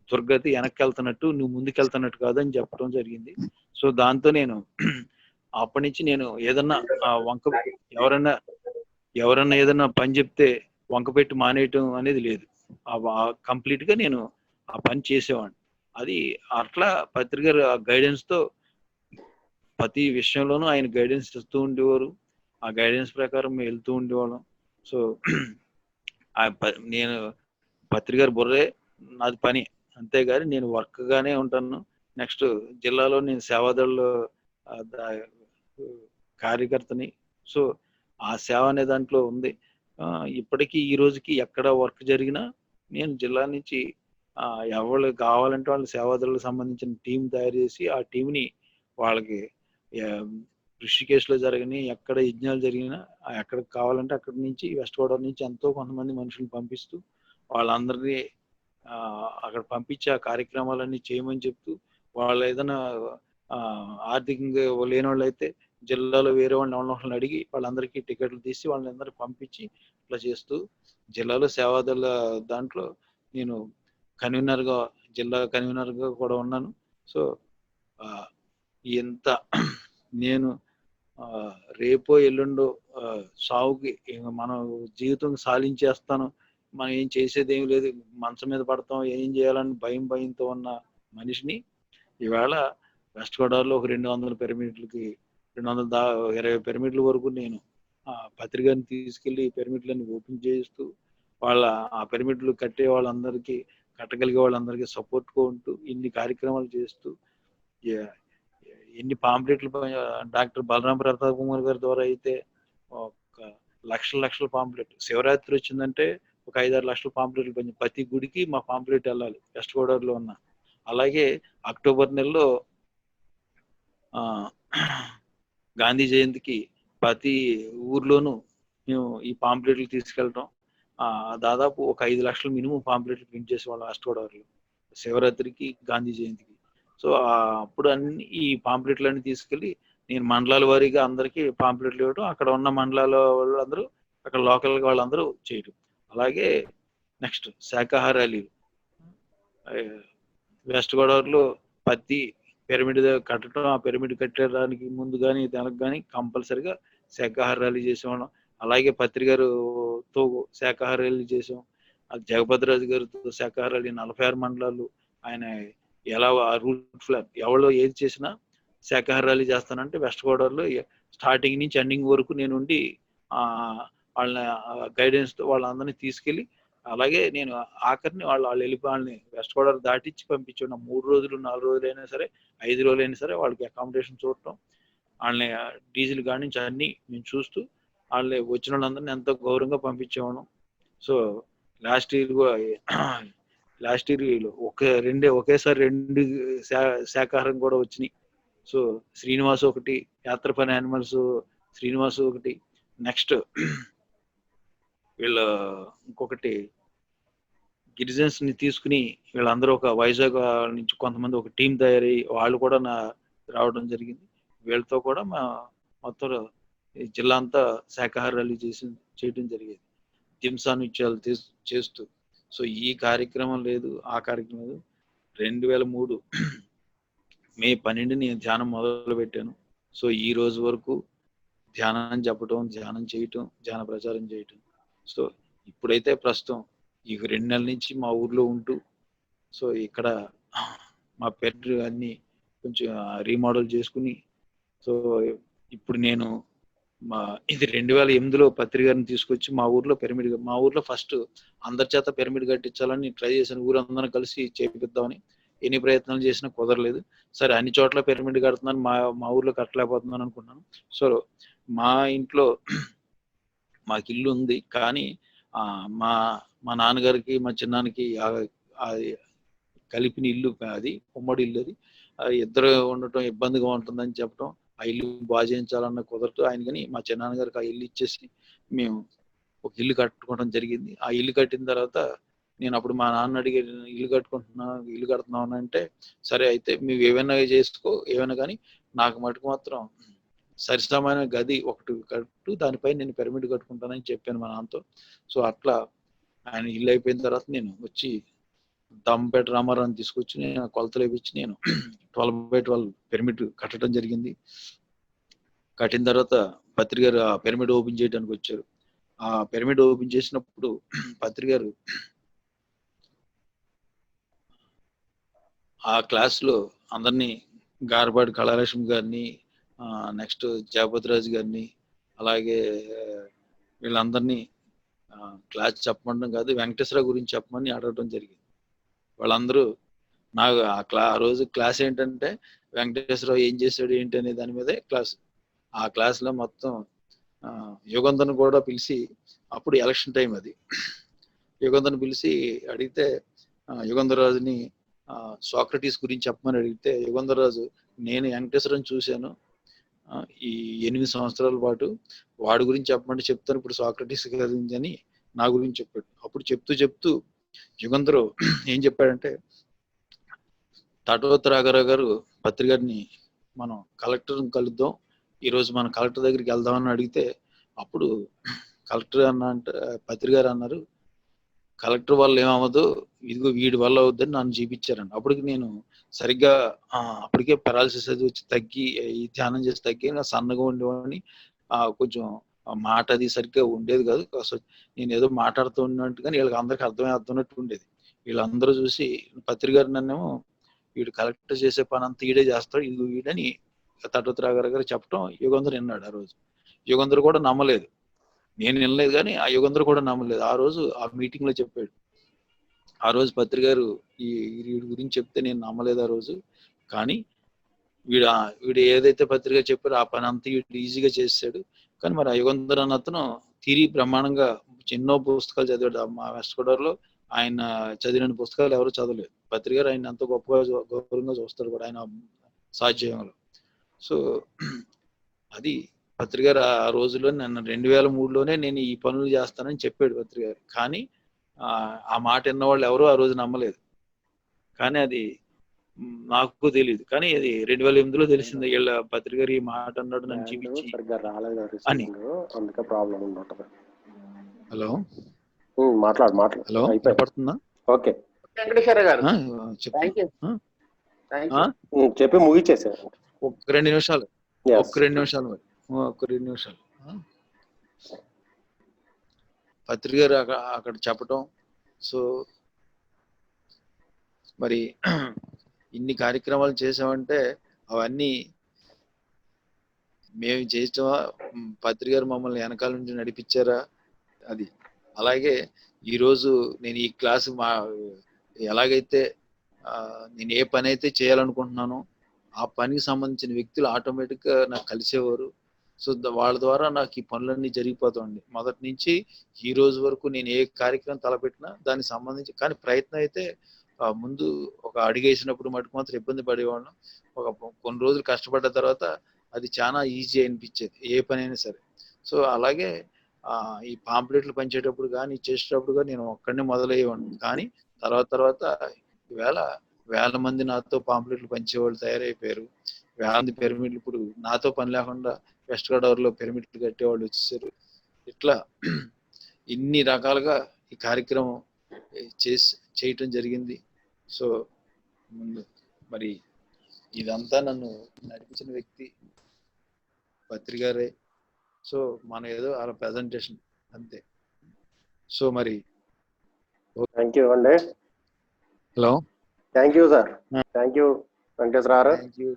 దుర్గతి, వెనక్కి వెళ్తున్నట్టు, నువ్వు ముందుకెళ్తున్నట్టు కాదు అని చెప్పడం జరిగింది. సో దాంతో నేను అప్పటి నుంచి నేను ఏదన్నా వంక ఎవరన్నా ఏదన్నా పని చెప్తే వంక పెట్టి మానేయటం అనేది లేదు. కంప్లీట్ గా నేను ఆ పని చేసేవాడిని. అది అట్లా పత్రిక గైడెన్స్ తో ప్రతి విషయంలోనూ ఆయన గైడెన్స్ ఇస్తూ ఉండేవారు. ఆ గైడెన్స్ ప్రకారం మేము వెళ్తూ ఉండేవాళ్ళం. సో నేను పత్రిక బుర్రే నాది పని, అంతేగాని నేను వర్క్ గానే ఉంటాను. నెక్స్ట్ జిల్లాలో నేను సేవాదళ కార్యకర్తని. సో ఆ సేవ అనే దాంట్లో ఉంది. ఇప్పటికీ ఈ రోజుకి ఎక్కడ వర్క్ జరిగినా నేను జిల్లా నుంచి ఎవరు కావాలంటే వాళ్ళ సేవాదళకు సంబంధించిన టీం తయారు చేసి ఆ టీంని వాళ్ళకి ఋషికేశ్లో జరగని ఎక్కడ యజ్ఞాలు జరిగినా ఎక్కడికి కావాలంటే అక్కడి నుంచి వెస్ట్ గోదావరి నుంచి ఎంతో కొంతమంది మనుషులు పంపిస్తూ వాళ్ళందరినీ అక్కడ పంపించి ఆ కార్యక్రమాలన్నీ చేయమని చెప్తూ, వాళ్ళు ఏదైనా ఆర్థికంగా లేని వాళ్ళు అయితే జిల్లాలో వేరే వాళ్ళని అడిగి వాళ్ళందరికీ టికెట్లు తీసి వాళ్ళందరూ పంపించి ఇట్లా చేస్తూ జిల్లాలో సేవాదళ దాంట్లో నేను కన్వీనర్గా, జిల్లా కన్వీనర్గా కూడా ఉన్నాను. సో ఎంత నేను రేపో ఎల్లుండో సావుకి మనం జీవితం సాధించేస్తాను, మనం ఏం చేసేది ఏం లేదు, మంచం మీద పడతాం, ఏం చేయాలని భయంతో ఉన్న మనిషిని ఈవేళ వెస్ట్ గోదావరిలో ఒక 200 పిరమిడ్లకి 220 పిరమిడ్ల వరకు నేను పత్రికని తీసుకెళ్లి పిరమిడ్లని ఓపెన్ చేస్తూ ఆ పిరమిడ్లు కట్టే వాళ్ళందరికీ, కట్టగలిగే వాళ్ళందరికీ సపోర్ట్గా ఉంటూ ఇన్ని కార్యక్రమాలు చేస్తూ ఎన్ని పాంప్లెట్లు డాక్టర్ బలరాం ప్రతాప్ కుమార్ గారి ద్వారా అయితే ఒక లక్షల పాంప్లెట్, శివరాత్రి వచ్చిందంటే ఒక 5-6 లక్షల పాంప్లెట్లు పని, ప్రతి గుడికి మా పాంప్లెట్ వెళ్ళాలి వెస్ట్ గోదావరిలో ఉన్న. అలాగే అక్టోబర్ నెలలో గాంధీ జయంతికి ప్రతి ఊర్లోనూ మేము ఈ పాంప్లెట్లు తీసుకెళ్ళటం, దాదాపు ఒక 5 లక్షలు మినిమం పాంప్లెట్లు ప్రింట్ చేసేవాళ్ళం వెస్ట్ గోదావరిలో శివరాత్రికి, గాంధీ జయంతికి. సో అప్పుడు అన్ని ఈ పాంప్లెట్లన్నీ తీసుకెళ్ళి నేను మండలాల వారీగా అందరికీ పాంప్లెట్లు ఇవ్వడం, అక్కడ ఉన్న మండలాల వాళ్ళందరూ, అక్కడ లోకల్ వాళ్ళందరూ చేయడం. అలాగే నెక్స్ట్ శాకాహారాలు వెస్ట్ గోదావరిలో ప్రతి పిరమిడ్ కట్టడం, ఆ పిరమిడ్ కట్టడానికి ముందు కానీ దానికి కానీ కంపల్సరిగా శాకాహార ర్యాలీ చేసేవాళ్ళం. అలాగే పత్రికతో శాకాహార ర్యాలీ చేసాం. జగపతిరాజు గారితో శాకాహార ర్యాలీ 46 మండలాలు, ఆయన ఎలా రూట్ ఫ్లాగ్ ఎవరో ఏది చేసినా శాకాహార ర్యాలీ చేస్తానంటే వెస్ట్ గోదావరిలో స్టార్టింగ్ నుంచి ఎండింగ్ వరకు నేను ఉండి వాళ్ళ గైడెన్స్తో వాళ్ళందరినీ తీసుకెళ్ళి, అలాగే నేను ఆఖరిని వాళ్ళు వెళ్ళిపోయి వాళ్ళని వెస్ట్ గోదావరి దాటించి పంపించున్నాం. 3 రోజులు 4 రోజులు అయినా సరే, 5 రోజులు అయినా సరే వాళ్ళకి అకామిడేషన్ చూడటం, వాళ్ళని డీజిల్ కాడి నుంచి అన్ని మేము చూస్తూ వాళ్ళని వచ్చిన వాళ్ళందరినీ ఎంతో గౌరవంగా పంపించేవాళ్ళం. So last year last year ఒకేసారి 2 శాకాహారం కూడా వచ్చినాయి. సో శ్రీనివాస్ ఒకటి, యాత్ర పని యానిమల్స్ శ్రీనివాస్ ఒకటి, నెక్స్ట్ వీళ్ళ ఇంకొకటి గిరిజన్స్ ని తీసుకుని వీళ్ళందరూ ఒక వైజాగ్ నుంచి కొంతమంది ఒక టీం తయారై వాళ్ళు కూడా రావడం జరిగింది. వీళ్ళతో కూడా మా మొత్తం ఈ జిల్లా అంతా శాకాహార ర్యాలీ చేయడం జరిగేది, దింసా నృత్యాలు చేస్తూ. సో ఈ కార్యక్రమం లేదు, ఆ కార్యక్రమం లేదు. 2003 మే 12 నేను ధ్యానం మొదలు పెట్టాను. సో ఈ రోజు వరకు ధ్యానం చెప్పటం, ధ్యానం చేయటం, ధ్యాన ప్రచారం చేయటం. సో ఇప్పుడైతే ప్రస్తుతం ఈ 2 నెలల నుంచి మా ఊర్లో ఉంటూ, సో ఇక్కడ మా పెట్ అన్ని కొంచెం రీమోడల్ చేసుకుని, సో ఇప్పుడు నేను ఇది 2008లో పత్రికని తీసుకొచ్చి మా ఊర్లో ఫస్ట్ అందరి చేత పిరమిడ్ కట్టించాలని ట్రై చేశాను. ఊరందరం కలిసి చేపిద్దామని ఎన్ని ప్రయత్నాలు చేసినా కుదరలేదు. సరే అన్ని చోట్ల పిరమిడ్ కడుతున్నాను, మా ఊర్లో కట్టలేకపోతున్నాను అనుకున్నాను. సో మా ఇంట్లో మాకు ఇల్లు ఉంది, కానీ మా నాన్నగారికి మా చిన్నానికి కలిపిన ఇల్లు, అది ఉమ్మడి ఇల్లు, అది ఇద్దరు ఉండటం ఇబ్బందిగా ఉంటుందని చెప్పడం, ఆ ఇల్లు బాగు చేయించాలన్న కుదరదు ఆయన. కానీ మా చిన్నాన్నగారికి ఆ ఇల్లు ఇచ్చేసి మేము ఒక ఇల్లు కట్టుకోవడం జరిగింది. ఆ ఇల్లు కట్టిన తర్వాత నేను అప్పుడు మా నాన్న అడిగి ఇల్లు కడుతున్నాను అంటే, సరే అయితే నువ్వు ఏమైనా చేసుకో, ఏమైనా కానీ నాకు మటుకు మాత్రం సరిసమైన గది ఒకటి కట్టు, దానిపై నేను పిరమిడ్ కట్టుకుంటానని చెప్పాను మా నాన్నతో. సో అట్లా ఆయన ఇల్లు అయిపోయిన తర్వాత నేను వచ్చి దమ్పేట రామారావుని తీసుకొచ్చి నేను కొలతలు వేపించి నేను 12x12 పిరమిడ్ కట్టడం జరిగింది. కట్టిన తర్వాత పత్రి గారు ఆ పిరమిడ్ ఓపెన్ చేయడానికి వచ్చారు. ఆ పిరమిడ్ ఓపెన్ చేసినప్పుడు పత్రి గారు ఆ క్లాస్ లో అందరినీ, గార్బాడి కళాలక్ష్మి గారిని, నెక్స్ట్ జగపతిరాజు గారిని, అలాగే వీళ్ళందరినీ క్లాస్ చెప్పమండం కాదు, వెంకటేశ్వర గురించి చెప్పమని అడగడం జరిగింది. వాళ్ళందరూ నాకు ఆ రోజు క్లాస్ ఏంటంటే వెంకటేశ్వరరావు ఏం చేశాడు ఏంటి అనే దాని మీదే క్లాస్. ఆ క్లాస్ లో మొత్తం యుగంధర్ను కూడా పిలిచి, అప్పుడు ఎలక్షన్ టైం అది, యుగంధర్ను పిలిచి అడిగితే యుగంధరరాజుని సోక్రటీస్ గురించి చెప్పమని అడిగితే, యుగంధరరాజు నేను వెంకటేశ్వరని చూశాను ఈ 8 సంవత్సరాల పాటు, వాడి గురించి చెప్పమంటే చెప్తాను, ఇప్పుడు సోక్రటీస్ గురించి అని నా గురించి చెప్పాడు. అప్పుడు చెప్తూ యుగంధరు ఏం చెప్పాడంటే, తాటోత్ రాఘరావు గారు పత్రి గారిని మనం కలెక్టర్ని కలుద్దాం, ఈరోజు మనం కలెక్టర్ దగ్గరికి వెళ్దామని అడిగితే, అప్పుడు కలెక్టర్ అంటే పత్రి గారు అన్నారు, కలెక్టర్ వల్ల ఏమవ్వదు, ఇదిగో వీడి వల్ల అవుద్దని నన్ను చూపించారండి. అప్పటికి నేను సరిగ్గా అప్పటికే పెరాలసిస్ అది వచ్చి తగ్గి, ఈ ధ్యానం చేసి తగ్గి సన్నగా ఉండేవాడిని, కొంచెం మాట అది సరిగ్గా ఉండేది కాదు. అసలు నేను ఏదో మాట్లాడుతూ ఉన్నట్టు, కానీ వీళ్ళకి అందరికి అర్థమైనట్టు ఉండేది. వీళ్ళందరూ చూసి పత్రి గారు నన్నేమో, వీడు కలెక్టర్ చేసే పని అంతా ఈడే చేస్తాడు, ఇది వీడని తాటోత్ రాఘరావు గారు చెప్పడం యుగంధర్ విన్నాడు. ఆ రోజు యుగంధర్ కూడా నమ్మలేదు, నేను వినలేదు, కానీ ఆ యుగంధర్ కూడా నమ్మలేదు. ఆ రోజు ఆ మీటింగ్ లో చెప్పాడు, ఆ రోజు పత్రి గారు వీడి గురించి చెప్తే నేను నమ్మలేదు ఆ రోజు, కానీ వీడు ఏదైతే పత్రిక చెప్పారో ఆ పని అంతా వీడు ఈజీగా చేసాడు. కానీ మరి ఆ యుగంధర్ అన్న అతను బ్రహ్మాండంగా ఎన్నో పుస్తకాలు చదివాడు. మా వెస్ట్ గోదావరిలో ఆయన చదివిన పుస్తకాలు ఎవరు చదవలేదు. పత్రి గారు ఆయన ఎంతో గొప్పగా గౌరవంగా చూస్తాడు కూడా ఆయన సాధ్యంలో. సో అది పత్రి గారు ఆ రోజులో నన్ను 2003లోనే నేను ఈ పనులు చేస్తానని చెప్పాడు పత్రి గారు. కానీ ఆ మాట విన్న వాళ్ళు ఎవరు ఆ రోజు నమ్మలేదు. కానీ అది నాకు తెలియదు, కానీ అది 2008లో తెలిసింది, వీళ్ళ పత్రి గారు ఈ మాట అన్నాడు నన్ను చూపించి అని. హలో మాట్లాడు. హలో వినపడుతుందా? ఓకే వెంకటేశ్వర గారు చెప్పి ముగిచేసారు. ఒక 2 నిమిషాలు పత్రిక గారు అక్కడ చెప్పటం. సో మరి ఇన్ని కార్యక్రమాలు చేసామంటే అవన్నీ మేము చేసామా, పత్రిక గారు మమ్మల్ని వెనకాల నుంచి నడిపించారా? అది అలాగే ఈరోజు నేను ఈ క్లాసు ఎలాగైతే నేను ఏ పని అయితే చేయాలనుకుంటున్నానో ఆ పనికి సంబంధించిన వ్యక్తులు ఆటోమేటిక్గా నాకు కలిసేవారు. సో వాళ్ళ ద్వారా నాకు ఈ పనులన్నీ జరిగిపోతాయండి. మొదటి నుంచి ఈ రోజు వరకు నేను ఏ కార్యక్రమం తలపెట్టినా దానికి సంబంధించి, కానీ ప్రయత్నం అయితే ముందు ఒక అడిగేసినప్పుడు మటుకు మాత్రం ఇబ్బంది పడేవాళ్ళం. ఒక కొన్ని రోజులు కష్టపడ్డ తర్వాత అది చాలా ఈజీ అనిపించేది ఏ పని అయినా సరే. సో అలాగే ఈ పాంప్లెట్లు పంచేటప్పుడు కానీ చేసేటప్పుడు కానీ నేను ఒక్కడనే మొదలయ్యేవాడిని. కానీ తర్వాత ఈవేళ వేల మంది నాతో పాంప్లెట్లు పంచేవాళ్ళు తయారైపోయారు. వేల మంది పిరమిడ్లు ఇప్పుడు నాతో పని లేకుండా వెస్ట్ గోదావరిలో పిరమిడ్లు కట్టేవాళ్ళు వచ్చేసారు. ఇట్లా ఇన్ని రకాలుగా ఈ కార్యక్రమం చేయటం జరిగింది. సో ముందు మరి ఇదంతా నన్ను నడిపించిన వ్యక్తి పత్రి గారే. సో మనం ఏదో అలా ప్రెజెంటేషన్ అంతే. సో మరి థ్యాంక్ యూ అండి. Hello, thank you sir. Thank you Venkateswara గారు. Thank you.